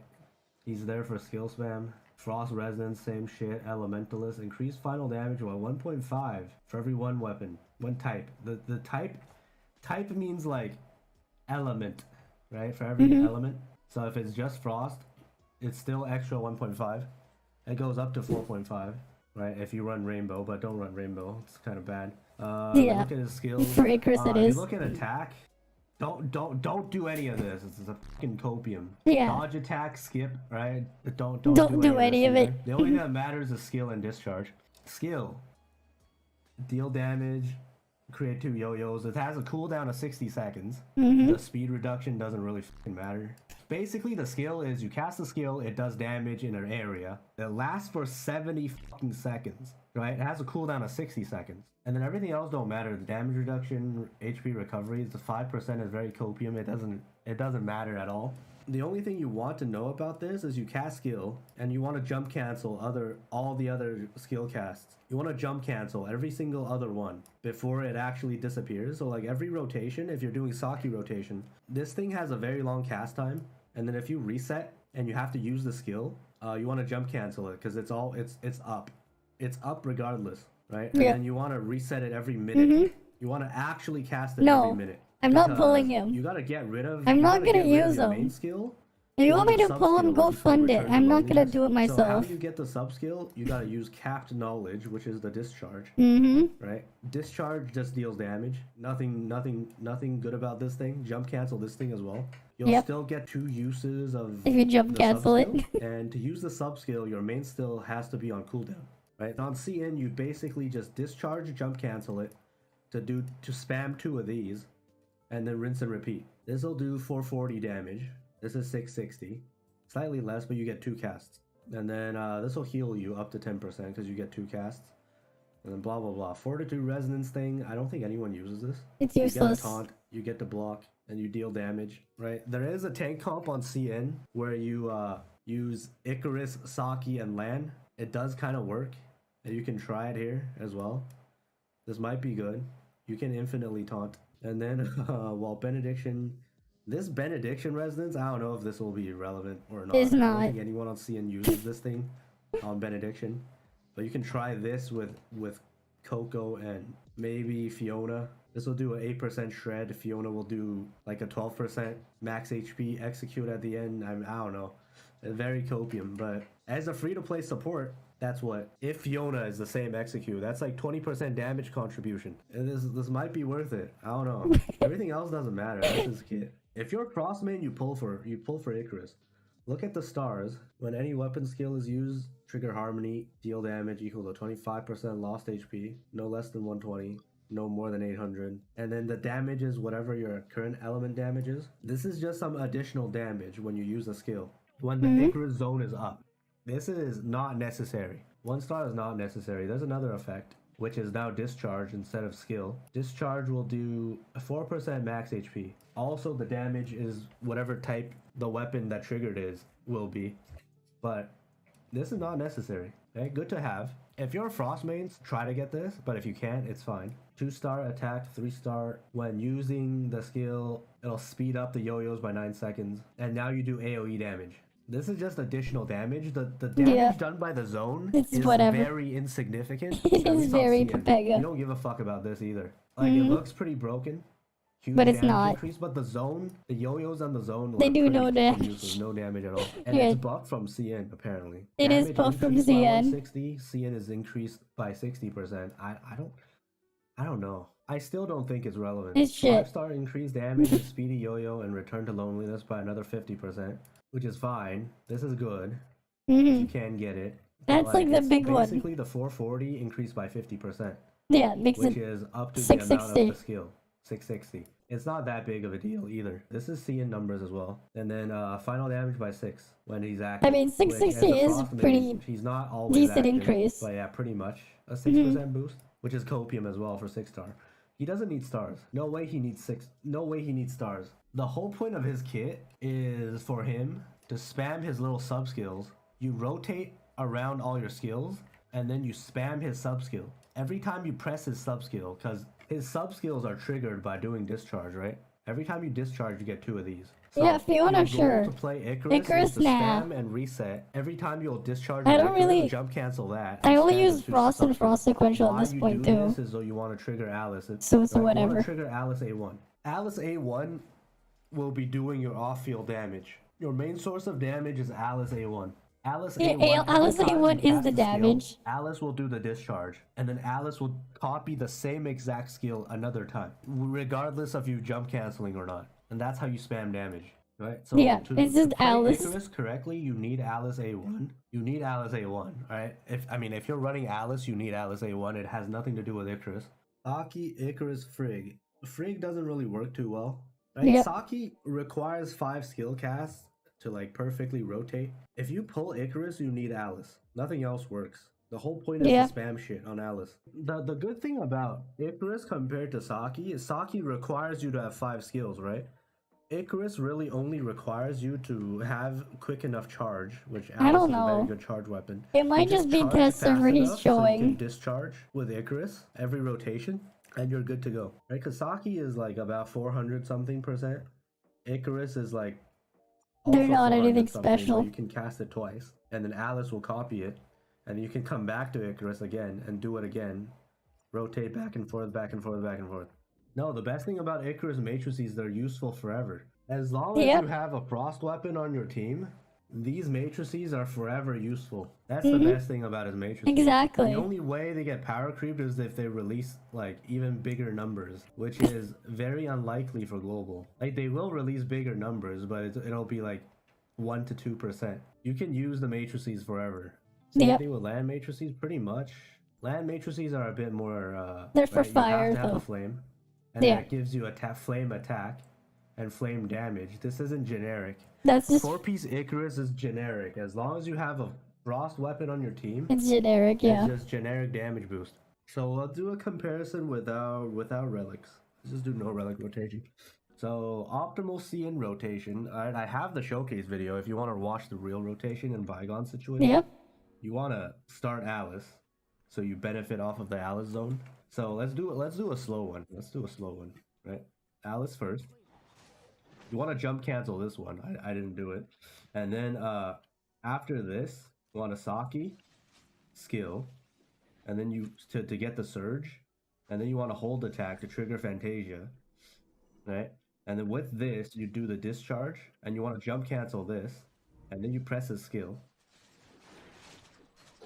Speaker 4: He's there for skill spam. Frost Resonance, same shit. Elementalist, increase final damage by 1.5 for every one weapon, one type. The type means like element, right? For every element. So if it's just Frost, it's still extra 1.5. It goes up to 4.5, right? If you run Rainbow, but don't run Rainbow. It's kind of bad.
Speaker 1: Yeah.
Speaker 4: Look at his skills.
Speaker 1: For Icarus, it
Speaker 4: If
Speaker 1: is.
Speaker 4: you look at attack, don't do any of this. It's a fucking copium.
Speaker 1: Yeah.
Speaker 4: Dodge, attack, skip, right? Don't
Speaker 1: do any of
Speaker 4: this
Speaker 1: it.
Speaker 4: either. The only thing that matters is skill and discharge. Skill, deal damage, create 2 yo-yos. It has a cooldown of 60 seconds. The speed reduction doesn't really fucking matter. Basically, the skill is you cast the skill, it does damage in an area. It lasts for 70 fucking seconds, right? It has a cooldown of 60 seconds. And then everything else don't matter. The damage reduction, HP recovery, the 5% is very copium. It doesn't matter at all. The only thing you want to know about this is you cast skill and you want to jump cancel all the other skill casts. You want to jump cancel every single other one before it actually disappears. So like every rotation, if you're doing Saki rotation, this thing has a very long cast time. And then if you reset and you have to use the skill, you want to jump cancel it because it's up. It's up regardless, right? And
Speaker 1: Yeah.
Speaker 4: then you want to reset it every minute. You want to actually cast it
Speaker 1: No,
Speaker 4: every minute.
Speaker 1: I'm not
Speaker 4: Because
Speaker 1: pulling him.
Speaker 4: You gotta get rid of.
Speaker 1: I'm
Speaker 4: you
Speaker 1: not
Speaker 4: gotta
Speaker 1: gonna
Speaker 4: get rid of
Speaker 1: use
Speaker 4: your
Speaker 1: him.
Speaker 4: main skill.
Speaker 1: If you
Speaker 4: or
Speaker 1: want me
Speaker 4: the
Speaker 1: to pull him,
Speaker 4: sub-skill
Speaker 1: go
Speaker 4: before
Speaker 1: fund it.
Speaker 4: Return to
Speaker 1: I'm not gonna
Speaker 4: Loneliness.
Speaker 1: do it
Speaker 4: So how
Speaker 1: myself.
Speaker 4: do you get the sub skill? You gotta use capped knowledge, which is the discharge,
Speaker 1: Mm-hmm.
Speaker 4: right? Discharge just deals damage. Nothing good about this thing. Jump cancel this thing as well. You'll
Speaker 1: Yep.
Speaker 4: still get 2 uses of
Speaker 1: If you jump
Speaker 4: the
Speaker 1: cancel it.
Speaker 4: sub-skill. And to use the sub skill, your main still has to be on cooldown, right? On CN, you basically just discharge, jump cancel it to spam 2 of these, and then rinse and repeat. This will do 440 damage. This is 660, slightly less, but you get 2 casts. And then this will heal you up to 10% because you get 2 casts. And then blah blah blah. Fortitude resonance thing. I don't think anyone uses this.
Speaker 1: It's
Speaker 4: You
Speaker 1: useless.
Speaker 4: get a taunt, you get to block, and you deal damage. Right. There is a tank comp on CN where you use Icarus, Saki, and Lan. It does kind of work, and you can try it here as well. This might be good. You can infinitely taunt. And then while Benediction, this Benediction resonance, I don't know if this will be relevant or not.
Speaker 1: It's
Speaker 4: I
Speaker 1: not.
Speaker 4: don't think anyone on CN uses this thing on Benediction. But you can try this with Coco and maybe Fiona. This will do an 8% shred. Fiona will do like a 12% max HP execute at the end. I don't know. Very copium. But as a free-to-play support, that's what. If Fiona is the same execute, that's like 20% damage contribution. And this might be worth it. I don't know. Everything else doesn't matter. That's his kit. If you're cross main, you pull for Icarus. Look at the stars. When any weapon skill is used, trigger harmony, deal damage equal to 25% lost HP, no less than 120, no more than 800. And then the damage is whatever your current element damage is. This is just some additional damage when you use a skill. When the Icarus zone is up. This is not necessary. 1 star is not necessary. There's another effect, which is now discharge instead of skill. Discharge will do a 4% max HP. Also, the damage is whatever type the weapon that triggered is will be. But this is not necessary. Okay, good to have. If you're Frost mains, try to get this, but if you can't, it's fine. 2-star attack, 3-star. When using the skill, it'll speed up the yo-yos by 9 seconds. And now you do AoE damage. This is just additional damage. The damage done by the zone is
Speaker 1: whatever.
Speaker 4: very insignificant.
Speaker 1: It
Speaker 4: At
Speaker 1: is
Speaker 4: least on
Speaker 1: very
Speaker 4: CN.
Speaker 1: Pepega.
Speaker 4: You don't give a fuck about this either. Like, it looks pretty broken. huge
Speaker 1: But it's
Speaker 4: damage
Speaker 1: not.
Speaker 4: increase. But the zone, the yo-yos on the zone,
Speaker 1: They
Speaker 4: were
Speaker 1: do
Speaker 4: pretty
Speaker 1: no damage.
Speaker 4: useless, no damage at all. And
Speaker 1: Yeah.
Speaker 4: it's buffed from CN apparently.
Speaker 1: It is
Speaker 4: Damage
Speaker 1: buffed from
Speaker 4: increased by
Speaker 1: CN.
Speaker 4: 160. CN is increased by 60%. I don't know. I still don't think it's relevant.
Speaker 1: It's shit.
Speaker 4: 5-star increased damage, speedy yo-yo, and return to loneliness by another 50%, which is fine. This is good. You can get it. But,
Speaker 1: That's like the
Speaker 4: it's
Speaker 1: big one.
Speaker 4: Basically, the 440 increased by 50%,
Speaker 1: Yeah, makes
Speaker 4: which
Speaker 1: it
Speaker 4: is up to the amount of
Speaker 1: 660.
Speaker 4: the skill. 660. It's not that big of a deal either. This is seeing numbers as well. And then final damage by 6 when he's active.
Speaker 1: I mean, 660
Speaker 4: which, as a
Speaker 1: is
Speaker 4: frost mage,
Speaker 1: pretty
Speaker 4: he's not always
Speaker 1: decent
Speaker 4: active,
Speaker 1: increase.
Speaker 4: But yeah, pretty much. A 6% boost, which is copium as well for 6-star. He doesn't need stars. No way he needs 6. No way he needs stars. The whole point of his kit is for him to spam his little sub skills. You rotate around all your skills, and then you spam his sub skill. Every time you press his sub skill, because his sub skills are triggered by doing discharge, right? Every time you discharge, you get 2 of these. So
Speaker 1: Yeah, Fiona,
Speaker 4: your goal
Speaker 1: sure.
Speaker 4: To play Icarus,
Speaker 1: Icarus,
Speaker 4: is to
Speaker 1: nah.
Speaker 4: spam and reset. Every time you'll discharge,
Speaker 1: I
Speaker 4: with
Speaker 1: don't
Speaker 4: Icarus,
Speaker 1: really-
Speaker 4: jump cancel that.
Speaker 1: I
Speaker 4: and
Speaker 1: only
Speaker 4: spam
Speaker 1: use
Speaker 4: his
Speaker 1: Frost and
Speaker 4: sub skill.
Speaker 1: Frost sequential at
Speaker 4: Why
Speaker 1: this
Speaker 4: you
Speaker 1: point
Speaker 4: do
Speaker 1: too.
Speaker 4: This is so you want to trigger Alice.
Speaker 1: So it's
Speaker 4: You
Speaker 1: whatever.
Speaker 4: want to trigger Alice A1. Alice A1 will be doing your off-field damage. Your main source of damage is Alice A1. Alice
Speaker 1: Yeah,
Speaker 4: A1.
Speaker 1: Alice
Speaker 4: every time
Speaker 1: A1
Speaker 4: you
Speaker 1: is
Speaker 4: cast
Speaker 1: the
Speaker 4: a skill,
Speaker 1: damage.
Speaker 4: Alice will do the discharge, and then Alice will copy the same exact skill another time, regardless of you jump canceling or not. And that's how you spam damage, right? So
Speaker 1: Yeah, it's just
Speaker 4: to play
Speaker 1: Alice.
Speaker 4: Icarus correctly, you need Alice A1. You need Alice A1, right? If you're running Alice, you need Alice A1. It has nothing to do with Icarus. Saki, Icarus, Frigg. Frigg doesn't really work too well, right?
Speaker 1: Yep.
Speaker 4: Saki requires 5 skill casts to like perfectly rotate. If you pull Icarus, you need Alice. Nothing else works. The whole point is
Speaker 1: Yeah.
Speaker 4: to spam shit on Alice. The good thing about Icarus compared to Saki is Saki requires you to have 5 skills, right? Icarus really only requires you to have quick enough charge, which
Speaker 1: I
Speaker 4: Alice
Speaker 1: don't
Speaker 4: is a very
Speaker 1: know.
Speaker 4: good charge weapon.
Speaker 1: It might
Speaker 4: You
Speaker 1: just be
Speaker 4: charge
Speaker 1: test
Speaker 4: fast
Speaker 1: server he's
Speaker 4: enough so you can
Speaker 1: showing.
Speaker 4: discharge with Icarus every rotation, and you're good to go. Right? Because Saki is like about 400 something %. Icarus is like
Speaker 1: They're
Speaker 4: also
Speaker 1: not
Speaker 4: 400
Speaker 1: anything
Speaker 4: something, but
Speaker 1: special.
Speaker 4: you can cast it twice, and then Alice will copy it, and then you can come back to Icarus again and do it again. Rotate back and forth, back and forth, back and forth. No, the best thing about Icarus matrices, they're useful forever. As long as
Speaker 1: Yep.
Speaker 4: you have a frost weapon on your team, these matrices are forever useful. That's the best thing about his matrices.
Speaker 1: Exactly.
Speaker 4: The only way they get power creeped is if they release like even bigger numbers, which is very unlikely for global. Like they will release bigger numbers, but it'll be like 1 to 2%. You can use the matrices forever. Same
Speaker 1: Yep.
Speaker 4: thing with land matrices, pretty much. Land matrices are a bit more.
Speaker 1: They're for
Speaker 4: right,
Speaker 1: fire,
Speaker 4: you have to have
Speaker 1: though.
Speaker 4: a flame, and
Speaker 1: Yeah.
Speaker 4: then it gives you a flame attack and flame damage. This isn't generic.
Speaker 1: That's just
Speaker 4: 4-piece Icarus is generic. As long as you have a frost weapon on your team,
Speaker 1: it's generic, yeah.
Speaker 4: it's just generic damage boost. So let's do a comparison without relics. Let's just do no relic rotation. So optimal CN rotation. I have the showcase video if you want to watch the real rotation in Bygone situation.
Speaker 1: Yep.
Speaker 4: You want to start Alice, so you benefit off of the Alice zone. So let's do a slow one. Let's do a slow one, right? Alice first. You want to jump cancel this one. I didn't do it. And then after this, you want a Saki skill, and then you to get the surge, and then you want to hold attack to trigger Fantasia, right? And then with this, you do the discharge, and you want to jump cancel this, and then you press his skill,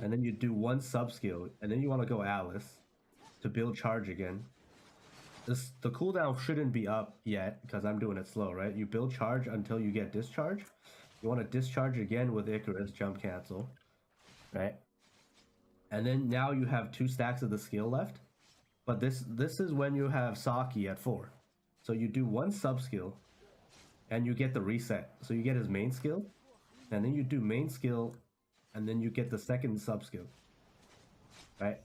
Speaker 4: and then you do 1 sub skill, and then you want to go Alice to build charge again. The cooldown shouldn't be up yet because I'm doing it slow, right? You build charge until you get discharge. You want to discharge again with Icarus, jump cancel, right? And then now you have 2 stacks of the skill left. But this is when you have Saki at 4. So you do 1 sub skill, and you get the reset. So you get his main skill, and then you do main skill, and then you get the second sub skill, right?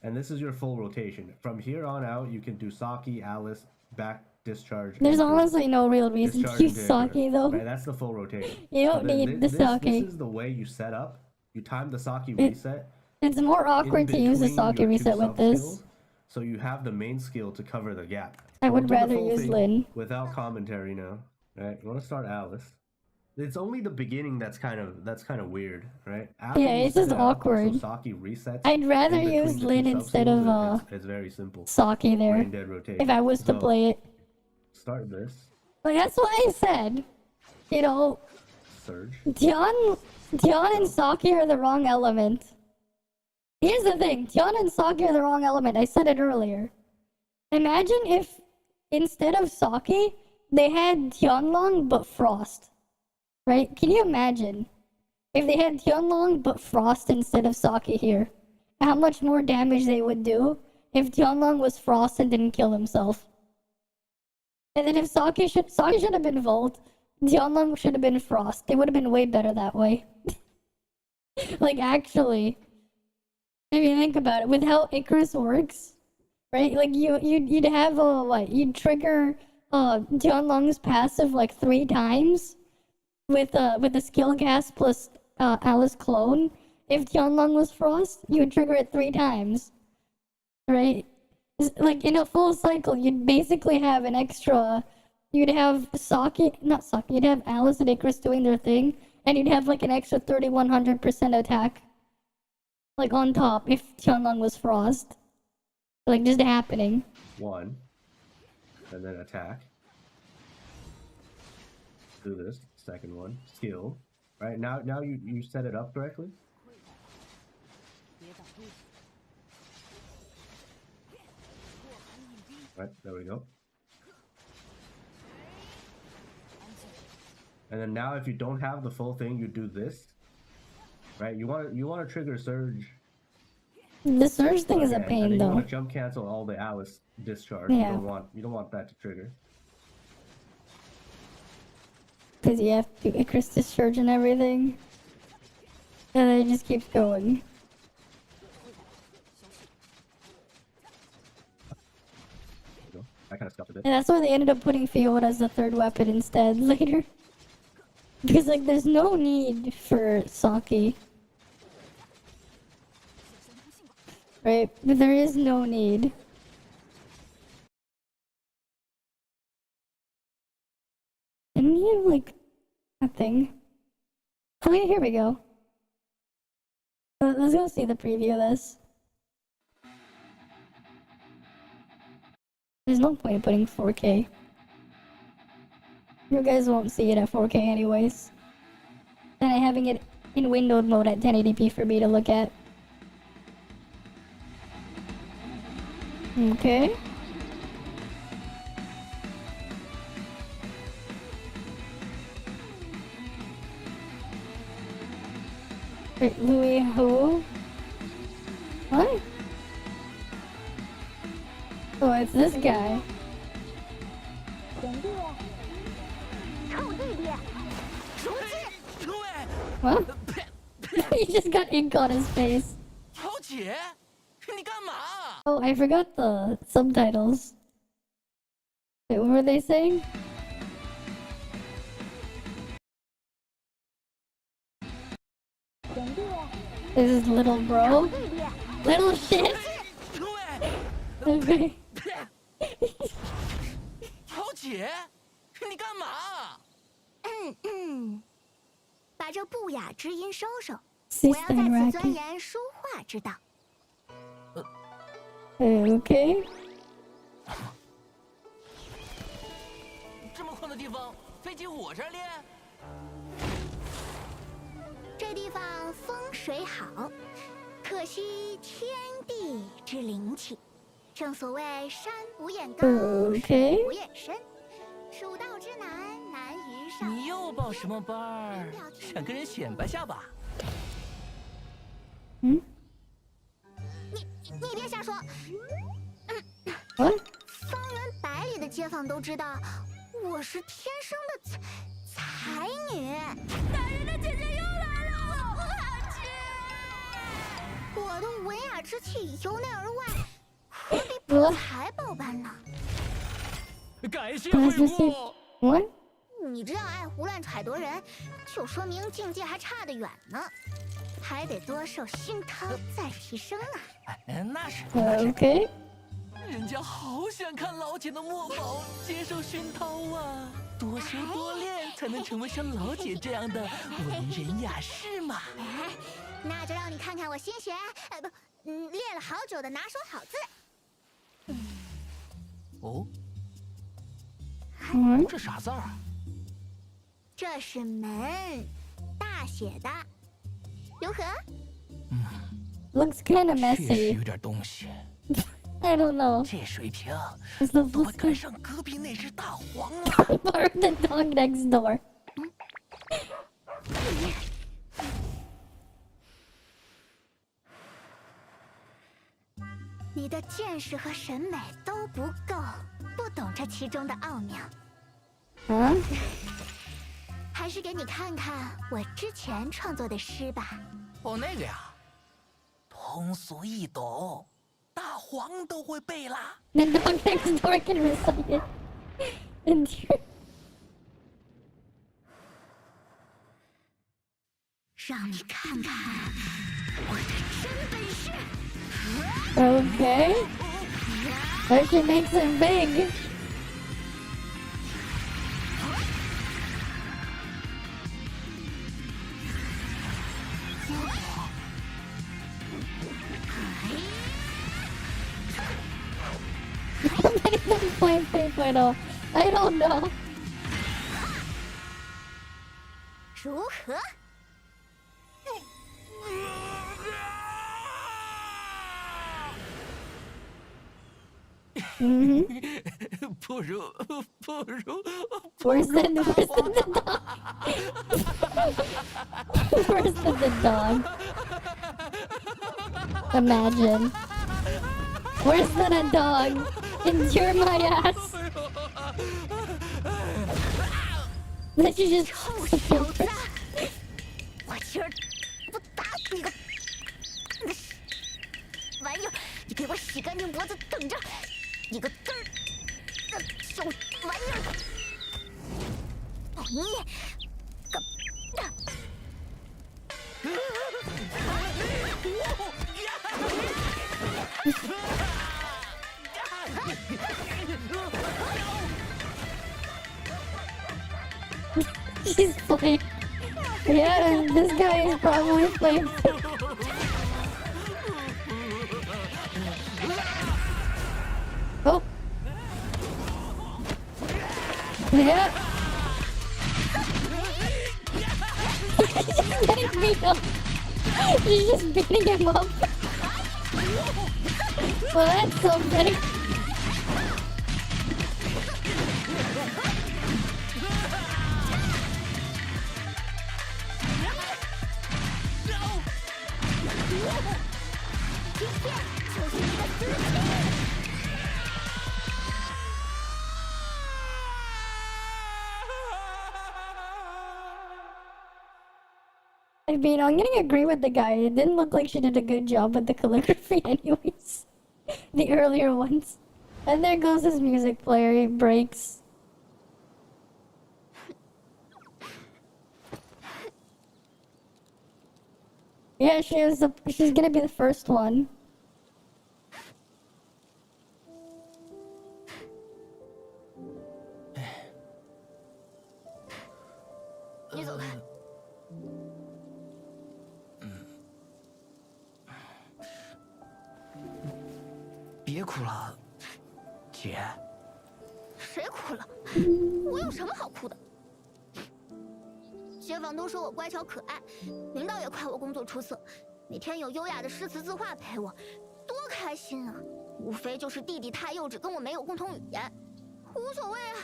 Speaker 4: And this is your full rotation. From here on out, you can do Saki, Alice, back, discharge.
Speaker 1: There's
Speaker 4: Icarus,
Speaker 1: honestly no real reason to
Speaker 4: discharge
Speaker 1: use
Speaker 4: into
Speaker 1: Saki
Speaker 4: Icarus,
Speaker 1: though.
Speaker 4: Right, that's the full rotation.
Speaker 1: You don't
Speaker 4: then
Speaker 1: need the Saki.
Speaker 4: This is the way you set up. You time the Saki reset.
Speaker 1: It's more awkward to use the
Speaker 4: between
Speaker 1: Saki
Speaker 4: your 2
Speaker 1: reset with
Speaker 4: sub
Speaker 1: this.
Speaker 4: skills, so you have the main skill to cover the gap.
Speaker 1: I would
Speaker 4: We'll do the
Speaker 1: rather
Speaker 4: full
Speaker 1: use
Speaker 4: thing
Speaker 1: Lin.
Speaker 4: without commentary now. Right? You want to start Alice. It's only the beginning that's kind of weird, right? After
Speaker 1: Yeah,
Speaker 4: you
Speaker 1: it's
Speaker 4: set
Speaker 1: just
Speaker 4: it up,
Speaker 1: awkward.
Speaker 4: So Saki resets.
Speaker 1: I'd rather
Speaker 4: in between
Speaker 1: use
Speaker 4: the 2
Speaker 1: Lin
Speaker 4: sub
Speaker 1: instead
Speaker 4: skills,
Speaker 1: of
Speaker 4: it's very simple.
Speaker 1: Saki there.
Speaker 4: Brain dead rotation.
Speaker 1: If I was to
Speaker 4: So,
Speaker 1: play it.
Speaker 4: start this.
Speaker 1: Like, that's why I said, you know,
Speaker 4: Surge.
Speaker 1: Tion and Saki are the wrong element. Here's the thing, Tion and Saki are the wrong element. I said it earlier. Imagine if, instead of Saki, they had Tianlong but Frost. Right? Can you imagine? If they had Tianlong but Frost instead of Saki here. How much more damage they would do if Tianlong was Frost and didn't kill himself. And then if Saki should have been Volt, Tianlong should have been Frost. It would have been way better that way. Like, actually. If you think about it, with how Icarus works, right? Like, you'd have, you'd trigger, Tianlong's passive, like, 3 times with the skill cast plus, Alice clone. If Tianlong was Frost, you would trigger it 3 times. Right? Like, in a full cycle, you'd basically have an extra... You'd have you'd have Alice and Icarus doing their thing, and you'd have, like, an extra 3100% attack. Like, on top, if Tianlong was Frost. Like, just happening.
Speaker 4: 1. And then attack. Do this. Second one. Skill. Right, now you set it up correctly. Right, there we go. And then now if you don't have the full thing, you do this. Right? You want to trigger surge.
Speaker 1: The surge thing is a pain,
Speaker 4: and then
Speaker 1: though.
Speaker 4: You want to jump cancel all the Alice discharge.
Speaker 1: Yeah.
Speaker 4: You don't want that to trigger.
Speaker 1: Because you have to Icarus discharge and everything. And then it just keeps going.
Speaker 4: There you go. I kind of scuffed a bit.
Speaker 1: And that's why they ended up putting Fiona as the 3rd weapon instead later. Because, like, there's no need for Saki. Right? There is no need. Didn't you have, like, a thing? Oh, yeah, here we go. Let's go see the preview of this. There's no point in putting 4K. You guys won't see it at 4K anyways. And having it in windowed mode at 1080p for me to look at. Okay. Wait, Louis who? What? Oh, it's this guy. What? He just got ink on his face. Oh, I forgot the subtitles. Wait, what were they saying? This is little bro. Little shit. Okay.
Speaker 5: 桃姐，你干嘛？
Speaker 6: 把这不雅之音收收。
Speaker 1: Cease
Speaker 6: 我要
Speaker 1: the
Speaker 6: 在此
Speaker 1: interacting.
Speaker 6: 钻研书画之道。
Speaker 1: Okay.
Speaker 5: 这么宽的地方，飞机我这儿练？
Speaker 6: 这地方风水好，可惜天地之灵气。正所谓山无眼高，
Speaker 1: Okay.
Speaker 6: 水无眼深，蜀道之难难于上。
Speaker 5: 你又报什么班儿？想跟人显摆下吧？Hmm?
Speaker 6: 你别瞎说。
Speaker 1: What?
Speaker 6: 方圆百里的街坊都知道，我是天生的才女。大人的姐姐又来了，我好气！我的文雅之气由内而外，可比不才宝般呢。
Speaker 5: 感谢
Speaker 1: What?
Speaker 5: 惠顾。
Speaker 1: What?
Speaker 6: 你这样爱胡乱揣度人，就说明境界还差得远呢，还得多受熏陶再提升啊。
Speaker 5: 那是，
Speaker 1: Okay.
Speaker 5: 人家好想看老姐的墨宝接受熏陶啊！多修多练，才能成为像老姐这样的文人雅士嘛。
Speaker 6: 哎，那就让你看看我新学，练了好久的拿手好字。
Speaker 5: 哦，
Speaker 1: 嗯
Speaker 5: 这啥字儿？
Speaker 6: 这是门，大写的，如何？
Speaker 1: ，looks kind of
Speaker 5: 确实
Speaker 1: messy.
Speaker 5: 有点东西。
Speaker 1: I don't know.
Speaker 5: 这水平
Speaker 1: It's the
Speaker 5: 都快
Speaker 1: first
Speaker 5: 赶上隔壁那只大黄了。
Speaker 1: or the dog next door.
Speaker 6: 你的见识和审美都不够，不懂这其中的奥妙。
Speaker 1: Huh?
Speaker 6: 还是给你看看我之前创作的诗吧。
Speaker 5: 哦，那个呀，通俗易懂，大黄都会背啦。
Speaker 1: The dog next door can recite it. And here-
Speaker 6: 让你看看我的真本事。
Speaker 1: Okay. Or she makes it big. 3.0. I don't know.
Speaker 6: 如何？
Speaker 5: 不如
Speaker 1: Worse than the dog. Worse than the dog. Imagine. Worse than a dog. Endure my ass. Then she just
Speaker 6: 臭小子！我今儿不打死你个玩意儿！你给我洗干净脖子，等着！你个嘚儿的小玩意儿！哦，你个。
Speaker 1: She's playing. Yeah, this guy is probably playing. Oh. Yeah. She's getting beat up. She's just beating him up. Well, that's something. I mean, I'm gonna agree with the guy. It didn't look like she did a good job with the calligraphy anyways. The earlier ones. And there goes his music player. He breaks. Yeah, she's gonna be the first one.
Speaker 6: 你走开。
Speaker 5: 别哭了，姐。
Speaker 6: 谁哭了？我有什么好哭的？街坊都说我乖巧可爱，领导也夸我工作出色，每天有优雅的诗词字画陪我，多开心啊！无非就是弟弟太幼稚，跟我没有共同语言，无所谓啊，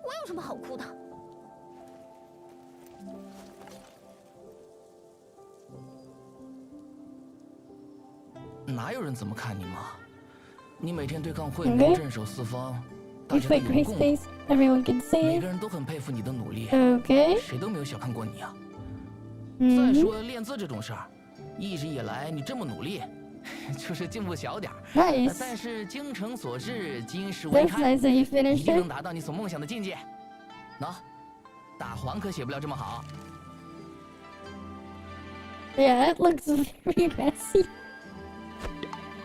Speaker 6: 我有什么好哭的？
Speaker 5: 哪有人怎么看你嘛？你每天对抗会面，镇守四方，大
Speaker 1: You
Speaker 5: 家都
Speaker 1: play
Speaker 5: 有
Speaker 1: Grace
Speaker 5: 共，
Speaker 1: Face. Everyone can
Speaker 5: 每
Speaker 1: see.
Speaker 5: 个人都很佩服你的努力，
Speaker 1: Okay.
Speaker 5: 谁都没有小看过你啊。再
Speaker 1: Mm-hmm.
Speaker 5: 说练字这种事儿，一直以来你这么努力，就是进步小点儿，
Speaker 1: Nice.
Speaker 5: 但是精诚所至，金石
Speaker 1: That's
Speaker 5: 为开，
Speaker 1: nice that you
Speaker 5: 一
Speaker 1: finished
Speaker 5: 定
Speaker 1: it.
Speaker 5: 能达到你所梦想的境界。喏，大黄可写不了这么好。
Speaker 1: Yeah, it looks very messy.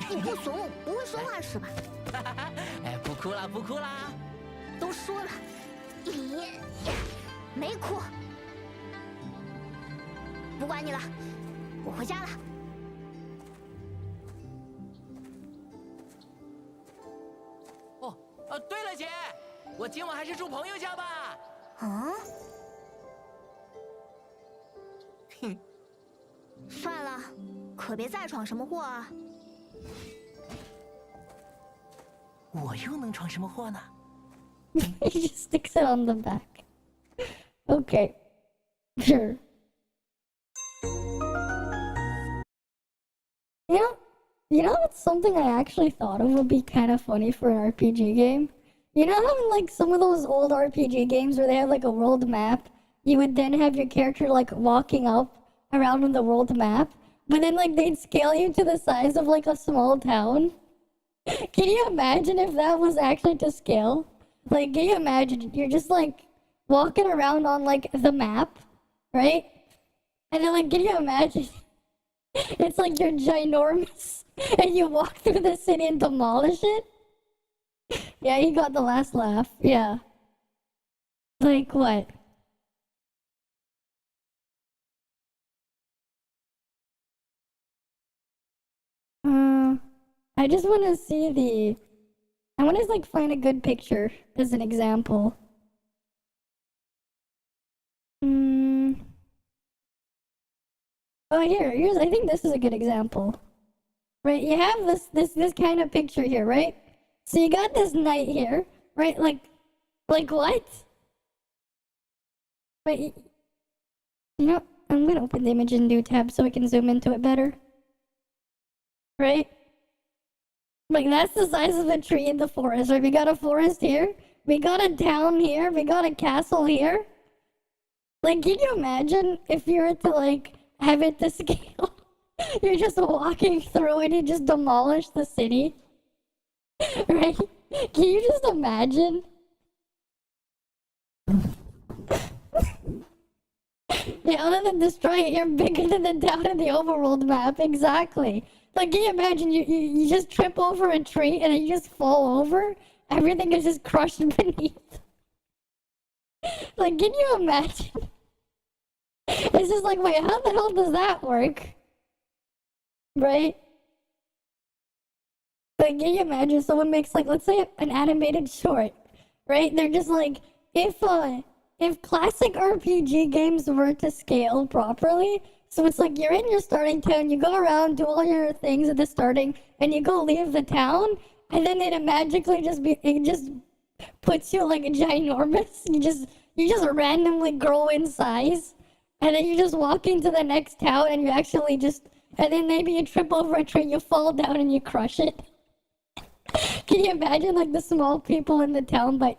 Speaker 6: 你不怂我不会说话是吧？
Speaker 5: 哎，不哭啦，不哭啦。
Speaker 6: 都说了，没哭。不管你了，我回家了。
Speaker 5: 哦，对了，姐，我今晚还是住朋友家吧。
Speaker 6: 嗯，哼，算了，可别再闯什么祸啊！
Speaker 5: 我又能闯什么祸呢？
Speaker 1: He just sticks it on the back. Okay. Sure. It's something I actually thought of would be kind of funny for an RPG game. You know how in like some of those old RPG games where they have like a world map, you would then have your character like walking up around on the world map, but then like they'd scale you to the size of like a small town? Can you imagine if that was actually to scale? Like, can you imagine you're just like walking around on like the map, right? And then like, can you imagine it's like you're ginormous and you walk through the city and demolish it? Yeah, he got the last laugh. Yeah. Like what? I just want to see the. I want to like find a good picture as an example. Oh, here's. I think this is a good example. Right, you have this kind of picture here, right? So you got this knight here, right? Like what? Wait, I'm gonna open the image in new tab so we can zoom into it better. Right? Like that's the size of a tree in the forest, right? We got a forest here, we got a town here, we got a castle here. Like, can you imagine if you were to like have it to scale? You're just walking through and you just demolish the city. Right? Can you just imagine? Yeah, other than destroy it, you're bigger than the town in the overworld map. Exactly. Like, can you imagine you just trip over a tree and then you just fall over? Everything is just crushed beneath. Like, can you imagine? It's just like, wait, how the hell does that work? Right? Like, can you imagine someone makes like, let's say an animated short, right? They're just like, if classic RPG games were to scale properly, so it's like you're in your starting town, you go around, do all your things at the starting, and you go leave the town, and then it magically it just puts you like a ginormous. You just randomly grow in size, and then you just walk into the next town, and you actually just. And then maybe you trip over a tree, you fall down and you crush it. Can you imagine like the small people in the town by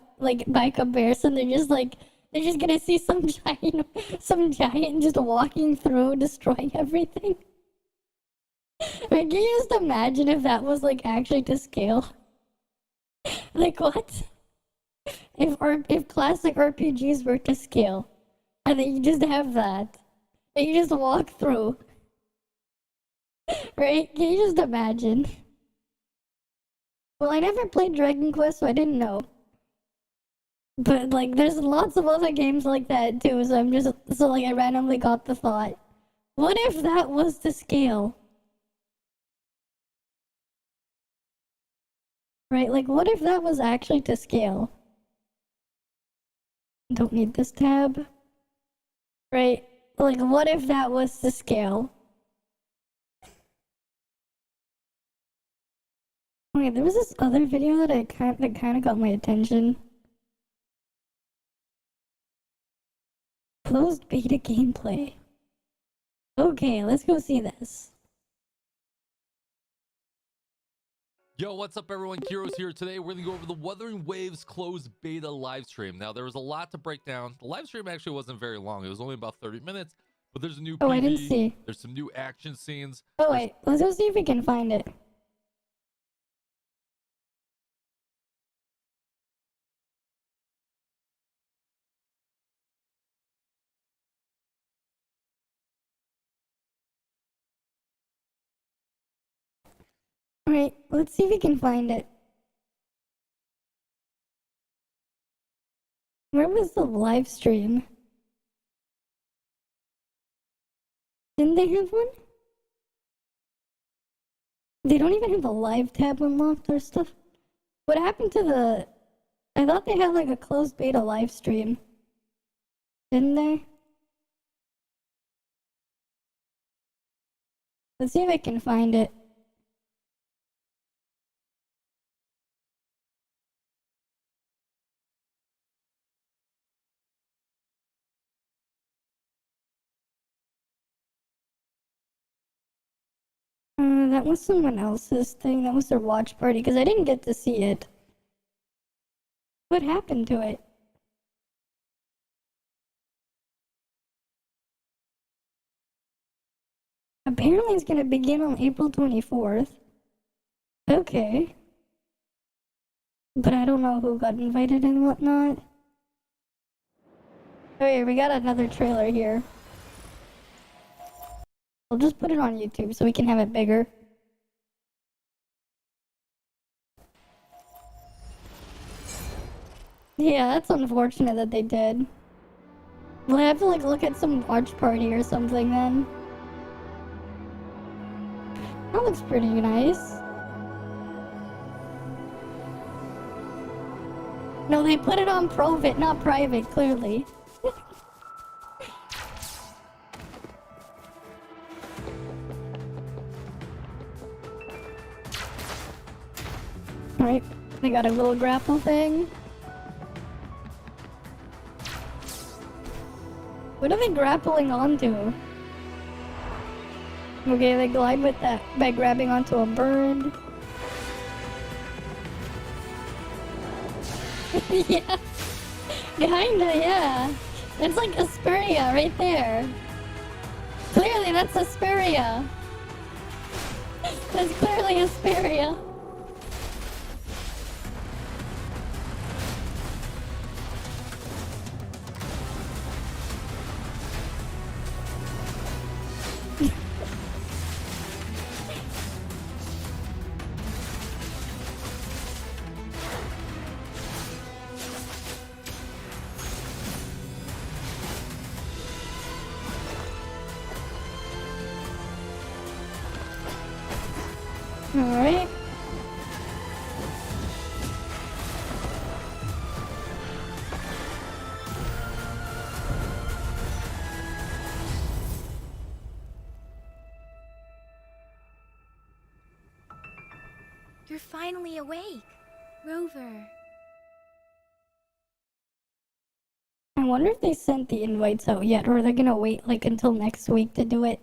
Speaker 1: comparison? They're just gonna see some giant just walking through, destroying everything. Like, can you just imagine if that was like actually to scale? Like what? If classic RPGs were to scale, and then you just have that, and you just walk through. Right? Can you just imagine? Well, I never played Dragon Quest, so I didn't know. But, like, there's lots of other games like that, too, so I randomly got the thought. What if that was to scale? Right? Like, what if that was actually to scale? Don't need this tab. Right? Like, what if that was to scale? Okay, there was this other video that kind of got my attention. Closed beta gameplay. Okay, let's go see this.
Speaker 7: Yo, what's up everyone? Kiro's here. Today we're gonna go over the Wuthering Waves closed beta live stream. Now there was a lot to break down. The live stream actually wasn't very long. It was only about 30 minutes, but there's a new PV,
Speaker 1: I didn't see.
Speaker 7: There's some new action scenes.
Speaker 1: Oh wait, let's go see if we can find it. Alright, let's see if we can find it. Where was the live stream? Didn't they have one? They don't even have a live tab unlocked or stuff. What happened to I thought they had like a closed beta live stream. Didn't they? Let's see if I can find it. That was someone else's thing. That was their watch party, because I didn't get to see it. What happened to it? Apparently it's gonna begin on April 24th. Okay. But I don't know who got invited and whatnot. Okay, we got another trailer here. I'll just put it on YouTube so we can have it bigger. Yeah, that's unfortunate that they did. We'll have to like look at some watch party or something then. That looks pretty nice. No, they put it on Provit, not private, clearly. Alright, they got a little grapple thing. What are they grappling onto? Okay, they glide with that by grabbing onto a bird. Yeah. Kinda, yeah. It's like Asperia right there. Clearly that's Asperia. That's clearly Asperia. Alright.
Speaker 6: You're finally awake, Rover.
Speaker 1: I wonder if they sent the invites out yet, or they're gonna wait like until next week to do it.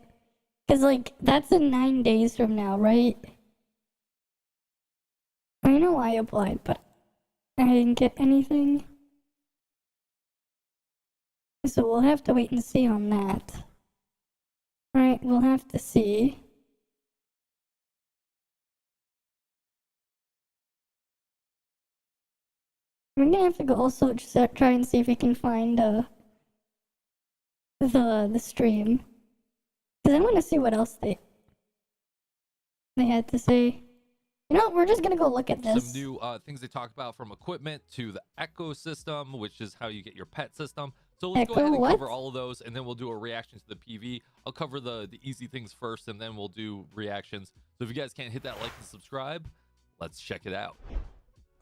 Speaker 1: Cause like, that's in 9 days from now, right? I know I applied, but I didn't get anything. So we'll have to wait and see on that. Alright, we'll have to see. We're gonna have to go also just try and see if we can find the stream. Cause I wanna see what else they had to say. You know, we're just gonna go look at this.
Speaker 7: Some new things they talk about, from equipment to the ecosystem, which is how you get your pet system. So let's go ahead and cover all of those, and then we'll do a reaction to the PV. I'll cover the easy things first, and then we'll do reactions. So if you guys can't hit that like and subscribe, let's check it out.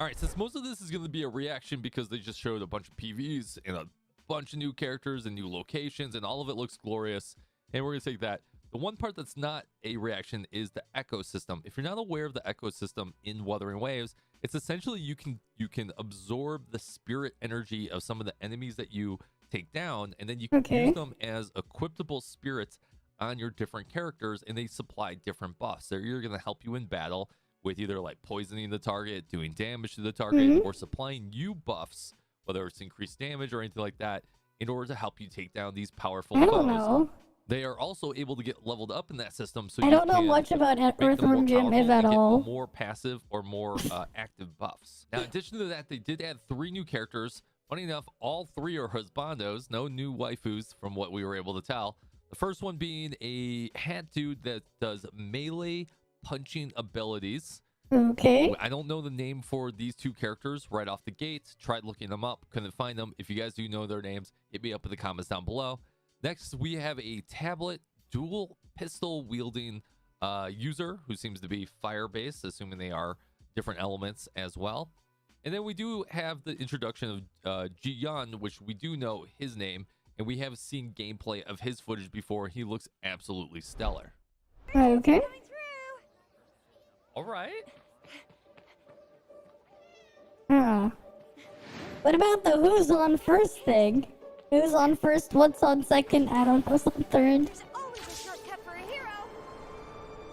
Speaker 7: All right, since most of this is going to be a reaction because they just showed a bunch of PVs and a bunch of new characters and new locations, and all of it looks glorious, and we're going to take that. The one part that's not a reaction is the ecosystem. If you're not aware of the ecosystem in Wuthering Waves, it's essentially you can absorb the spirit energy of some of the enemies that you take down, and then you can use them as equipable spirits on your different characters, and they supply different buffs. They're either going to help you in battle with either like poisoning the target, doing damage to the target, or supplying you buffs, whether it's increased damage or anything like that, in order to help you take down these powerful foes.
Speaker 1: I don't know.
Speaker 7: They are also able to get leveled up in that system, so
Speaker 1: I don't know much about Earthworm Jim, if at all.
Speaker 7: More passive or more active buffs. Now, in addition to that, they did add 3 new characters. Funny enough, all 3 are husbandos, no new waifus from what we were able to tell. The first one being a hat dude that does melee punching abilities.
Speaker 1: Okay.
Speaker 7: I don't know the name for these 2 characters right off the gate. Tried looking them up, couldn't find them. If you guys do know their names, hit me up in the comments down below. Next, we have a tablet dual pistol wielding user who seems to be fire based, assuming they are different elements as well. And then we do have the introduction of Ji-Yun, which we do know his name, and we have seen gameplay of his footage before. He looks absolutely stellar.
Speaker 1: Okay.
Speaker 7: All right.
Speaker 1: What about the who's on first thing? Who's on first? What's on second? I don't know. What's on third?
Speaker 6: There's always a shortcut for a hero.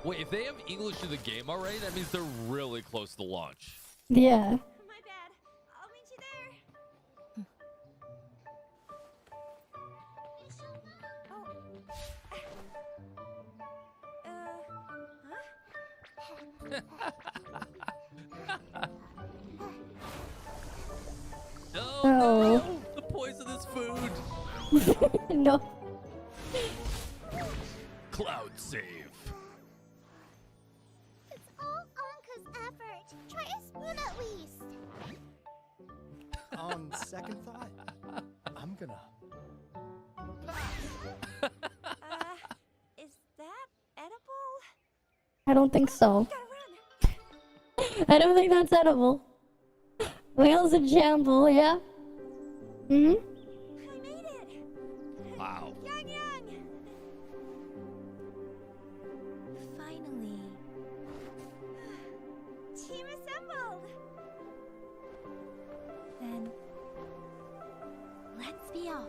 Speaker 7: Wait, if they have English in the game already, that means they're really close to launch.
Speaker 1: Yeah.
Speaker 6: My bad. I'll meet you there.
Speaker 7: Oh,
Speaker 1: Oh.
Speaker 7: no! The poisonous food!
Speaker 1: No.
Speaker 7: Cloud save.
Speaker 6: It's all Anka's effort. Try a spoon at least.
Speaker 8: On second thought, I'm gonna.
Speaker 6: Is that edible?
Speaker 1: I don't think so.
Speaker 6: Gotta run.
Speaker 1: I don't think that's edible. Whales in Jamble, yeah? Mm-hmm.
Speaker 6: I made it.
Speaker 7: Wow.
Speaker 6: Yang. Finally. Team assembled. Then let's be off.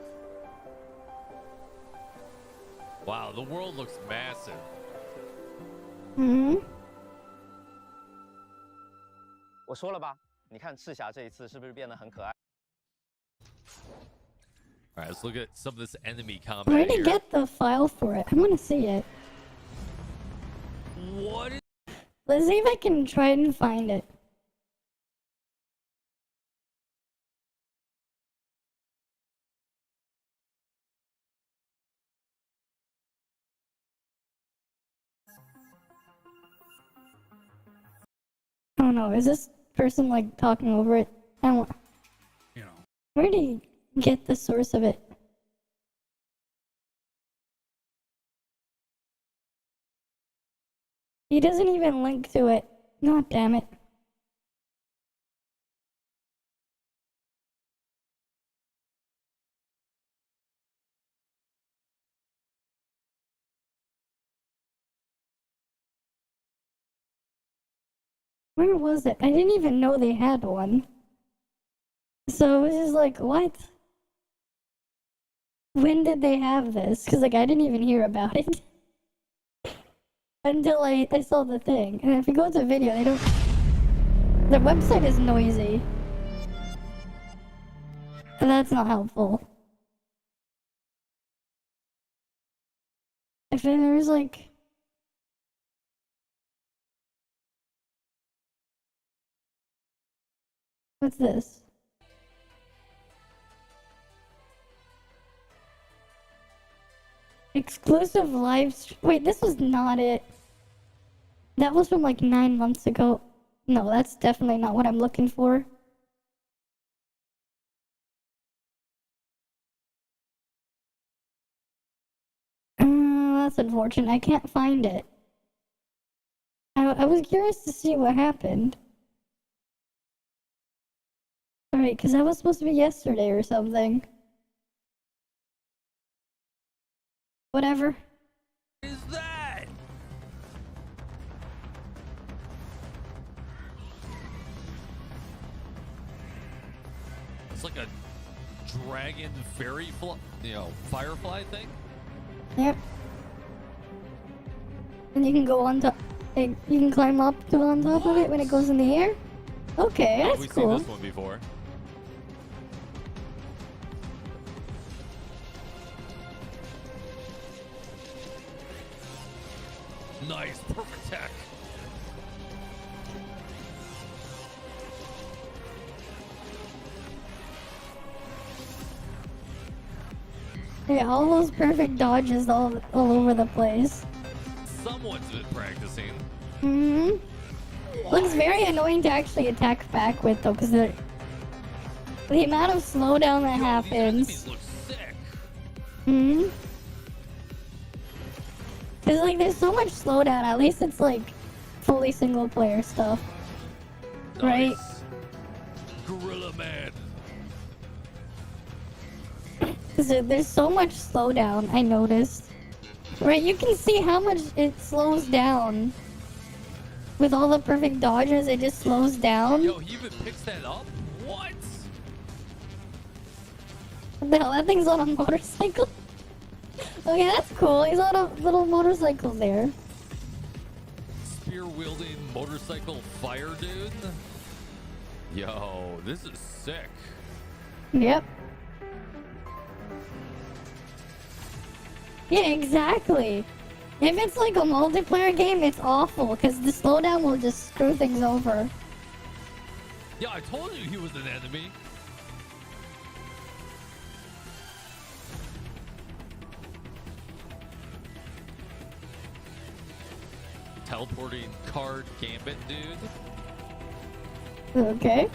Speaker 7: Wow, the world looks massive.
Speaker 1: Mm-hmm.
Speaker 9: 我说了吧，你看赤霞这一次是不是变得很可爱？
Speaker 7: All right, let's look at some of this enemy
Speaker 1: Where
Speaker 7: combat
Speaker 1: to
Speaker 7: here.
Speaker 1: get the file for it? I want to see it.
Speaker 7: What is...
Speaker 1: Let's see if I can try and find it. Oh no, is this person like talking over it? I want.
Speaker 8: You know.
Speaker 1: Where do you get the source of it? He doesn't even link to it. God damn it. Where was it? I didn't even know they had one. So it was just like, what? When did they have this? Because like I didn't even hear about it. Until I saw the thing. And if you go to video, they don't... Their website is noisy. And that's not helpful. If there's like... What's this? Exclusive wait, this was not it. That was from like 9 months ago. No, that's definitely not what I'm looking for. That's unfortunate. I can't find it. I was curious to see what happened. Alright, because that was supposed to be yesterday or something. Whatever.
Speaker 7: What is that? It's like a dragon fairy, firefly thing.
Speaker 1: Yep. And you can go on top. You can climb up to on top of it when it goes in the air. Okay, that's
Speaker 7: We've
Speaker 1: cool.
Speaker 7: seen this one before. Nice, perfect tech.
Speaker 1: Yeah, all those perfect dodges all over the place.
Speaker 7: Someone's been practicing.
Speaker 1: Hmm. Looks very annoying to actually attack back with though, because the amount of slowdown that
Speaker 7: These
Speaker 1: happens.
Speaker 7: enemies look sick.
Speaker 1: Hmm. Cause like there's so much slowdown. At least it's like fully single player stuff, right?
Speaker 7: Nice. Gorilla Man.
Speaker 1: There's so much slowdown, I noticed. Right, you can see how much it slows down. With all the perfect dodges, it just slows down.
Speaker 7: Yo, he even picks that up? What?
Speaker 1: What the hell, that thing's on a motorcycle? Okay, that's cool. He's on a little motorcycle there.
Speaker 7: Spear-wielding motorcycle fire dude? Yo, this is sick.
Speaker 1: Yep. Yeah, exactly. If it's like a multiplayer game, it's awful, because the slowdown will just screw things over.
Speaker 7: Yeah, I told you he was an enemy. Teleporting card gambit dude.
Speaker 1: Okay.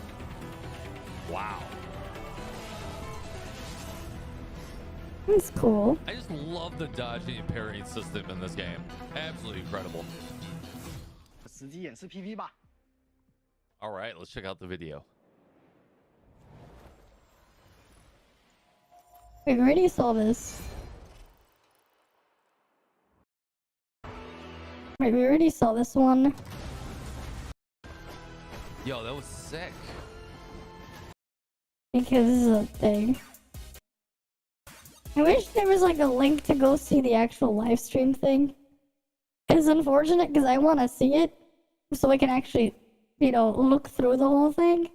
Speaker 7: Wow.
Speaker 1: That's cool.
Speaker 7: I just love the dodging and parrying system in this game. Absolutely incredible.
Speaker 9: 实际演示 PV 吧。
Speaker 7: All right, let's check out the video.
Speaker 1: We already saw this. Wait, we already saw this one.
Speaker 7: Yo, that was sick.
Speaker 1: Because this is a thing. I wish there was like a link to go see the actual live stream thing. It's unfortunate because I want to see it so I can actually, you know, look through the whole thing.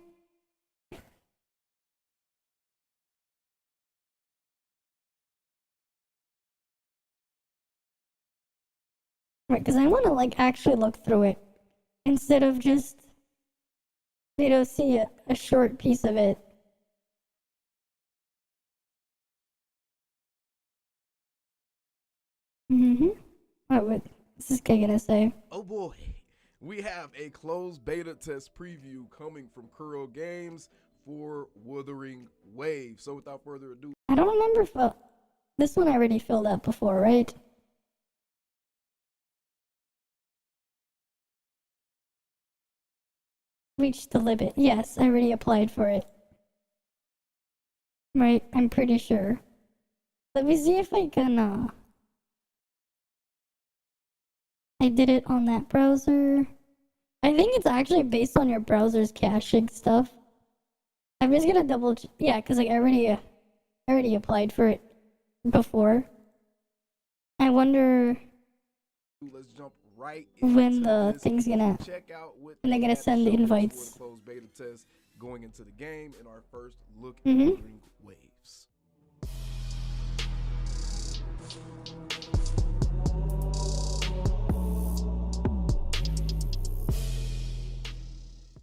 Speaker 1: Right, because I want to like actually look through it instead of just, you know, see a short piece of it. What is this guy gonna say?
Speaker 10: Oh boy, we have a closed beta test preview coming from Kuro Games for Wuthering Waves. So without further ado,
Speaker 1: I don't remember if this one I already filled out before, right? Reached the limit. Yes, I already applied for it. Right, I'm pretty sure. Let me see if I can, I did it on that browser. I think it's actually based on your browser's caching stuff. I'm just gonna double check. Yeah, because like I already applied for it before. I wonder
Speaker 10: let's jump right
Speaker 1: when
Speaker 10: into
Speaker 1: the
Speaker 10: this.
Speaker 1: thing's gonna,
Speaker 10: Check out what
Speaker 1: when they're gonna
Speaker 10: they
Speaker 1: send
Speaker 10: have shown us
Speaker 1: invites.
Speaker 10: for the closed beta test going into the game in our first look at
Speaker 1: Mhm.
Speaker 10: Wuthering Waves.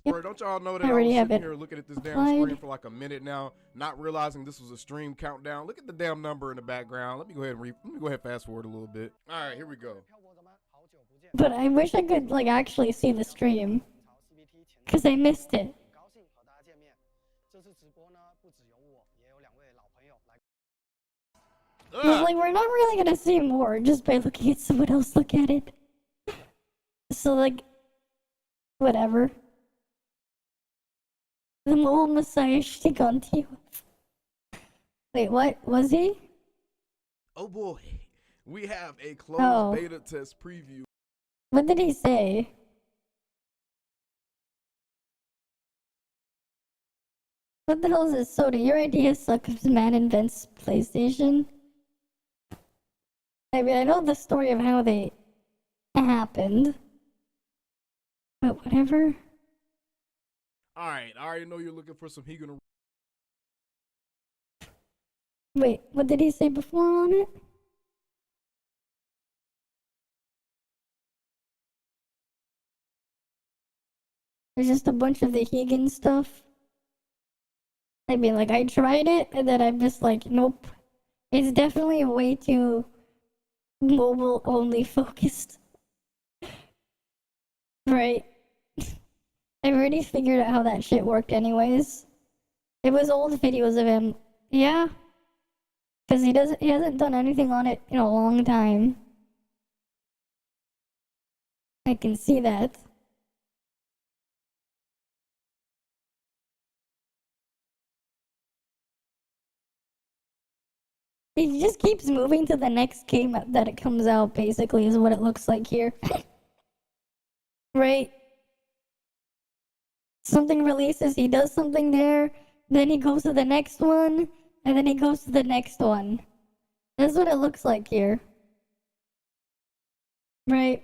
Speaker 10: Bro, don't y'all know that
Speaker 1: I
Speaker 10: I
Speaker 1: already
Speaker 10: was
Speaker 1: have
Speaker 10: sitting
Speaker 1: it
Speaker 10: here looking at this damn
Speaker 1: applied.
Speaker 10: screen for like a minute now, not realizing this was a stream countdown. Look at the damn number in the background. Let me go ahead and fast forward a little bit. All right, here we go.
Speaker 1: But I wish I could like actually see the stream, cause I missed it. But like we're not really gonna see more just by looking at someone else look at it. So like, whatever. The mole messiah stick on ToF. Wait, what was he?
Speaker 10: Oh boy, we have a closed
Speaker 1: Oh.
Speaker 10: beta test preview.
Speaker 1: What did he say? What the hell is this soda? Your idea sucks if man invents PlayStation. I mean, I know the story of how they happened. But whatever.
Speaker 10: All right, I already know you're looking for some Higan.
Speaker 1: Wait, what did he say before on it? There's just a bunch of the Higan stuff. I mean, like, I tried it, and then I'm just like, nope. It's definitely way too mobile-only focused. Right. I already figured out how that shit worked anyways. It was old videos of him. Yeah. Because he hasn't done anything on it in a long time. I can see that. He just keeps moving to the next game that it comes out, basically, is what it looks like here. Right? Something releases, he does something there, then he goes to the next one, and then he goes to the next one. That's what it looks like here. Right?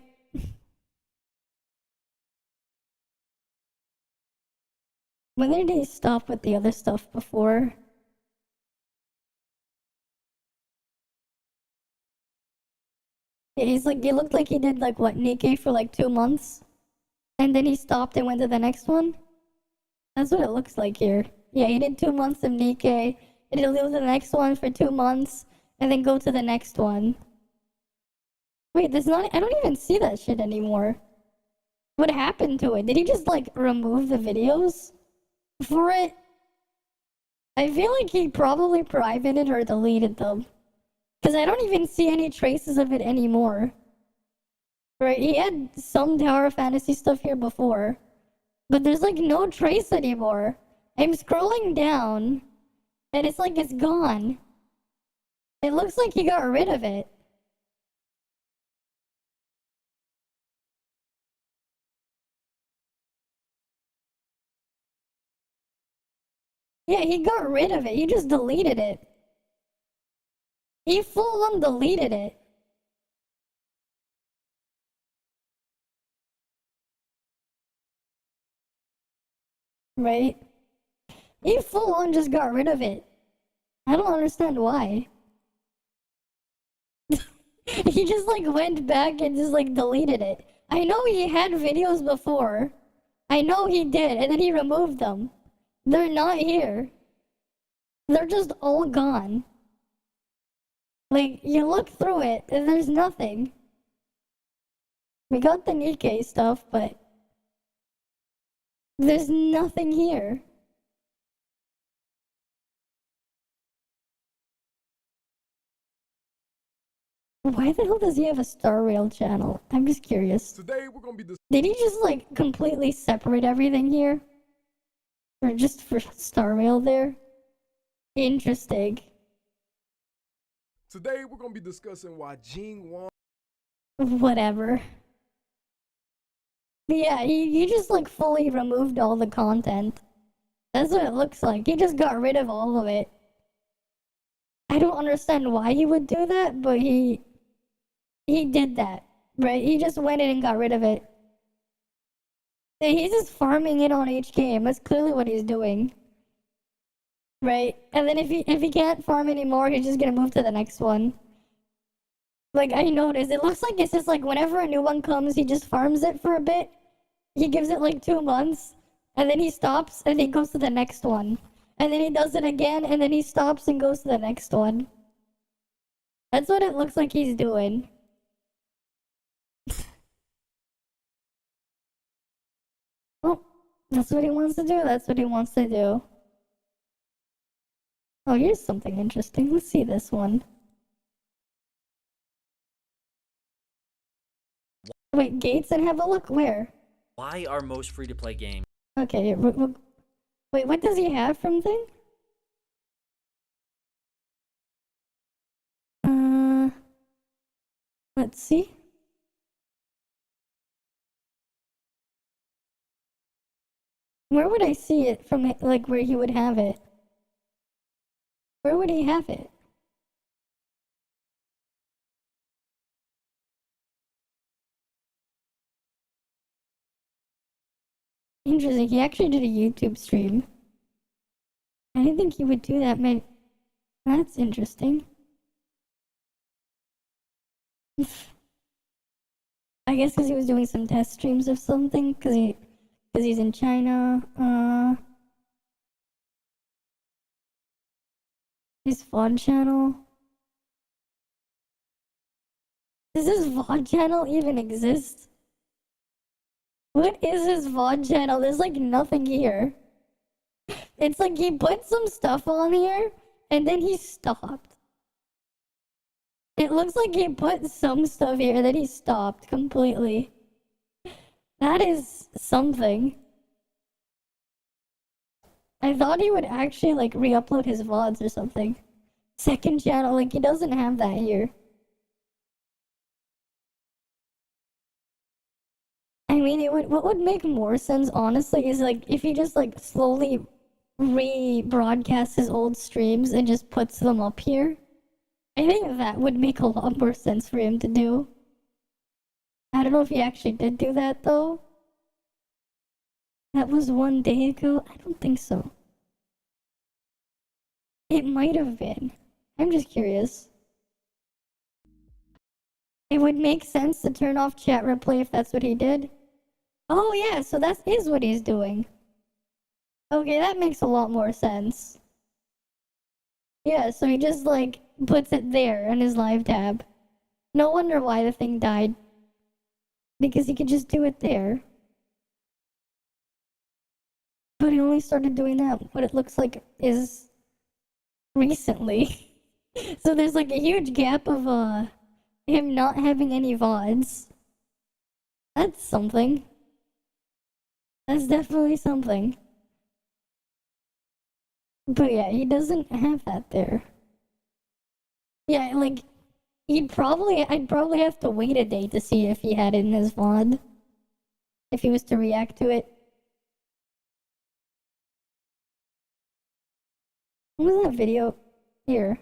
Speaker 1: When did he stop with the other stuff before? Yeah, he's like, he looked like he did like what, Nikkei for like 2 months? And then he stopped and went to the next one? That's what it looks like here. Yeah, he did 2 months of Nikkei, and he'll go to the next one for 2 months, and then go to the next one. Wait, there's not, I don't even see that shit anymore. What happened to it? Did he just like remove the videos for it? I feel like he probably privated or deleted them. Because I don't even see any traces of it anymore. Right, he had some Tower of Fantasy stuff here before. But there's like no trace anymore. I'm scrolling down, and it's like it's gone. It looks like he got rid of it. Yeah, he got rid of it. He just deleted it. He full on deleted it. Right? He full on just got rid of it. I don't understand why. He just like went back and just like deleted it. I know he had videos before. I know he did, and then he removed them. They're not here. They're just all gone. Like, you look through it, and there's nothing. We got the Nikkei stuff, but there's nothing here. Why the hell does he have a Star Rail channel? I'm just curious.
Speaker 10: Today we're gonna be
Speaker 1: Did he just like completely separate everything here? Or just for Star Rail there? Interesting.
Speaker 10: Today we're gonna be discussing why Jing Wong.
Speaker 1: Whatever. But yeah, he just like fully removed all the content. That's what it looks like. He just got rid of all of it. I don't understand why he would do that, but he did that, right? He just went in and got rid of it. He's just farming it on each game. That's clearly what he's doing. Right? And then if he can't farm anymore, he's just gonna move to the next one. Like, I noticed, it looks like it's just like whenever a new one comes, he just farms it for a bit. He gives it like 2 months, and then he stops, and he goes to the next one. And then he does it again, and then he stops and goes to the next one. That's what it looks like he's doing. Well, that's what he wants to do. That's what he wants to do. Oh, here's something interesting. Let's see this one. Wait, Gates and have a look? Where?
Speaker 11: Why are most free-to-play games?
Speaker 1: Okay, wait, what does he have from thing? Let's see. Where would I see it from, like, where he would have it? Where would he have it? Interesting, he actually did a YouTube stream. I didn't think he would do that, man. That's interesting. I guess because he was doing some test streams of something, because he's in China. His VOD channel. Does his VOD channel even exist? What is his VOD channel? There's like nothing here. It's like he put some stuff on here, and then he stopped. It looks like he put some stuff here, then he stopped completely. That is something. I thought he would actually like re-upload his VODs or something. second channel. Like, he doesn't have that here. I mean, what would make more sense, honestly, is like if he just like slowly rebroadcasts his old streams and just puts them up here. I think that would make a lot more sense for him to do. I don't know if he actually did do that though. That was 1 day ago? I don't think so. It might have been. I'm just curious. It would make sense to turn off chat replay if that's what he did. Oh yeah, so that is what he's doing. Okay, that makes a lot more sense. Yeah, so he just like puts it there in his live tab. No wonder why the thing died. Because he could just do it there. But he only started doing that, what it looks like is recently. So there's like a huge gap of him not having any VODs. That's something. That's definitely something. But yeah, he doesn't have that there. Yeah, like, I'd probably have to wait a day to see if he had it in his VOD. If he was to react to it. What was that video? Here.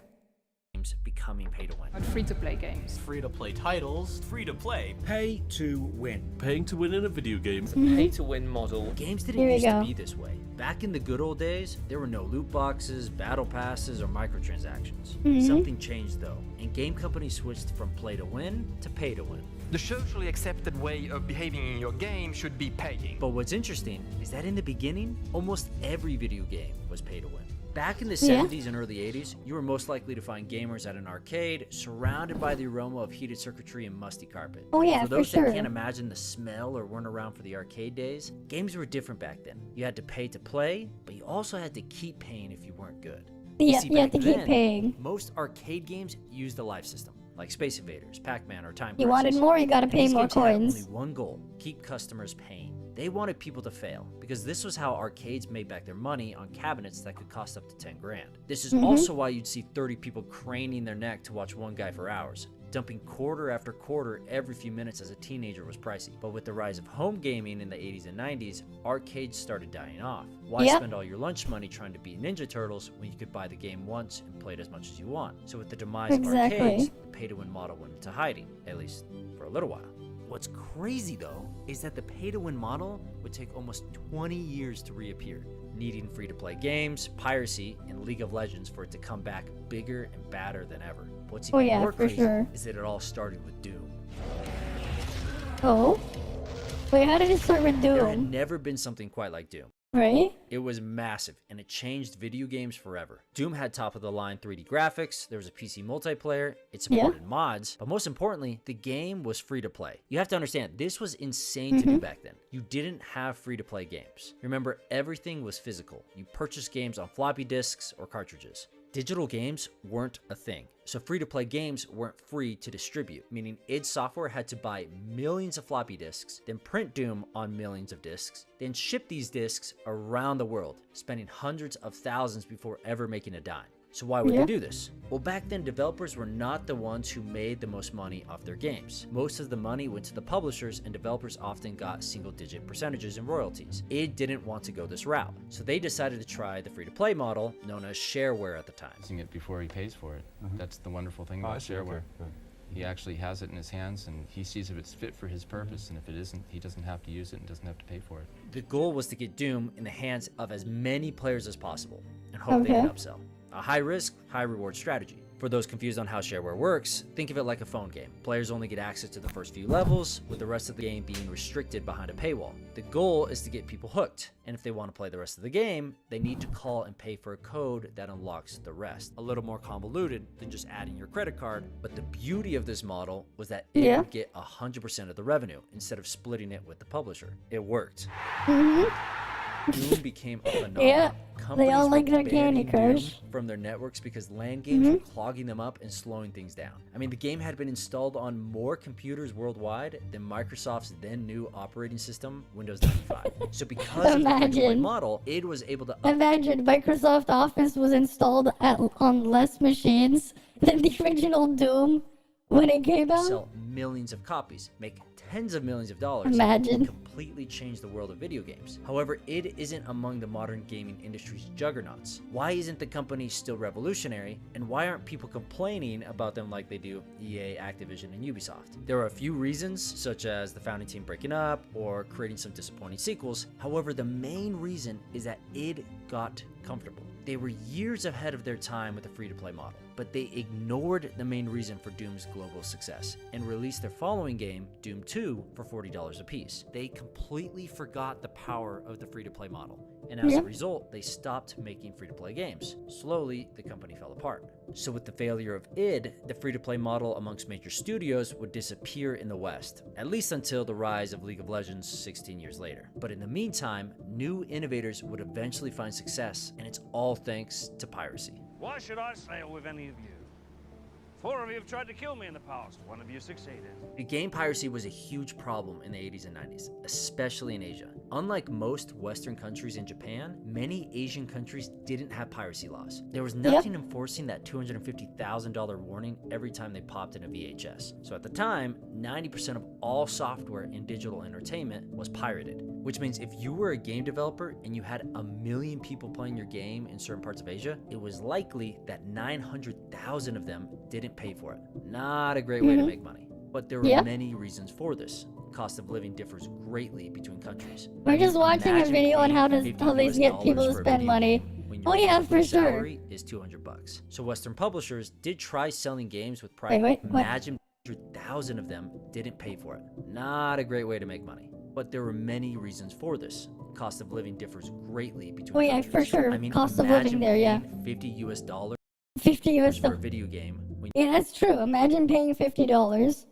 Speaker 11: Becoming pay to win.
Speaker 12: Free-to-play games.
Speaker 8: Free-to-play titles.
Speaker 13: Free-to-play. Pay to win.
Speaker 14: Paying to win in a video game.
Speaker 11: Pay-to-win model. Games didn't
Speaker 1: Here we
Speaker 11: used to
Speaker 1: go.
Speaker 11: be this way. Back in the good old days, there were no loot boxes, battle passes, or microtransactions. Something changed though, and game companies switched from play to win to pay to win.
Speaker 15: The socially accepted way of behaving in your game should be paying.
Speaker 11: But what's interesting is that in the beginning, almost every video game was pay to win. Back in the
Speaker 1: Yeah.
Speaker 11: 70s and early 80s, you were most likely to find gamers at an arcade surrounded by the aroma of heated circuitry and musty carpet.
Speaker 1: Oh yeah,
Speaker 11: For
Speaker 1: for
Speaker 11: those
Speaker 1: sure.
Speaker 11: that can't imagine the smell or weren't around for the arcade days, games were different back then. You had to pay to play, but you also had to keep paying if you weren't good.
Speaker 1: Yeah,
Speaker 11: See,
Speaker 1: you have
Speaker 11: back
Speaker 1: to keep
Speaker 11: then,
Speaker 1: paying.
Speaker 11: Most arcade games used the live system, like Space Invaders, Pac-Man, or Time
Speaker 1: You
Speaker 11: Crisis.
Speaker 1: wanted more, you gotta
Speaker 11: And
Speaker 1: pay
Speaker 11: these
Speaker 1: more
Speaker 11: games had
Speaker 1: coins.
Speaker 11: only one goal: keep customers paying. They wanted people to fail, because this was how arcades made back their money on cabinets that could cost up to 10 grand. This is also why you'd see 30 people craning their neck to watch one guy for hours. Dumping quarter after quarter every few minutes as a teenager was pricey. But with the rise of home gaming in the 80s and 90s, arcades started dying off. Why
Speaker 1: Yep.
Speaker 11: spend all your lunch money trying to beat Ninja Turtles when you could buy the game once and play it as much as you want? So with the demise
Speaker 1: Exactly.
Speaker 11: of arcades, the pay-to-win model went into hiding, at least for a little while. What's crazy though is that the pay-to-win model would take almost 20 years to reappear, needing free-to-play games, piracy, and League of Legends for it to come back bigger and badder than ever. What's even
Speaker 1: Oh, yeah,
Speaker 11: more
Speaker 1: for
Speaker 11: crazy
Speaker 1: sure.
Speaker 11: is that it all started with Doom.
Speaker 1: Oh? Wait, how did it start with
Speaker 11: There had
Speaker 1: Doom?
Speaker 11: never been something quite like Doom.
Speaker 1: Right?
Speaker 11: It was massive, and it changed video games forever. Doom had top-of-the-line 3D graphics, there was a PC multiplayer, it supported mods, but most importantly, the game was free-to-play. You have to understand, this was insane to do back then. You didn't have free-to-play games. Remember, everything was physical. You purchased games on floppy disks or cartridges. Digital games weren't a thing, so free-to-play games weren't free to distribute, meaning id Software had to buy millions of floppy disks, then print Doom on millions of disks, then ship these disks around the world, spending hundreds of thousands before ever making a dime. So why would they do this? Well, back then, developers were not the ones who made the most money off their games. Most of the money went to the publishers, and developers often got single-digit percentages in royalties. Id didn't want to go this route, so they decided to try the free-to-play model, known as shareware at the time.
Speaker 16: Using it before he pays for it. That's the wonderful thing about shareware. He actually has it in his hands, and he sees if it's fit for his purpose, and if it isn't, he doesn't have to use it and doesn't have to pay for it.
Speaker 11: The goal was to get Doom in the hands of as many players as possible, and hope they could upsell. A high-risk, high-reward strategy. For those confused on how shareware works, think of it like a phone game. Players only get access to the first few levels, with the rest of the game being restricted behind a paywall. The goal is to get people hooked, and if they want to play the rest of the game, they need to call and pay for a code that unlocks the rest. A little more convoluted than just adding your credit card, but the beauty of this model was that it would get 100% of the revenue, instead of splitting it with the publisher. It worked. Doom became a phenomenon.
Speaker 1: Yeah, they all
Speaker 11: Companies
Speaker 1: like
Speaker 11: were
Speaker 1: their Candy
Speaker 11: banning Doom
Speaker 1: Crush.
Speaker 11: from their networks because LAN games were clogging them up and slowing things down. I mean, the game had been installed on more computers worldwide than Microsoft's then new operating system, Windows 95. So because of the free-to-play
Speaker 1: Imagine.
Speaker 11: model, id was able to
Speaker 1: Imagine Microsoft Office was installed on less machines than the original Doom when it came out.
Speaker 11: sell millions of copies, make tens of millions of dollars,
Speaker 1: Imagine.
Speaker 11: and completely change the world of video games. However, id isn't among the modern gaming industry's juggernauts. Why isn't the company still revolutionary, and why aren't people complaining about them like they do EA, Activision, and Ubisoft? There are a few reasons, such as the founding team breaking up or creating some disappointing sequels. However, the main reason is that id got comfortable. They were years ahead of their time with the free-to-play model, but they ignored the main reason for Doom's global success and released their following game, Doom 2, for $40 a piece. They completely forgot the power of the free-to-play model, and as a result, they stopped making free-to-play games. Slowly, the company fell apart. So with the failure of id, the free-to-play model amongst major studios would disappear in the West, at least until the rise of League of Legends 16 years later. But in the meantime, new innovators would eventually find success, and it's all thanks to piracy.
Speaker 12: Why should I sail with any of you? 4 of you have tried to kill me in the past. 1 of you succeeded.
Speaker 11: Game piracy was a huge problem in the 80s and 90s, especially in Asia. Unlike most Western countries and Japan, many Asian countries didn't have piracy laws. There was nothing enforcing that $250,000 warning every time they popped in a VHS. So at the time, 90% of all software in digital entertainment was pirated, which means if you were a game developer and you had 1 million people playing your game in certain parts of Asia, it was likely that 900,000 of them didn't pay for it. Not a great way to make money. But there are many reasons for this. Cost of living differs greatly between countries.
Speaker 1: We're just watching a video on how they get people to spend money. Oh yeah, for sure.
Speaker 11: Salary is $200. So Western publishers did try selling games with price. Imagine 100,000 of them didn't pay for it. Not a great way to make money. But there were many reasons for this. Cost of living differs greatly between
Speaker 1: Oh yeah,
Speaker 11: countries.
Speaker 1: for sure.
Speaker 11: I mean,
Speaker 1: Cost of living there, yeah.
Speaker 11: $50 US
Speaker 1: 50 US
Speaker 11: for a video game. When
Speaker 1: Yeah, that's true. Imagine paying $50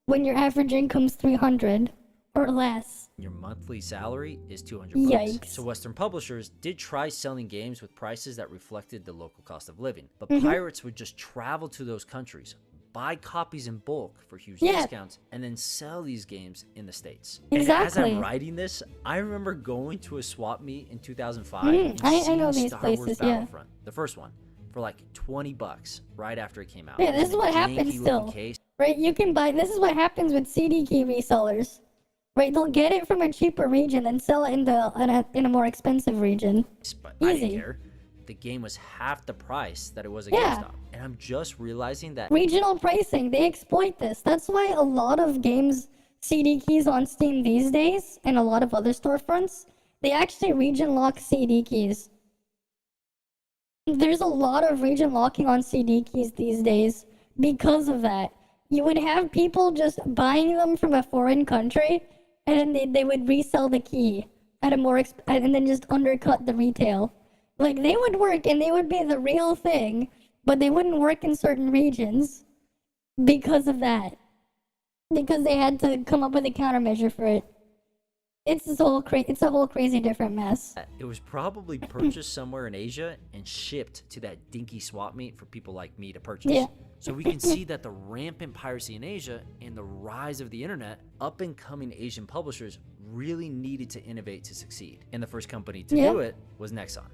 Speaker 1: when your average income's $300 or less.
Speaker 11: your monthly salary is $200.
Speaker 1: Yikes.
Speaker 11: So Western publishers did try selling games with prices that reflected the local cost of living, but
Speaker 1: Mhm.
Speaker 11: pirates would just travel to those countries, buy copies in bulk for huge discounts, and then sell these games in the States. And as
Speaker 1: Exactly.
Speaker 11: I'm writing this, I remember going to a swap meet in 2005
Speaker 1: Mhm.
Speaker 11: and
Speaker 1: I
Speaker 11: seeing
Speaker 1: know these
Speaker 11: Star Wars
Speaker 1: places, yeah.
Speaker 11: Battlefront, the first one, for like $20 right after it came out.
Speaker 1: Yeah,
Speaker 11: It
Speaker 1: this
Speaker 11: was
Speaker 1: is
Speaker 11: in a
Speaker 1: what happens
Speaker 11: janky-looking
Speaker 1: still.
Speaker 11: case.
Speaker 1: Right, you can buy, this is what happens with CD key resellers. Right, they'll get it from a cheaper region and sell it in a more expensive region.
Speaker 11: But I didn't
Speaker 1: Easy.
Speaker 11: care. The game was half the price that it was at
Speaker 1: Yeah.
Speaker 11: GameStop. And I'm just realizing that
Speaker 1: Regional pricing, they exploit this. That's why a lot of games, CD keys on Steam these days, and a lot of other storefronts, they actually region lock CD keys. There's a lot of region locking on CD keys these days because of that. You would have people just buying them from a foreign country, and then they would resell the key at a more and then just undercut the retail. Like, they would work and they would be the real thing, but they wouldn't work in certain regions because of that. Because they had to come up with a countermeasure for it. It's a whole crazy different mess.
Speaker 11: it was probably purchased somewhere in Asia and shipped to that dinky swap meet for people like me to purchase.
Speaker 1: Yeah.
Speaker 11: So we can see that the rampant piracy in Asia and the rise of the internet, up and coming Asian publishers really needed to innovate to succeed. And the first company to do it was Nexon.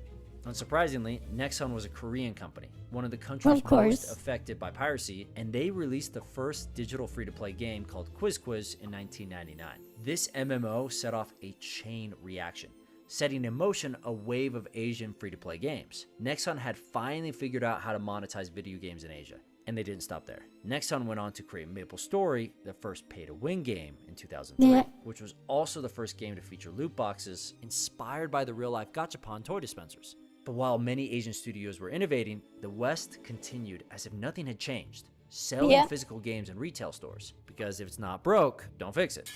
Speaker 11: Unsurprisingly, Nexon was a Korean company, one of the countries most affected by piracy, and they released the first digital free-to-play game called Quiz Quiz in 1999. This MMO set off a chain reaction, setting in motion a wave of Asian free-to-play games. Nexon had finally figured out how to monetize video games in Asia, and they didn't stop there. Nexon went on to create MapleStory, the first pay-to-win game in 2003, which was also the first game to feature loot boxes inspired by the real-life gachapon toy dispensers. But while many Asian studios were innovating, the West continued as if nothing had changed, selling physical games in retail stores, because if it's not broke, don't fix it.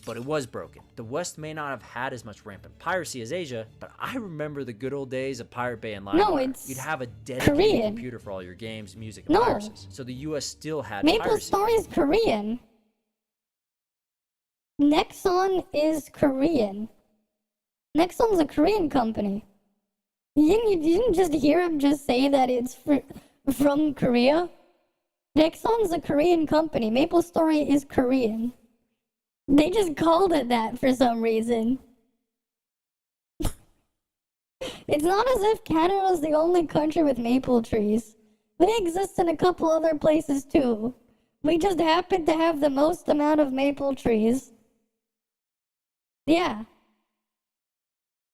Speaker 11: But it was broken. The West may not have had as much rampant piracy as Asia, but I remember the good old days of Pirate Bay and LimeWire.
Speaker 1: No, it's
Speaker 11: You'd have a dedicated
Speaker 1: Korean.
Speaker 11: computer for all your games, music, and
Speaker 1: No.
Speaker 11: viruses. So the US still had
Speaker 1: Maple
Speaker 11: piracy.
Speaker 1: Story is Korean. Nexon is Korean. Nexon's a Korean company. You didn't just hear him just say that it's from Korea? Nexon's a Korean company. MapleStory is Korean. They just called it that for some reason. It's not as if Canada's the only country with maple trees. They exist in a couple other places too. We just happen to have the most amount of maple trees. Yeah.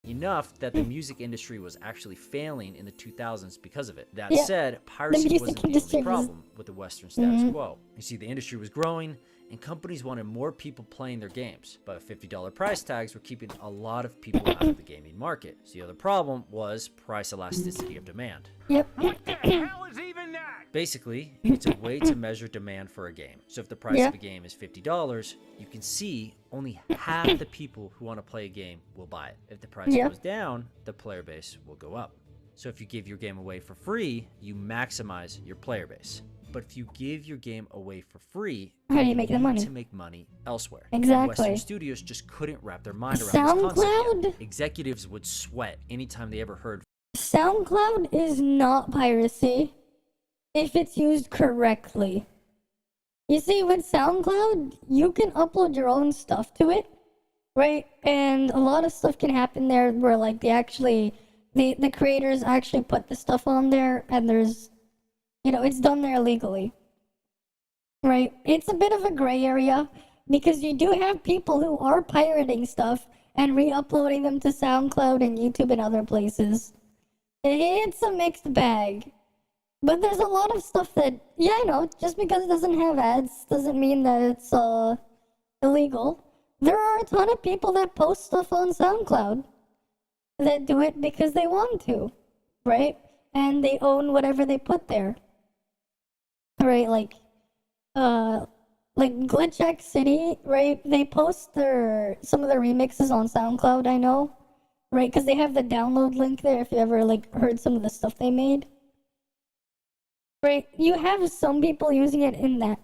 Speaker 11: Enough that the music industry was actually failing in the 2000s because of it. That
Speaker 1: Yeah,
Speaker 11: said, piracy
Speaker 1: music
Speaker 11: wasn't the
Speaker 1: industry
Speaker 11: only
Speaker 1: was-
Speaker 11: problem with the Western status quo. You see, the industry was growing, and companies wanted more people playing their games, but $50 price tags were keeping a lot of people out of the gaming market. So the other problem was price elasticity of demand.
Speaker 1: Yep.
Speaker 11: Basically, it's a way to measure demand for a game. So if the price of a game is $50, you can see only half the people who want to play a game will buy it. If the price goes down, the player base will go up. So if you give your game away for free, you maximize your player base. But if you give your game away for free,
Speaker 1: how do you make the
Speaker 11: need
Speaker 1: money?
Speaker 11: to make money elsewhere.
Speaker 1: Exactly.
Speaker 11: Western studios just couldn't wrap their mind around this concept
Speaker 1: SoundCloud?
Speaker 11: yet. Executives would sweat anytime they ever heard
Speaker 1: SoundCloud is not piracy if it's used correctly. You see, with SoundCloud, you can upload your own stuff to it, right? And a lot of stuff can happen there where, like, the creators actually put the stuff on there, and there's, it's done there legally, right? It's a bit of a gray area, because you do have people who are pirating stuff and re-uploading them to SoundCloud and YouTube and other places. It's a mixed bag. But there's a lot of stuff that, just because it doesn't have ads doesn't mean that it's illegal. There are a ton of people that post stuff on SoundCloud that do it because they want to, right? And they own whatever they put there. Right, like Glitchx City, right? They post some of their remixes on SoundCloud, I know. Right, because they have the download link there if you ever, heard some of the stuff they made. Right, you have some people using it in that